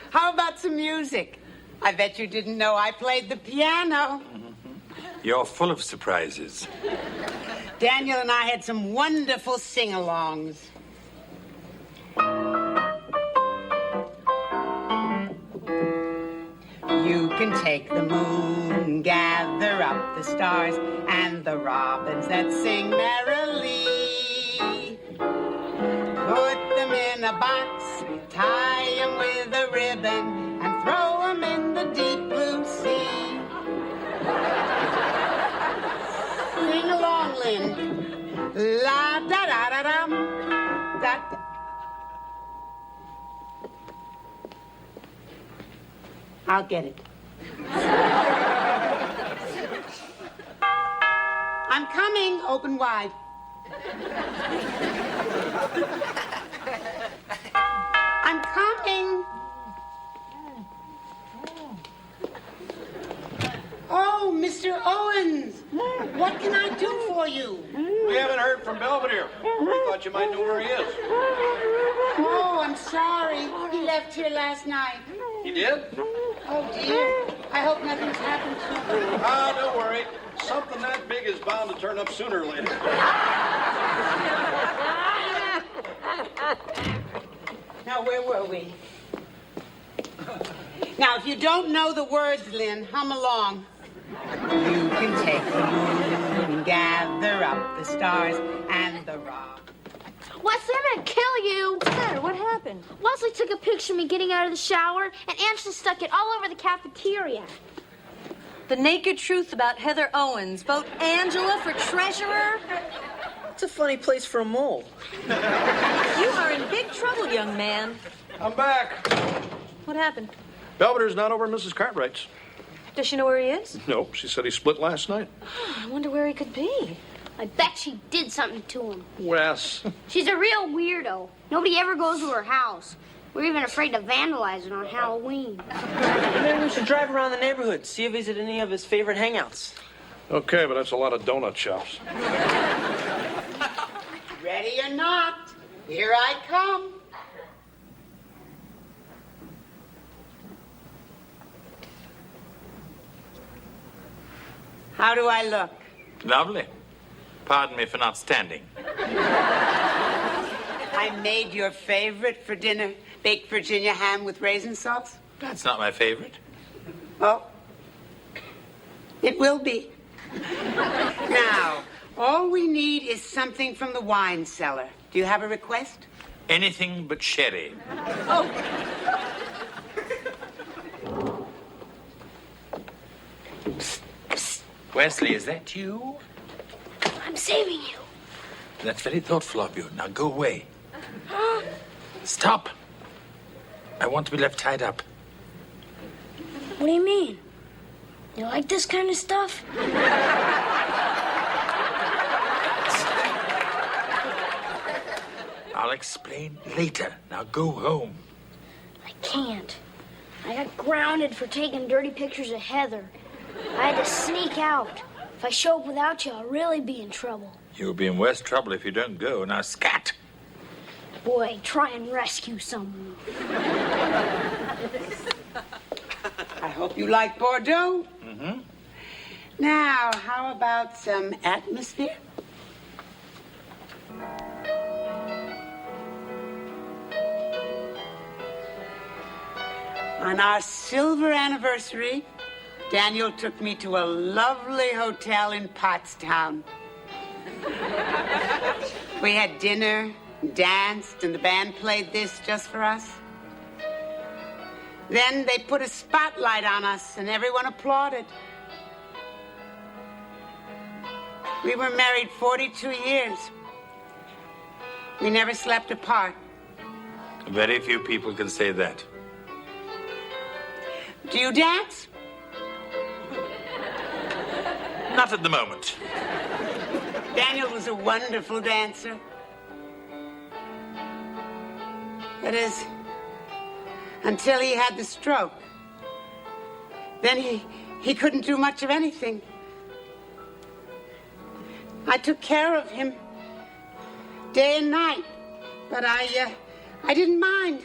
How about some music? I bet you didn't know I played the piano. You're full of surprises. Daniel and I had some wonderful sing-alongs. You can take the moon, gather up the stars, and the robins that sing merrily. Put them in a box, tie them with a ribbon, and throw them in the deep blue sea. Sing along, Lynn. La da da da dum, da da. I'll get it. I'm coming, open wide. I'm coming. Oh, Mr. Owens, what can I do for you? We haven't heard from Belvedere. We thought you might know where he is. Oh, I'm sorry. He left here last night. He did? Oh, dear. I hope nothing's happened to him. Ah, don't worry. Something that big is bound to turn up sooner or later. Now, where were we? Now, if you don't know the words, Lynn, hum along. You can take the moon and gather up the stars and the rock. Wesley, I'm gonna kill you. What's the matter? What happened? Wesley took a picture of me getting out of the shower, and Angela stuck it all over the cafeteria. The naked truth about Heather Owens. Vote Angela for treasurer. It's a funny place for a mole. You are in big trouble, young man. I'm back. What happened? Belvedere's not over at Mrs. Cartwright's. Does she know where he is? Nope, she said he split last night. I wonder where he could be. I bet she did something to him. Wes. She's a real weirdo. Nobody ever goes to her house. We're even afraid to vandalize it on Halloween. Maybe we should drive around the neighborhood, see if he's at any of his favorite hangouts. Okay, but that's a lot of donut shops. Ready or not, here I come. How do I look? Lovely. Pardon me for not standing. I made your favorite for dinner, baked Virginia ham with raisin sauce. That's not my favorite. Oh, it will be. Now, all we need is something from the wine cellar. Do you have a request? Anything but sherry. Oh. Wesley, is that you? I'm saving you. That's very thoughtful of you. Now go away. Stop. I want to be left tied up. What do you mean? You like this kind of stuff? I'll explain later. Now go home. I can't. I got grounded for taking dirty pictures of Heather. I had to sneak out. If I show up without you, I'll really be in trouble. You'll be in worse trouble if you don't go. Now scat. Boy, try and rescue someone. I hope you like Bordeaux. Mm-hmm. Now, how about some atmosphere? On our silver anniversary, Daniel took me to a lovely hotel in Pottstown. We had dinner, danced, and the band played this just for us. Then they put a spotlight on us, and everyone applauded. We were married 42 years. We never slept apart. Very few people can say that. Do you dance? Not at the moment. Daniel was a wonderful dancer. That is, until he had the stroke. Then he couldn't do much of anything. I took care of him day and night, but I didn't mind.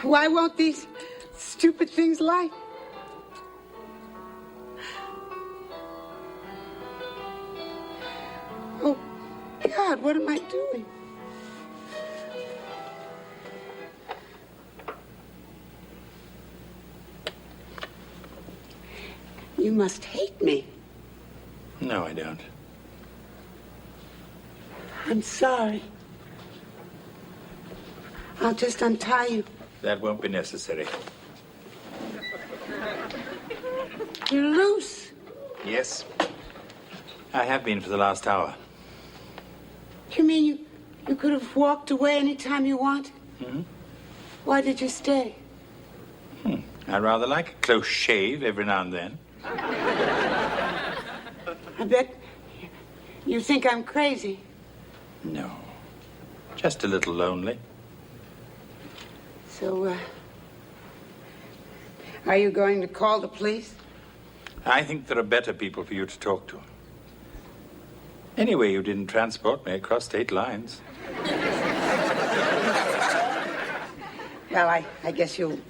Why won't these stupid things light? Oh, God, what am I doing? You must hate me. No, I don't. I'm sorry. I'll just untie you. That won't be necessary. You're loose. Yes. I have been for the last hour. You mean you could have walked away any time you wanted? Hmm? Why did you stay? I rather like a close shave every now and then. I bet you think I'm crazy. No. Just a little lonely. So, are you going to call the police? I think there are better people for you to talk to. Anyway, you didn't transport me across state lines. Well, I guess you'll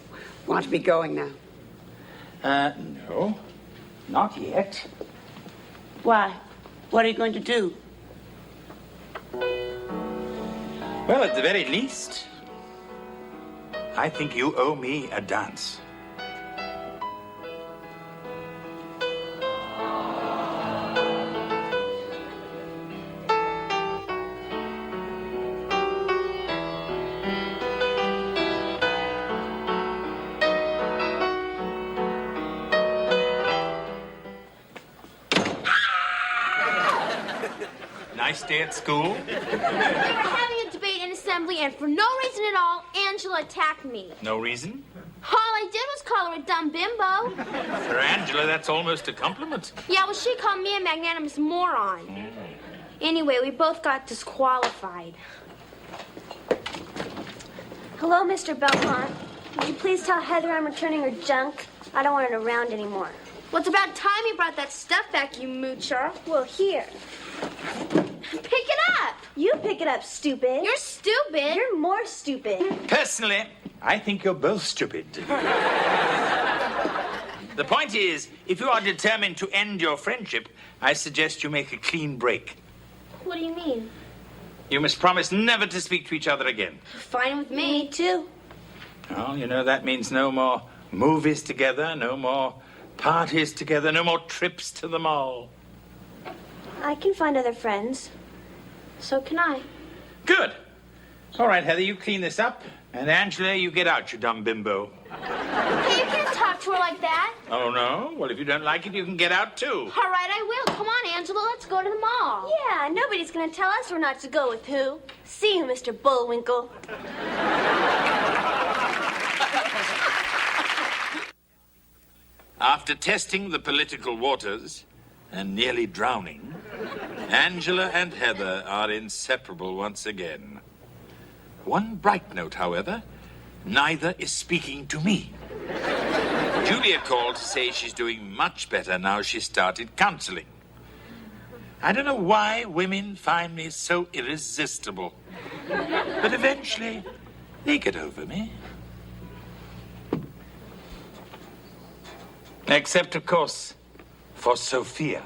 want to be going now. No. Not yet. Why? What are you going to do? Well, at the very least, I think you owe me a dance. Nice day at school? We were having a debate in assembly, and for no reason at all, Angela attacked me. No reason? All I did was call her a dumb bimbo. For Angela, that's almost a compliment. Yeah, well, she called me a magnanimous moron. Anyway, we both got disqualified. Hello, Mr. Belmont. Would you please tell Heather I'm returning her junk? I don't want it around anymore. Well, it's about time you brought that stuff back, you moocher. Well, here. Pick it up. You pick it up, stupid. You're stupid. You're more stupid. Personally, I think you're both stupid. The point is, if you are determined to end your friendship, I suggest you make a clean break. What do you mean? You must promise never to speak to each other again. Fine with me, too. Well, you know, that means no more movies together, no more parties together, no more trips to the mall. I can find other friends. So can I. Good. All right, Heather, you clean this up. And Angela, you get out, you dumb bimbo. Hey, you can't talk to her like that. Oh, no? Well, if you don't like it, you can get out, too. All right, I will. Come on, Angela, let's go to the mall. Yeah, nobody's gonna tell us we're not to go with who. See you, Mr. Bullwinkle. After testing the political waters and nearly drowning, Angela and Heather are inseparable once again. One bright note, however, neither is speaking to me. Julia called to say she's doing much better now she's started counseling. I don't know why women find me so irresistible, but eventually they get over me. Except, of course, for Sophia.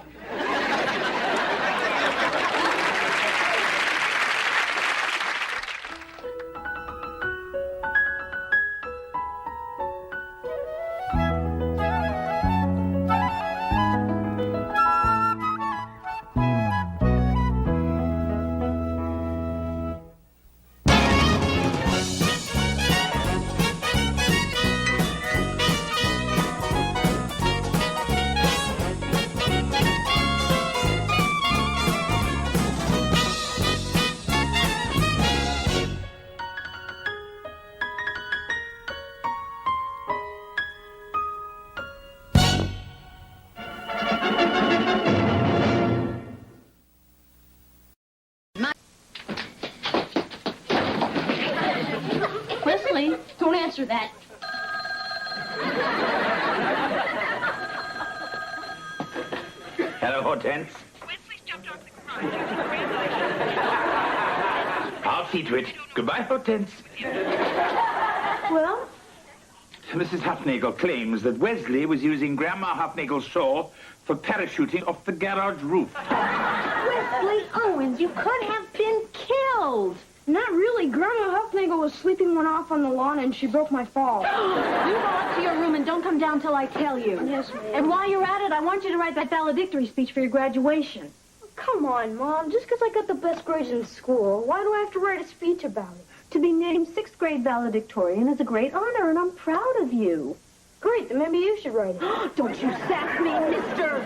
answer that. Hello, Hortense. Wesley's jumped off the garage. I'll see to it. Goodbye, Hortense. Well? Mrs. Hufnagel claims that Wesley was using Grandma Hufnagel's shawl for parachuting off the garage roof. Wesley Owens, you could have been killed. Not really. Grandma Hufnagel was sleeping one off on the lawn and she broke my fall. You go up to your room and don't come down till I tell you. Yes, ma'am. And while you're at it, I want you to write that valedictory speech for your graduation. Come on, Mom. Just because I got the best grades in school, why do I have to write a speech about it? To be named 6th grade valedictorian is a great honor, and I'm proud of you. Great, then maybe you should write it. Don't you sass me, mister!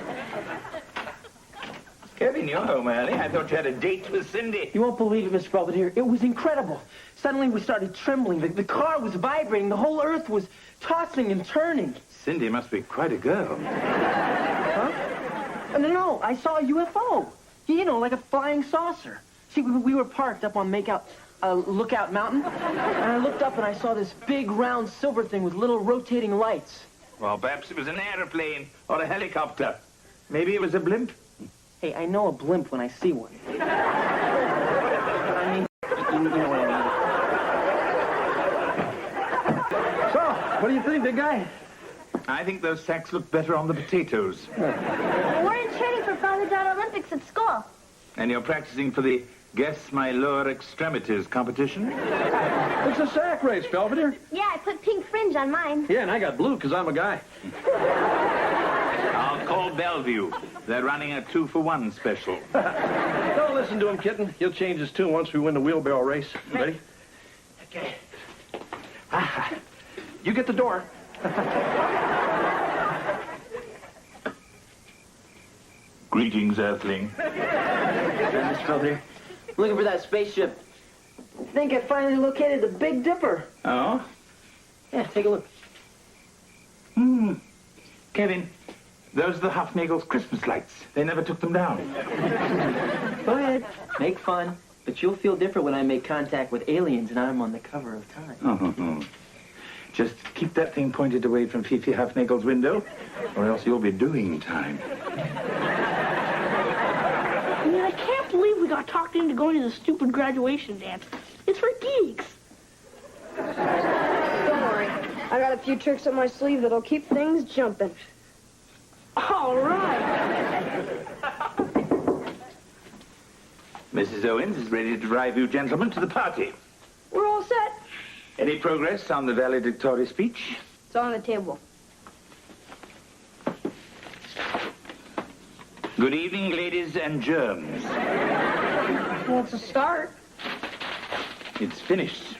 Kevin, you're home early. I thought you had a date with Cindy. You won't believe it, Miss Belvedere. It was incredible. Suddenly we started trembling. The car was vibrating. The whole earth was tossing and turning. Cindy must be quite a girl. Huh? No, I saw a UFO. You know, like a flying saucer. See, we were parked up on Lookout Mountain, and I looked up and I saw this big round silver thing with little rotating lights. Well, perhaps it was an airplane or a helicopter. Maybe it was a blimp. Hey, I know a blimp when I see one. I mean, you know what I mean. So, what do you think, big guy? I think those sacks look better on the potatoes. We're in training for Father Dad Olympics at school. And you're practicing for the Guess My Lower Extremities competition? It's a sack race, Belvedere. Yeah, I put pink fringe on mine. Yeah, and I got blue because I'm a guy. I'll call Bellevue. They're running a 2-for-1 special. Don't listen to him, kitten. He'll change his tune once we win the wheelbarrow race. Ready? Okay. You get the door. Greetings, Earthling. Miss Belvedere, looking for that spaceship. I think I finally located the Big Dipper. Oh? Yeah, take a look. Kevin, those are the Hufnagel's Christmas lights. They never took them down. Go ahead, make fun. But you'll feel different when I make contact with aliens and I'm on the cover of Time. Oh. Just keep that thing pointed away from Fifi Hufnagel's window, or else you'll be doing time. I mean, I can't believe we got talked into going to the stupid graduation dance. It's for geeks. Don't worry. I got a few tricks up my sleeve that'll keep things jumping. All right. Mrs. Owens is ready to drive you gentlemen to the party. We're all set. Any progress on the valedictory speech? It's on the table. Good evening, ladies and germs. Well, it's a start. It's finished.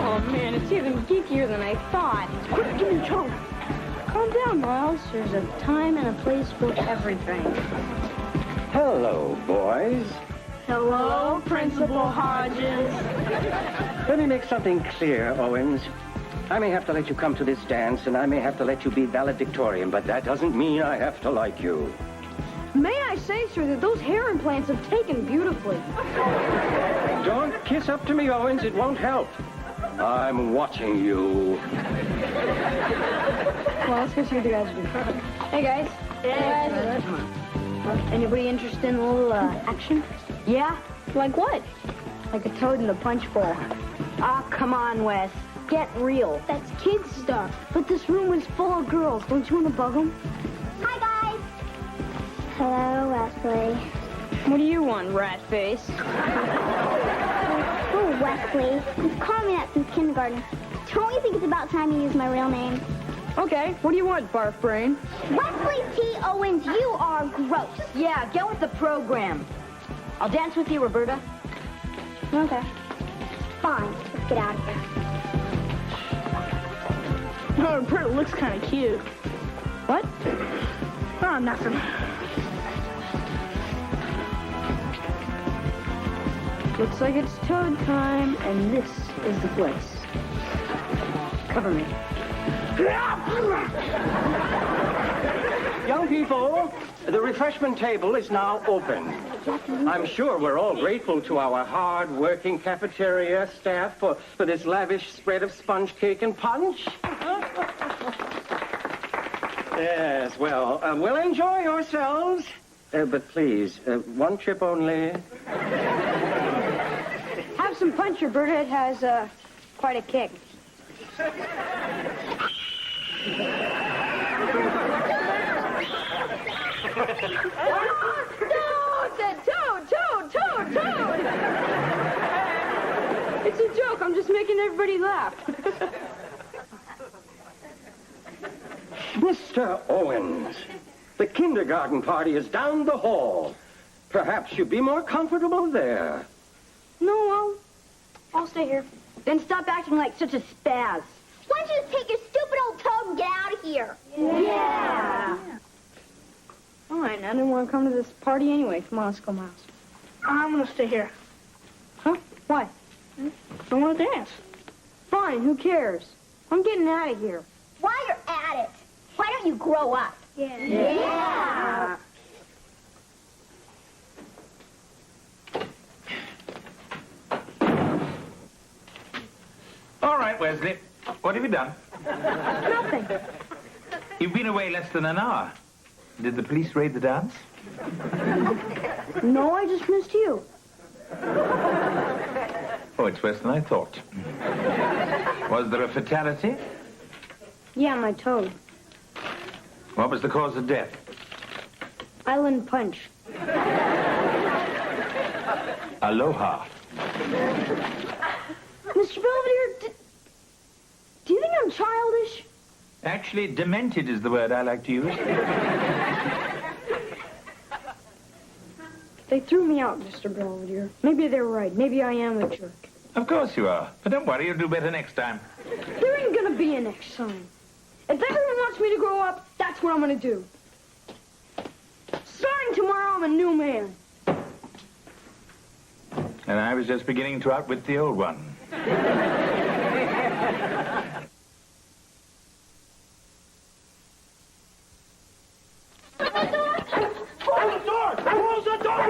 Oh, man, it's even geekier than I thought. Quick, give me a chunk. Calm down, Miles. There's a time and a place for everything. Hello, boys. Hello, Principal Hodges. Let me make something clear, Owens. I may have to let you come to this dance, and I may have to let you be valedictorian, but that doesn't mean I have to like you. May I say, sir, that those hair implants have taken beautifully. Don't kiss up to me, Owens. It won't help. I'm watching you. Well, let's go see what the guys do. Hey, guys. Hey, guys. Anybody interested in a little action? Yeah? Like what? Like a toad in the punch bowl. Ah, come on, Wes. Get real. That's kid stuff. But this room is full of girls. Don't you want to bug them? Hi, guys. Hello, Wesley. What do you want, rat face? Oh, Wesley. You've called me that since kindergarten. Don't you think it's about time you use my real name? Okay, what do you want, barf brain? Wesley T. Owens, you are gross. Yeah, get with the program. I'll dance with you, Roberta. Okay. Fine. Let's get out of here. Oh, Roberta looks kind of cute. What? Oh, nothing. Looks like it's toad time, and this is the place. Cover me. Young people, the refreshment table is now open. I'm sure we're all grateful to our hard-working cafeteria staff for this lavish spread of sponge cake and punch. Yes, well, enjoy yourselves. But please, one trip only. Have some punch. Your birdhead has quite a kick. Toad! It's a joke. I'm just making everybody laugh. Mr. Owens, the kindergarten party is down the hall. Perhaps you'd be more comfortable there. No, I'll stay here. Then stop acting like such a spaz. Why don't you just take your stupid old toe and get out of here? Yeah. All right, I didn't want to come to this party anyway. Come on, let's go, Miles. I'm going to stay here. Huh? Why? I want to dance. Fine, who cares? I'm getting out of here. While you're at it, why don't you grow up? Yeah. All right, Wesley. What have you done? Nothing. You've been away less than an hour. Did the police raid the dance? No, I just missed you. Oh, it's worse than I thought. Was there a fatality? Yeah, my toad. What was the cause of death? Island punch. Aloha. Mr. Belvedere, do you think I'm childish? Actually, demented is the word I like to use. They threw me out, Mr. Belvedere. Maybe they're right. Maybe I am a jerk. Of course you are. But don't worry, you'll do better next time. There ain't gonna be a next time. If everyone wants me to grow up, that's what I'm gonna do. Starting tomorrow, I'm a new man. And I was just beginning to outwit the old one. Close the door!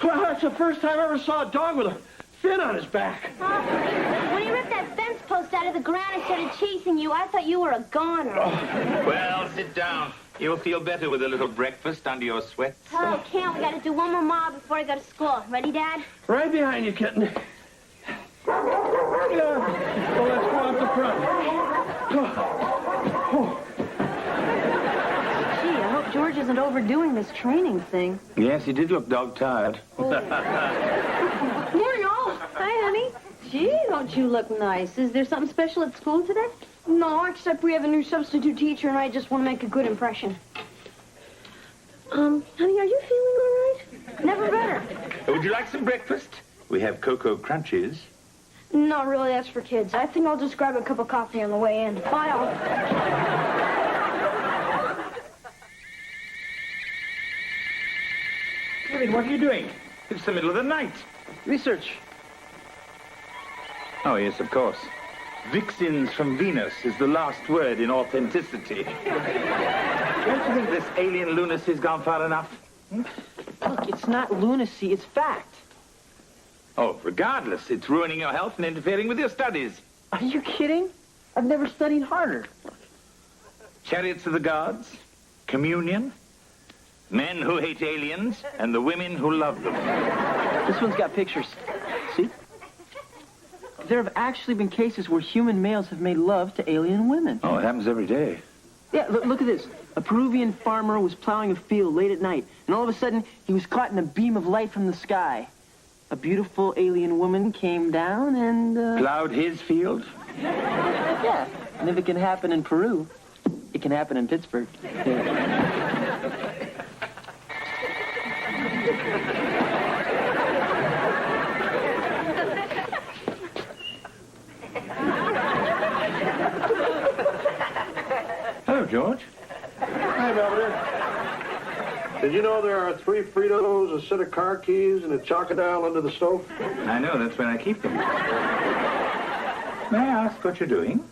Well, that's the first time I ever saw a dog with a fin on his back. When he ripped that fence post out of the ground and started chasing you, I thought you were a goner. Well, sit down. You'll feel better with a little breakfast under your sweats. Oh, can't. We got to do one more mile before I go to school. Ready, Dad? Right behind you, kitten. Yeah. Well, let's go out the front. Gee, I hope George isn't overdoing this training thing. Yes, he did look dog-tired. Morning, all. Hi, honey. Gee, don't you look nice. Is there something special at school today? No, except we have a new substitute teacher, and I just want to make a good impression. Honey, are you feeling all right? Never better. Would you like some breakfast? We have cocoa crunches. Not really, that's for kids. I think I'll just grab a cup of coffee on the way in. Bye, all. Kevin, what are you doing? It's the middle of the night. Research. Oh, yes, of course. Vixens from Venus is the last word in authenticity. Don't you think this alien lunacy's gone far enough? Look, it's not lunacy, it's fact. Oh, regardless, it's ruining your health and interfering with your studies. Are you kidding? I've never studied harder. Chariots of the gods, communion, men who hate aliens, and the women who love them. This one's got pictures. See? There have actually been cases where human males have made love to alien women. Oh, it happens every day. Yeah, look at this. A Peruvian farmer was plowing a field late at night, and all of a sudden, he was caught in a beam of light from the sky. A beautiful alien woman came down and, Plowed his field? Yeah, and if it can happen in Peru, it can happen in Pittsburgh. Hello, George. Hi, Belvedere. Did you know there are 3 Fritos, a set of car keys, and a Chocodile under the stove? I know, that's where I keep them. May I ask what you're doing?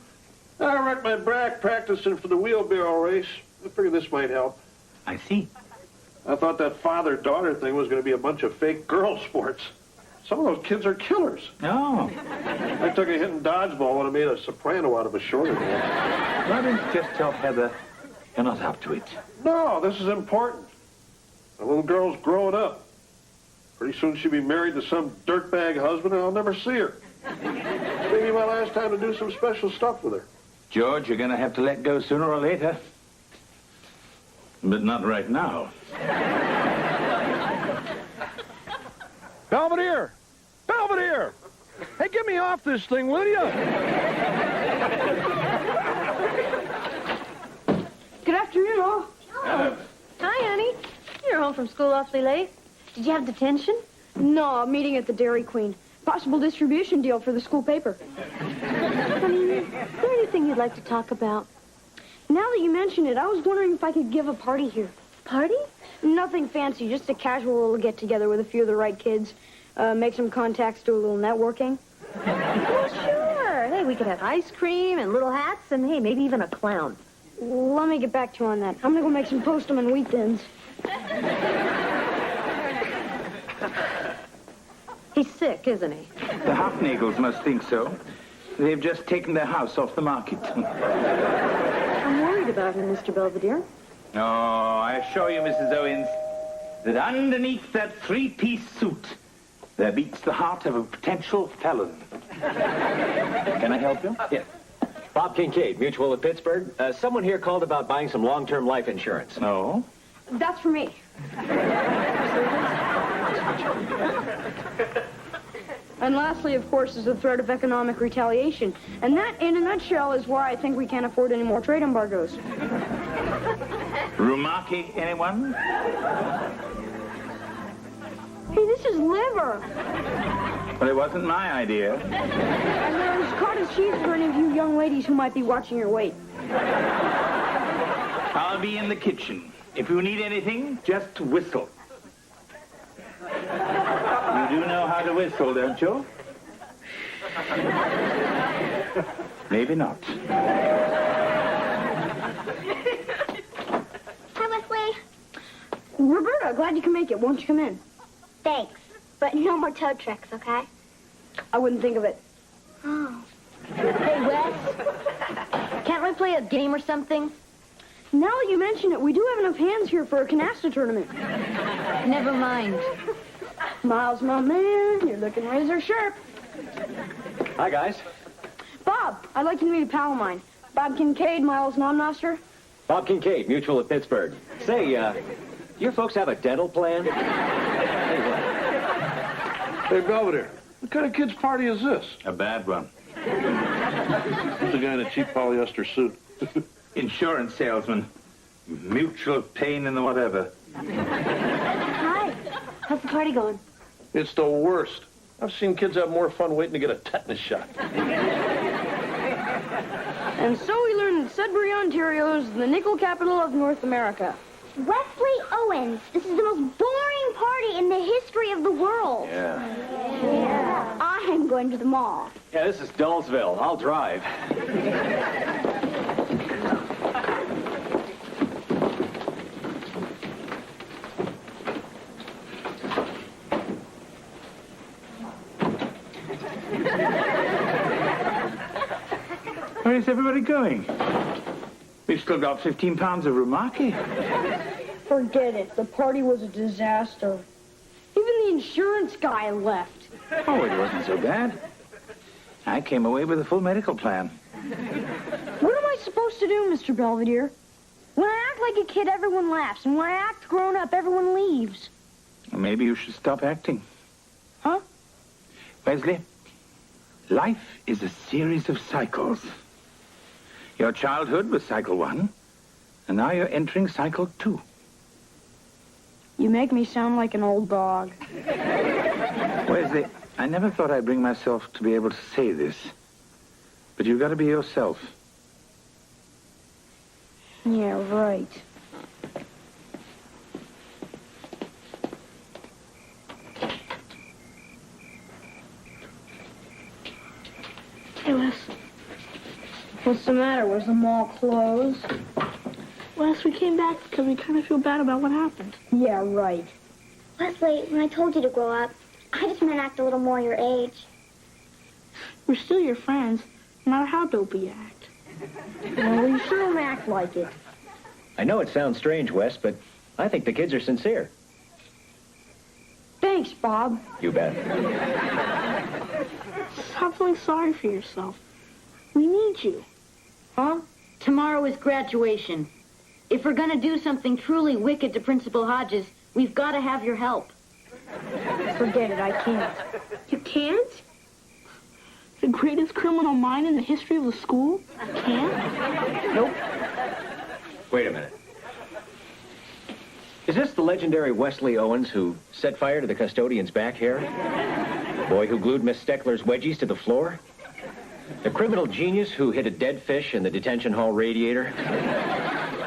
I wrecked my back practicing for the wheelbarrow race. I figured this might help. I see. I thought that father-daughter thing was going to be a bunch of fake girl sports. Some of those kids are killers. Oh. I took a hit in dodgeball and I made a soprano out of a shorter man. Why don't you just tell Heather you're not up to it? No, this is important. The little girl's growing up. Pretty soon she'll be married to some dirtbag husband and I'll never see her. Maybe my last time to do some special stuff with her. George, you're going to have to let go sooner or later. But not right now. Belvedere! Belvedere! Hey, get me off this thing, will you? Good afternoon, all. Hello. Hi, honey. You're home from school awfully late. Did you have detention? No, a meeting at the Dairy Queen. Possible distribution deal for the school paper. Honey, is there anything you'd like to talk about? Now that you mention it, I was wondering if I could give a party here. Party? Nothing fancy, just a casual little get-together with a few of the right kids. Make some contacts, do a little networking. Well, sure. Hey, we could have ice cream and little hats and, hey, maybe even a clown. Let me get back to you on that. I'm gonna go make some Postum and wheat thins. He's sick, isn't he? The Hofnagels must think so. They've just taken their house off the market. I'm worried about him, Mr. Belvedere. Oh, I assure you, Mrs. Owens, that underneath that 3-piece suit, there beats the heart of a potential felon. Can I help you? Yes. Bob Kincaid, Mutual of Pittsburgh. Someone here called about buying some long-term life insurance. No? That's for me. And lastly, of course, is the threat of economic retaliation. And that, in a nutshell, is why I think we can't afford any more trade embargoes. Rumaki, anyone? Hey, this is liver. Well, it wasn't my idea. And there's cottage cheese for any of you young ladies who might be watching your weight. I'll be in the kitchen. If you need anything, just whistle. You do know how to whistle, don't you? Maybe not. Hi, Wesley. Roberta, glad you can make it. Won't you come in? Thanks. But no more toad tricks, okay? I wouldn't think of it. Oh. Hey, Wes. Can't we play a game or something? Now that you mention it, we do have enough hands here for a canasta tournament. Never mind. Miles, my man, you're looking razor sharp. Hi, guys. Bob, I'd like you to meet a pal of mine. Bob Kincaid, Miles Nomnoster. Bob Kincaid, Mutual of Pittsburgh. Say, your folks have a dental plan? Hey, Belvedere, what kind of kid's party is this? A bad one. Who's the guy in a cheap polyester suit? Insurance salesman. Mutual pain in the whatever. Hi. How's the party going? It's the worst. I've seen kids have more fun waiting to get a tetanus shot. And so we learned that Sudbury, Ontario is the nickel capital of North America. Wesley Owens. This is the most boring party in the history of the world. Yeah. I'm going to the mall. Yeah, this is Dullsville. I'll drive. Where is everybody going? We've still got 15 pounds of Rumaki. Forget it. The party was a disaster. Even the insurance guy left. Oh, it wasn't so bad. I came away with a full medical plan. What am I supposed to do, Mr. Belvedere? When I act like a kid, everyone laughs. And when I act grown up, everyone leaves. Well, maybe you should stop acting. Huh? Wesley, life is a series of cycles. Your childhood was cycle 1, and now you're entering cycle 2. You make me sound like an old dog. Wesley, I never thought I'd bring myself to be able to say this, but you've got to be yourself. Yeah, right. Hey, Wes. What's the matter? Was the mall closed? Wes, we came back because we kind of feel bad about what happened. Yeah, right. Wesley, when I told you to grow up, I just meant act a little more your age. We're still your friends, no matter how dopey you act. Well, you sure don't act like it. I know it sounds strange, Wes, but I think the kids are sincere. Thanks, Bob. You bet. Stop feeling sorry for yourself. We need you. Huh? Tomorrow is graduation. If we're gonna do something truly wicked to Principal Hodges, we've got to have your help. Forget it, I can't. You can't? The greatest criminal mind in the history of the school? I can't? Nope. Wait a minute. Is this the legendary Wesley Owens who set fire to the custodian's back hair? The boy who glued Miss Steckler's wedgies to the floor? The criminal genius who hid a dead fish in the detention hall radiator?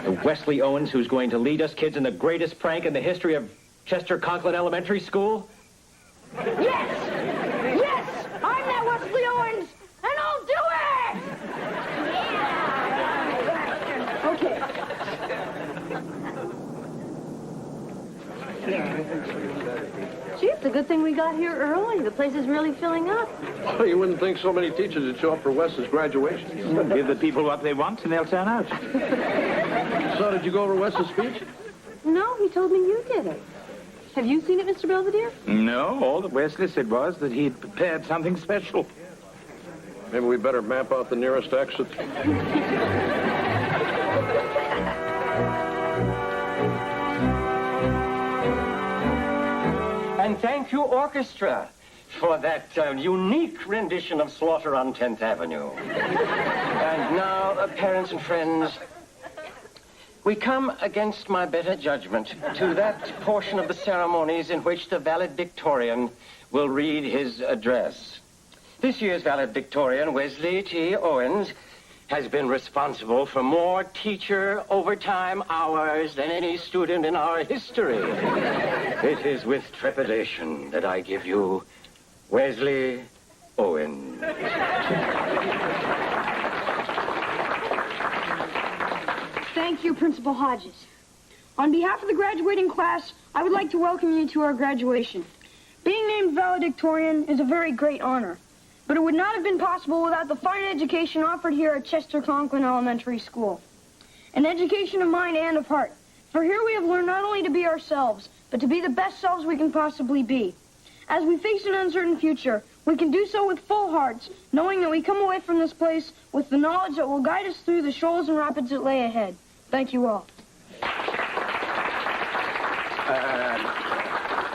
The Wesley Owens who's going to lead us kids in the greatest prank in the history of Chester Conklin Elementary School? Yes! Yes! I'm that Wesley Owens, and I'll do it! Okay. Gee, it's a good thing we got here early. The place is really filling up. Oh, you wouldn't think so many teachers would show up for Wes's graduation. Give the people what they want, and they'll turn out. So, did you go over Wes's speech? No, he told me you did it. Have you seen it, Mr. Belvedere? No, all that Wesley said was that he'd prepared something special. Maybe we better map out the nearest exit. And thank you, orchestra, for that unique rendition of Slaughter on 10th Avenue. And now, parents and friends, we come against my better judgment to that portion of the ceremonies in which the valedictorian will read his address. This year's valedictorian, Wesley T. Owens, has been responsible for more teacher overtime hours than any student in our history. It is with trepidation that I give you Wesley Owens. Thank you, Principal Hodges. On behalf of the graduating class, I would like to welcome you to our graduation. Being named valedictorian is a very great honor, but it would not have been possible without the fine education offered here at Chester Conklin Elementary School. An education of mind and of heart, for here we have learned not only to be ourselves, but to be the best selves we can possibly be. As we face an uncertain future, we can do so with full hearts, knowing that we come away from this place with the knowledge that will guide us through the shoals and rapids that lay ahead. Thank you all.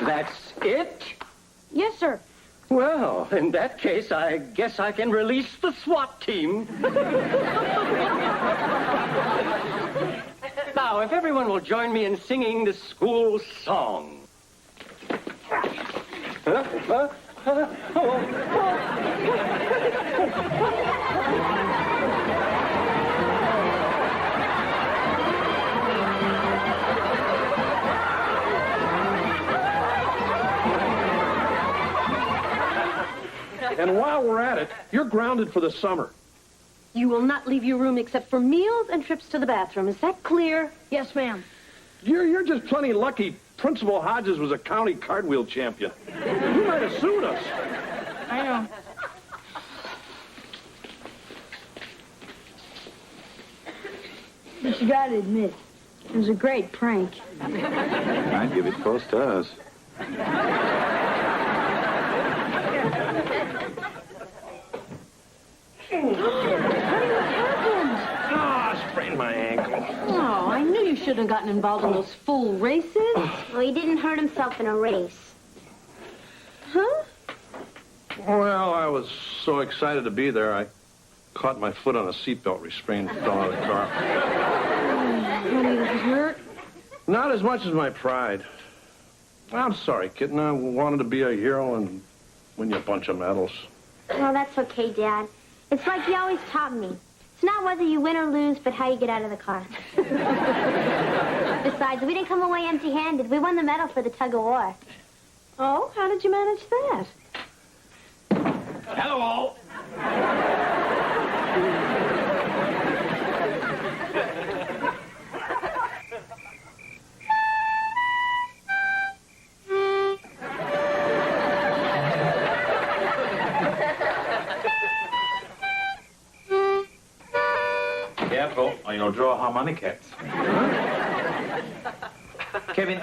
That's it? Yes, sir. Well, in that case, I guess I can release the SWAT team. Now, if everyone will join me in singing the school song. And while we're at it, you're grounded for the summer. You will not leave your room except for meals and trips to the bathroom. Is that clear? Yes, ma'am. You're just plenty lucky Principal Hodges was a county cartwheel champion. You might have sued us. I know. But you gotta admit, it was a great prank. I'd give it 4 stars. I sprained my ankle. Oh, I knew you shouldn't have gotten involved in those full races. Well, he didn't hurt himself in a race. Huh? Well, I was so excited to be there, I caught my foot on a seatbelt restraint and fell out of the car. Honey, this is hurt. Not as much as my pride. I'm sorry, kitten. I wanted to be a hero and win you a bunch of medals. Well, that's okay, Dad. It's like you always taught me. It's not whether you win or lose, but how you get out of the car. Besides, we didn't come away empty-handed. We won the medal for the tug-of-war. Oh, how did you manage that? Hello, all. careful, or you'll draw harmonicets. Kevin,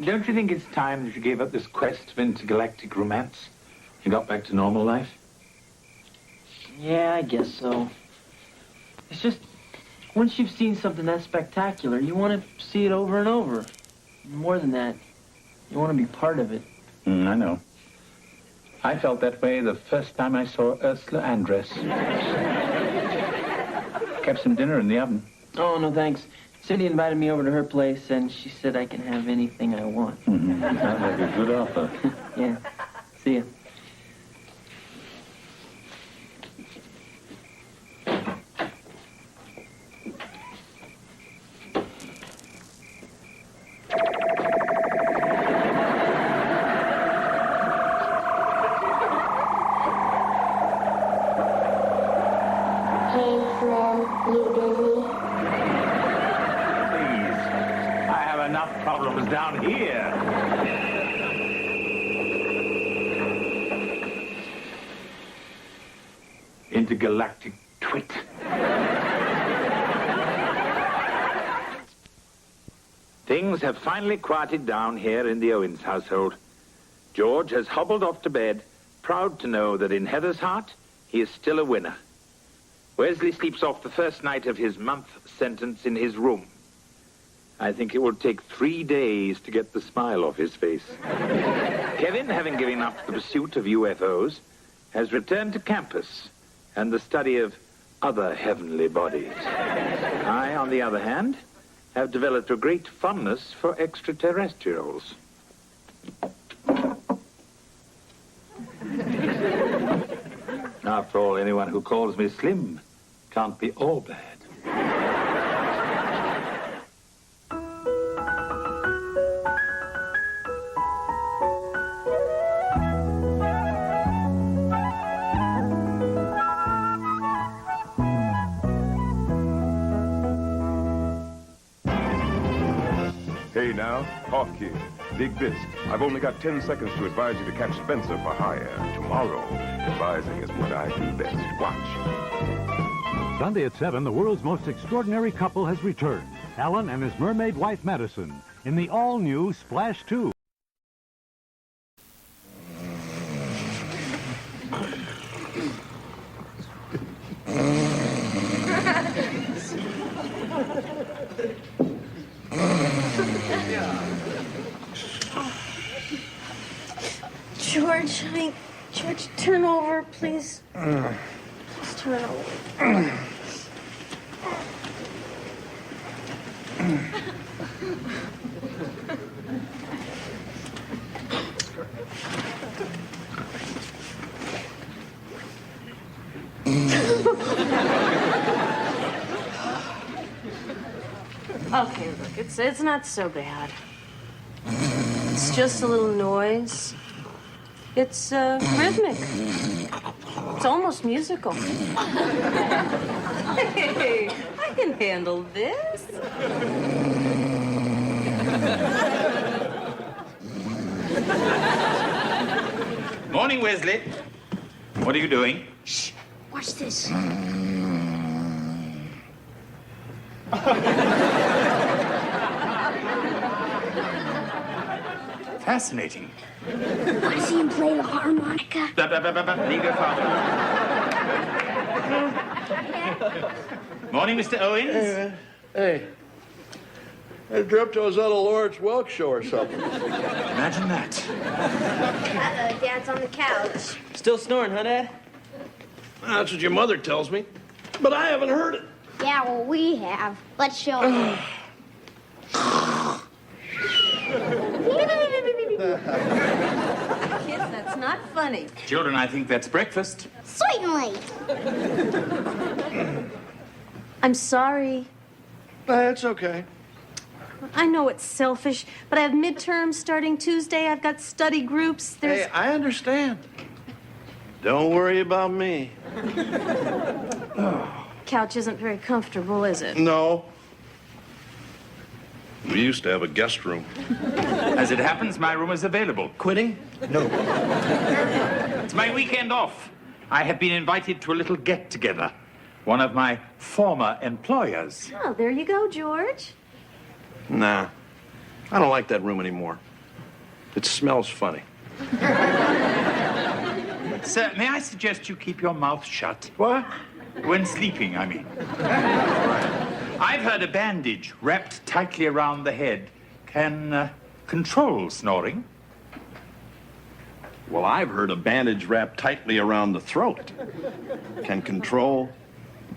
don't you think it's time that you gave up this quest of intergalactic romance and got back to normal life? Yeah, I guess so. It's just, once you've seen something that spectacular, you want to see it over and over. More than that, you want to be part of it. I know. I felt that way the first time I saw Ursula Andress. Kept some dinner in the oven. Oh, no thanks. Cindy invited me over to her place, and she said I can have anything I want. Sounds like a good offer. Yeah. See ya. Problems down here. Intergalactic twit. Things have finally quieted down here in the Owens household. George has hobbled off to bed, proud to know that in Heather's heart, he is still a winner. Wesley sleeps off the first night of his month sentence in his room. I think it will take 3 days to get the smile off his face. Kevin, having given up the pursuit of UFOs, has returned to campus and the study of other heavenly bodies. I, on the other hand, have developed a great fondness for extraterrestrials. After all, anyone who calls me slim can't be all bad. Hey now, Hawk here. Dig this. I've only got 10 seconds to advise you to catch Spencer for hire. Tomorrow, advising is what I do best. Watch. Sunday at 7, the world's most extraordinary couple has returned. Alan and his mermaid wife, Madison, in the all-new Splash 2. George, turn over, please. Please turn over. Okay, look, it's not so bad. It's just a little noise. It's rhythmic. It's almost musical. Hey, I can handle this. Morning, Wesley. What are you doing? Shh. Watch this. Fascinating. Want to see him play the harmonica? Morning, Mr. Owens. Hey. I dreamt I was on a Lawrence Welk show or something. Imagine that. Uh-oh, Dad's on the couch. Still snoring, huh, Dad? That's what your mother tells me, but I haven't heard it. Yeah, well, we have. Let's show him. Kids, that's not funny. Children, I think that's breakfast. Certainly. I'm sorry. It's okay. I know it's selfish, but I have midterms starting Tuesday. I've got study groups. There's... Hey, I understand. Don't worry about me. Couch isn't very comfortable, is it? No. We used to have a guest room. As it happens, my room is available. Quitting? No. It's my weekend off. I have been invited to a little get-together. One of my former employers. Oh, there you go, George. Nah, I don't like that room anymore. It smells funny. Sir, may I suggest you keep your mouth shut? What? When sleeping, I mean. I've heard a bandage wrapped tightly around the head can control snoring. Well, I've heard a bandage wrapped tightly around the throat can control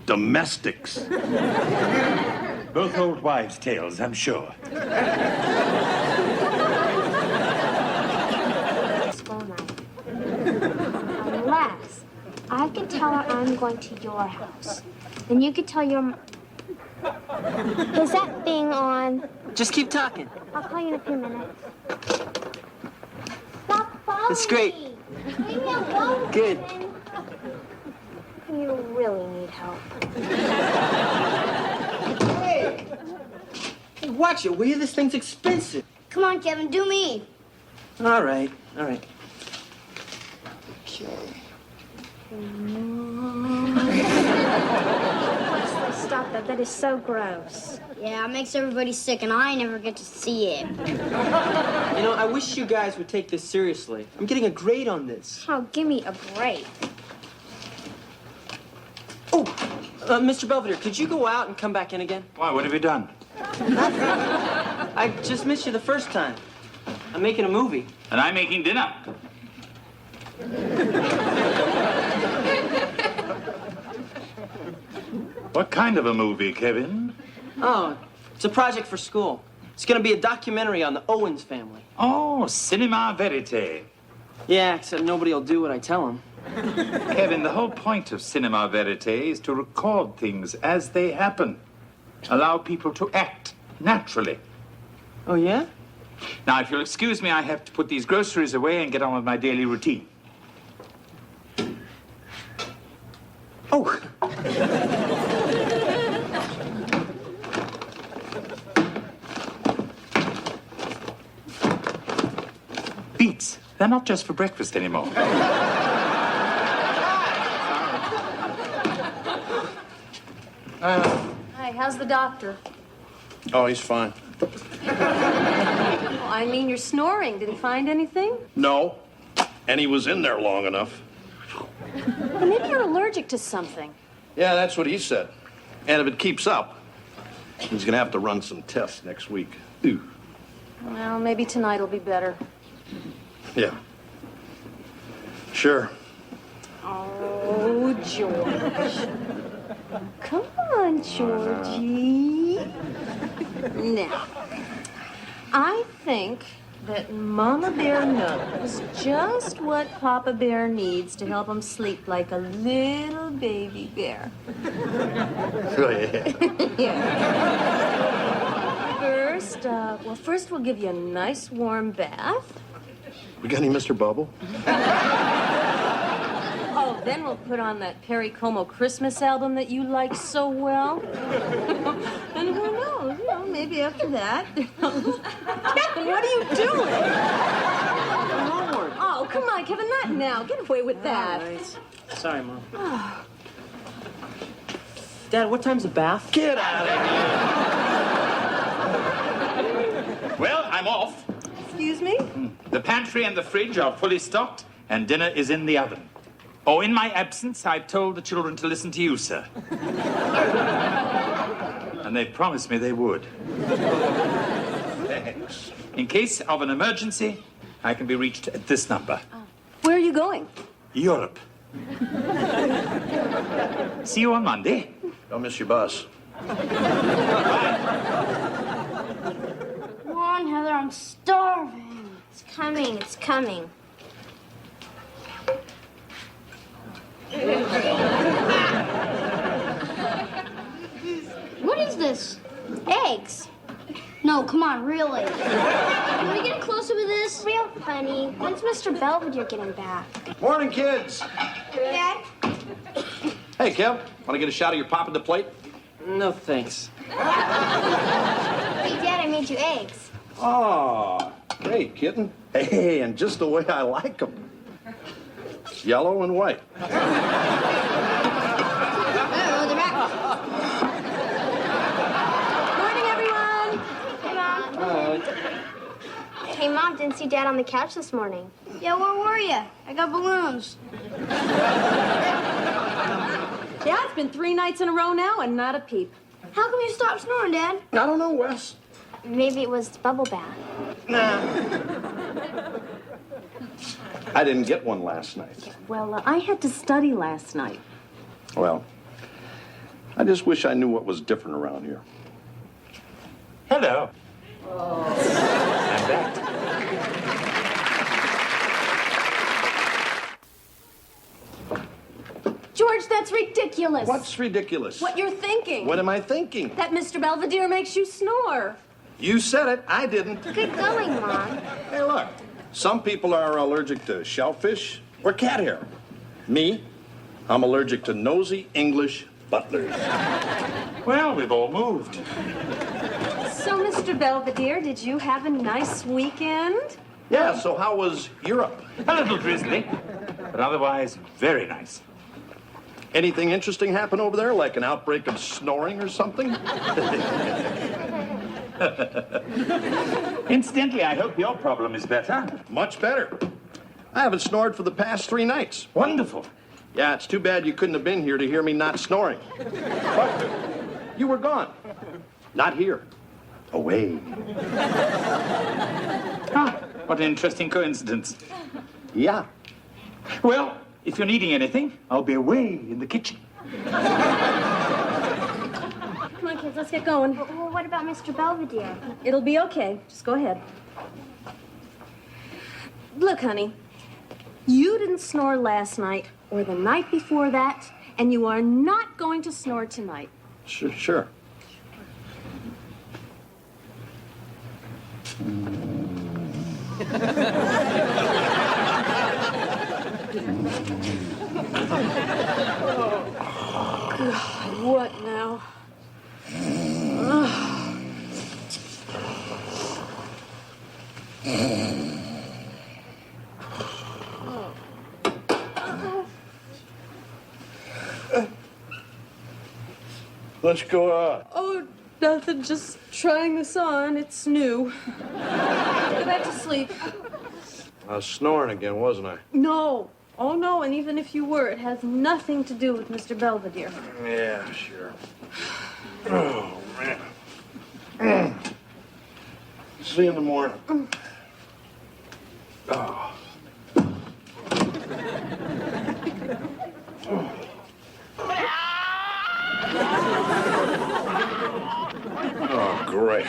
domestics. Both old wives' tales, I'm sure. Unless I can tell her I'm going to your house. And you could tell your... Is that thing on? Just keep talking. I'll call you in a few minutes. Stop following That's great. me. Leave me alone. Good. You really need help. Hey! Hey, watch it, will you? This thing's expensive. Come on, Kevin, do me. All right, all right. Okay. Stop that. That is so gross. Yeah, it makes everybody sick, and I never get to see it. You know, I wish you guys would take this seriously. I'm getting a grade on this. Oh, give me a break. Oh, Mr. Belvedere, could you go out and come back in again? Why, what have you done? I just missed you the first time. I'm making a movie. And I'm making dinner. What kind of a movie, Kevin? Oh, it's a project for school. It's going to be a documentary on the Owens family. Oh, cinema verite. Yeah, except nobody will do what I tell them. Kevin, the whole point of cinema verite is to record things as they happen. Allow people to act naturally. Oh, yeah? Now, if you'll excuse me, I have to put these groceries away and get on with my daily routine. Oh. Beets. They're not just for breakfast anymore. Hi, how's the doctor? Oh, he's fine. Well, I mean, you're snoring. Did he find anything? No, and he was in there long enough. Well, maybe you're allergic to something. Yeah, that's what he said. And if it keeps up, he's gonna have to run some tests next week. Ooh. Well, maybe tonight will be better. Yeah. Sure. Oh, George. Come on, Georgie. Now, I think that Mama Bear knows just what Papa Bear needs to help him sleep like a little baby bear. Oh, yeah. Yeah. First we'll give you a nice warm bath. We got any Mr. Bubble? Oh, then we'll put on that Perry Como Christmas album that you like so well. And who knows, maybe after that. Kevin, what are you doing? Homework. Oh, come on, Kevin, not now. Get away with that. All right. Sorry, Mom. Dad, what time's the bath? Get out of here! Well, I'm off. Excuse me? The pantry and the fridge are fully stocked, and dinner is in the oven. Oh, in my absence, I've told the children to listen to you, sir. And they promised me they would. Thanks. In case of an emergency, I can be reached at this number. Where are you going? Europe. See you on Monday. Don't miss your bus. Come on, Heather, I'm starving. It's coming, it's coming. What is this? Eggs. No, come on, really. Can we get closer with this? Real funny. When's Mr. Belvedere getting back? Morning, kids. Dad? Hey, Kev, want to get a shot of your pop at the plate? No, thanks. Hey, Dad, I made you eggs. Oh, great, kitten. Hey, and just the way I like them. Yellow and white. Oh, they're Hey, Mom, didn't see Dad on the couch this morning. Yeah, where were you? I got balloons. Yeah, it's been 3 nights in a row now and not a peep. How come you stopped snoring, Dad? I don't know, Wes. Maybe it was bubble bath. Nah. I didn't get one last night. Well, I had to study last night. Well, I just wish I knew what was different around here. Hello. I'm back. George, that's ridiculous. What's ridiculous? What you're thinking. What am I thinking? That Mr. Belvedere makes you snore. You said it. I didn't. Good going, Mom. Hey, look. Some people are allergic to shellfish or cat hair. Me, I'm allergic to nosy English butlers. Well, we've all moved. So, Mr. Belvedere, did you have a nice weekend? Yeah, so how was Europe? A little drizzly, but otherwise very nice. Anything interesting happen over there, like an outbreak of snoring or something? Incidentally, I hope your problem is better. Much better. I haven't snored for the past 3 nights. Wonderful. Yeah, it's too bad you couldn't have been here to hear me not snoring. But you were gone. Not here. Away. Ah, what an interesting coincidence. Yeah. Well, if you're needing anything, I'll be away in the kitchen. Come on, kids, let's get going. Well, what about Mr. Belvedere? It'll be okay. Just go ahead. Look, honey, you didn't snore last night or the night before that, and you are not going to snore tonight. Sure. God, what now? Let's go out. Oh, nothing. Just trying this on. It's new. Go back to sleep. I was snoring again, wasn't I? No. Oh, no. And even if you were, it has nothing to do with Mr. Belvedere. Yeah, sure. Oh, man. See you in the morning. Oh. Oh, great.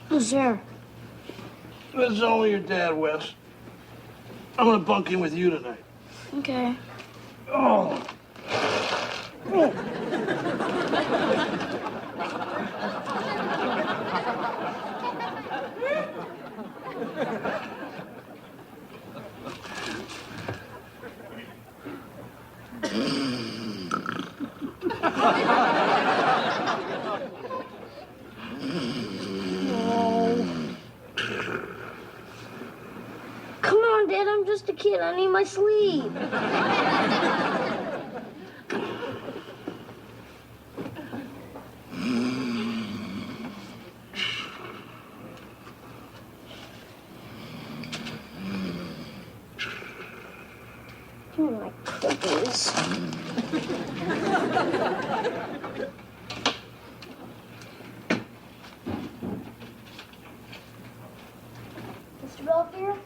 Who's there? This is only your dad, Wes. I'm gonna bunk in with you tonight. Okay. Oh. Come on, Dad, I'm just a kid. I need my sleep. Give me my cookies. Mr. Belvedere?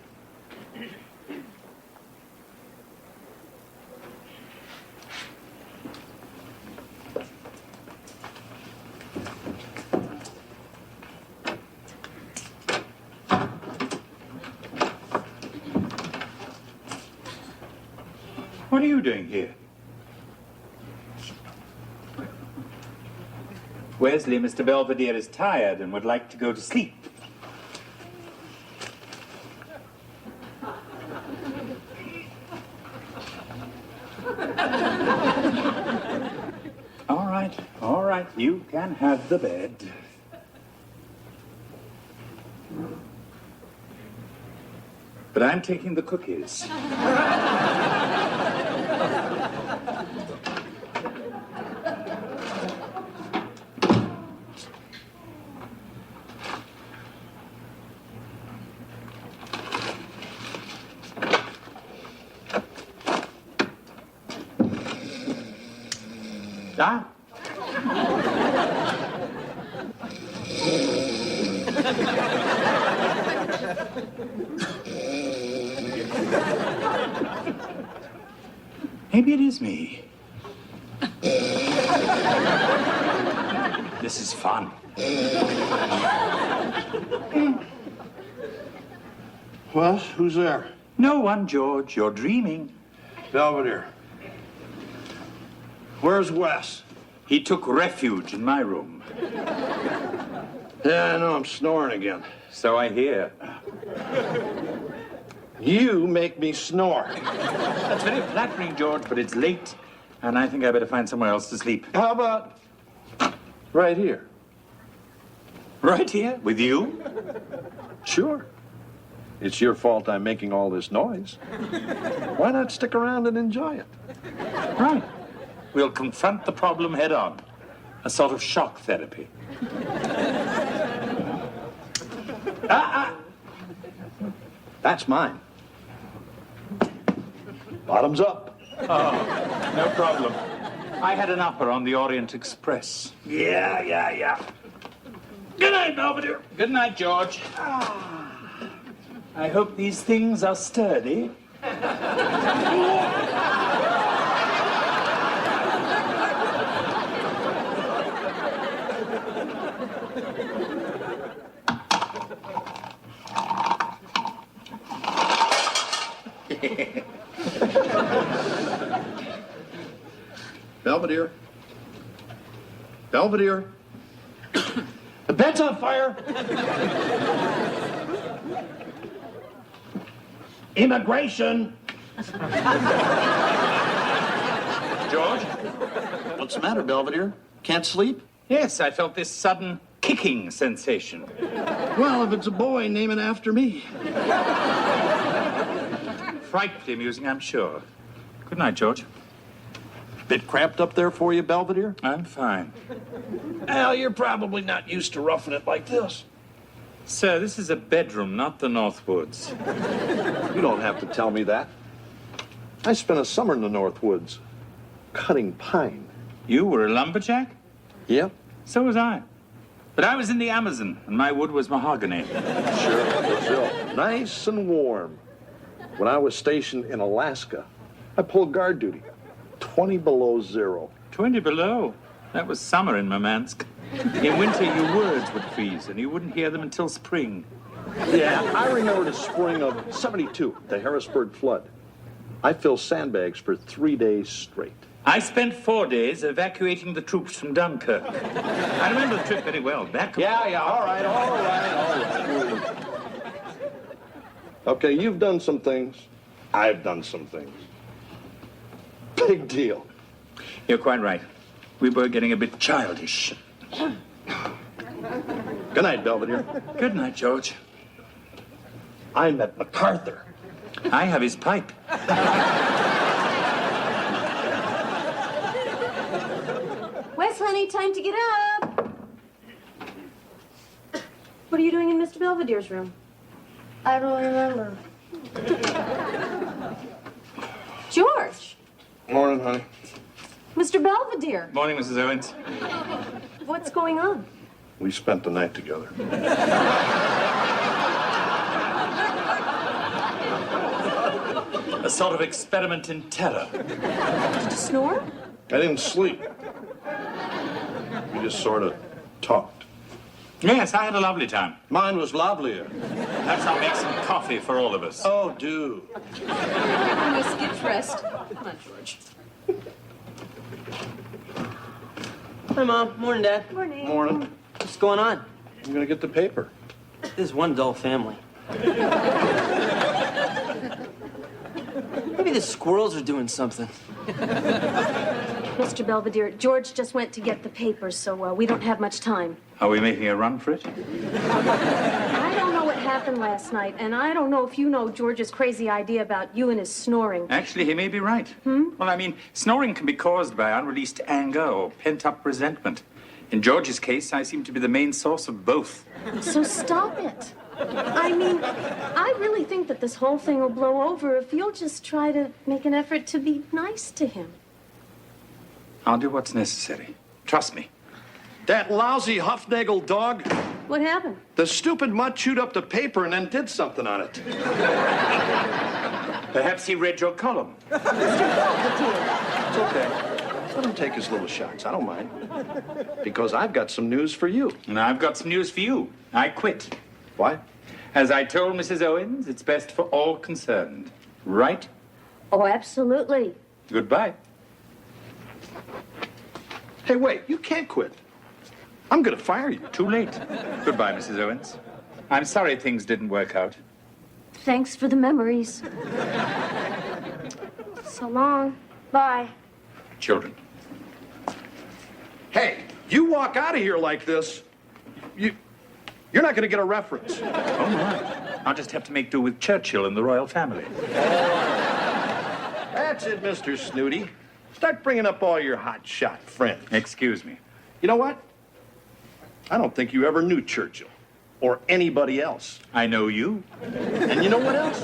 What are you doing here? Wesley, Mr. Belvedere is tired and would like to go to sleep. All right, you can have the bed. But I'm taking the cookies. Ah. Maybe it is me. This is fun. Well, who's there? No one, George. You're dreaming. Belvedere. Where's Wes? He took refuge in my room. Yeah, I know, I'm snoring again. So I hear. You make me snore. That's very flattering, George, but it's late, and I think I better find somewhere else to sleep. How about right here? Right here? With you? Sure. It's your fault I'm making all this noise. Why not stick around and enjoy it? Right. We'll confront the problem head on. A sort of shock therapy. That's mine. Bottoms up. Oh, no problem. I had an upper on the Orient Express. Yeah. Good night, Belvedere. Good night, George. I hope these things are sturdy. Belvedere. Belvedere. The bed's on fire. Immigration. George? What's the matter, Belvedere? Can't sleep? Yes, I felt this sudden kicking sensation. Well, if it's a boy, name it after me. Frightfully amusing, I'm sure. Good night, George. Bit cramped up there for you, Belvedere? I'm fine. Al, you're probably not used to roughing it like this. Sir, this is a bedroom, not the North Woods. You don't have to tell me that. I spent a summer in the North Woods, cutting pine. You were a lumberjack? Yep. So was I. But I was in the Amazon, and my wood was mahogany. Sure. Nice and warm. When I was stationed in Alaska, I pulled guard duty. 20 below zero. 20 below? That was summer in Murmansk. In winter, your words would freeze, and you wouldn't hear them until spring. Yeah, I remember the spring of '72, the Harrisburg flood. I filled sandbags for 3 days straight. I spent 4 days evacuating the troops from Dunkirk. I remember the trip very well. Yeah, all right. Okay, you've done some things. I've done some things. Big deal. You're quite right. We were getting a bit childish. Good night, Belvedere. Good night, George. I met MacArthur. I have his pipe. Wes, honey, time to get up. What are you doing in Mr. Belvedere's room? I don't remember. George! Morning, honey. Mr. Belvedere! Morning, Mrs. Owens. What's going on? We spent the night together. A sort of experiment in terror. Did you snore? I didn't sleep. We just sort of talked. Yes, I had a lovely time. Mine was lovelier. Perhaps I'll make some coffee for all of us. Oh, do. Let's get dressed. Come on, George. Hi, Mom. Morning, Dad. Morning. Morning. What's going on? I'm gonna get the paper. This is one dull family. Maybe the squirrels are doing something. Mr. Belvedere, George just went to get the papers, so we don't have much time. Are we making a run for it? I don't know what happened last night, and I don't know if you know George's crazy idea about you and his snoring. Actually, he may be right. Well, I mean, snoring can be caused by unreleased anger or pent-up resentment. In George's case, I seem to be the main source of both. So stop it. I mean, I really think that this whole thing will blow over if you'll just try to make an effort to be nice to him. I'll do what's necessary. Trust me. That lousy Huffnagel dog, What happened? the stupid mutt chewed up the paper and then did something on it. Perhaps he read your column. It's okay. Let him take his little shots. I don't mind. Because I've got some news for you. And I've got some news for you. I quit. Why? As I told Mrs. Owens, it's best for all concerned. Right? Oh, absolutely. Goodbye. Hey, wait, you can't quit. I'm gonna fire you. Too late. Goodbye, Mrs. Owens. I'm sorry things didn't work out. Thanks for the memories. So long. Bye. Children. Hey, you walk out of here like this, you're not gonna get a reference. Oh, my. I'll just have to make do with Churchill and the royal family. That's it, Mr. Snooty. Start bringing up all your hot-shot friends. Excuse me. You know what? I don't think you ever knew Churchill or anybody else. I know you. And you know what else?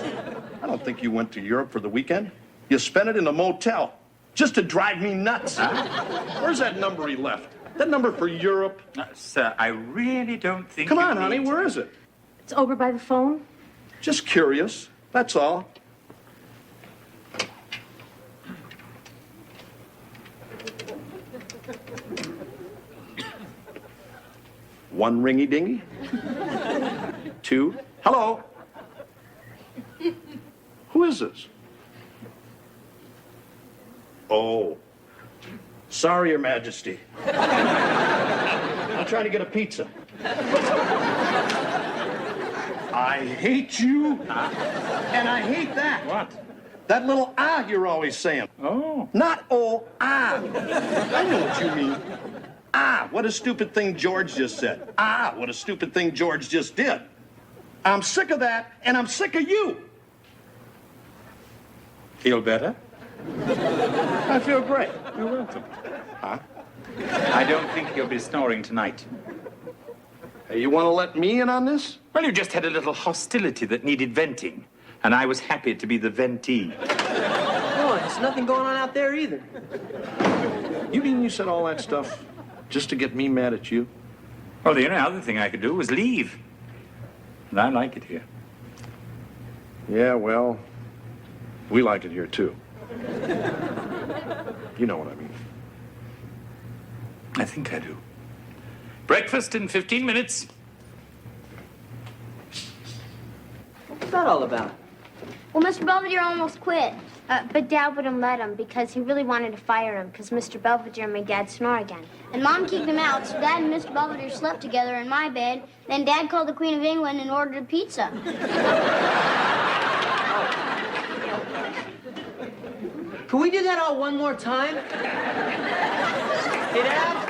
I don't think you went to Europe for the weekend. You spent it in a motel just to drive me nuts. Where's that number he left? That number for Europe? Sir, I really don't think Come you on, honey, need- where is it? It's over by the phone. Just curious, that's all. One ringy-dingy. Two. Hello. Who is this? Oh. Sorry, Your Majesty. I'm trying to get a pizza. I hate you. And I hate that. What? That little ah you're always saying. Oh. Not oh, ah. I know what you mean. Ah, what a stupid thing George just said. Ah, what a stupid thing George just did. I'm sick of that, and I'm sick of you. Feel better? I feel great. You're welcome. Huh? I don't think you'll be snoring tonight. Hey, you want to let me in on this? Well, you just had a little hostility that needed venting, and I was happy to be the ventee. No, there's nothing going on out there either. You mean you said all that stuff just to get me mad at you? Well, the only other thing I could do was leave. And I like it here. Yeah, well, we like it here, too. You know what I mean. I think I do. Breakfast in 15 minutes. What's that all about? Well, Mr. Belvedere almost quit. But Dad wouldn't let him because he really wanted to fire him because Mr. Belvedere made Dad snore again. And Mom kicked him out, so Dad and Mr. Belvedere slept together in my bed. Then Dad called the Queen of England and ordered a pizza. Can we do that all one more time? Hey, Dad?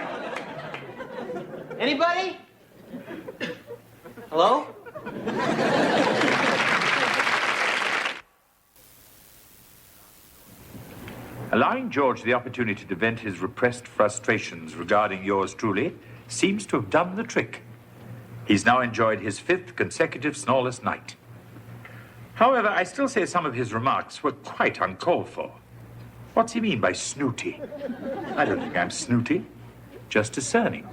Anybody? Hello? Allowing George the opportunity to vent his repressed frustrations regarding yours truly seems to have done the trick. He's now enjoyed his 5th consecutive snoreless night. However, I still say some of his remarks were quite uncalled for. What's he mean by snooty? I don't think I'm snooty, just discerning.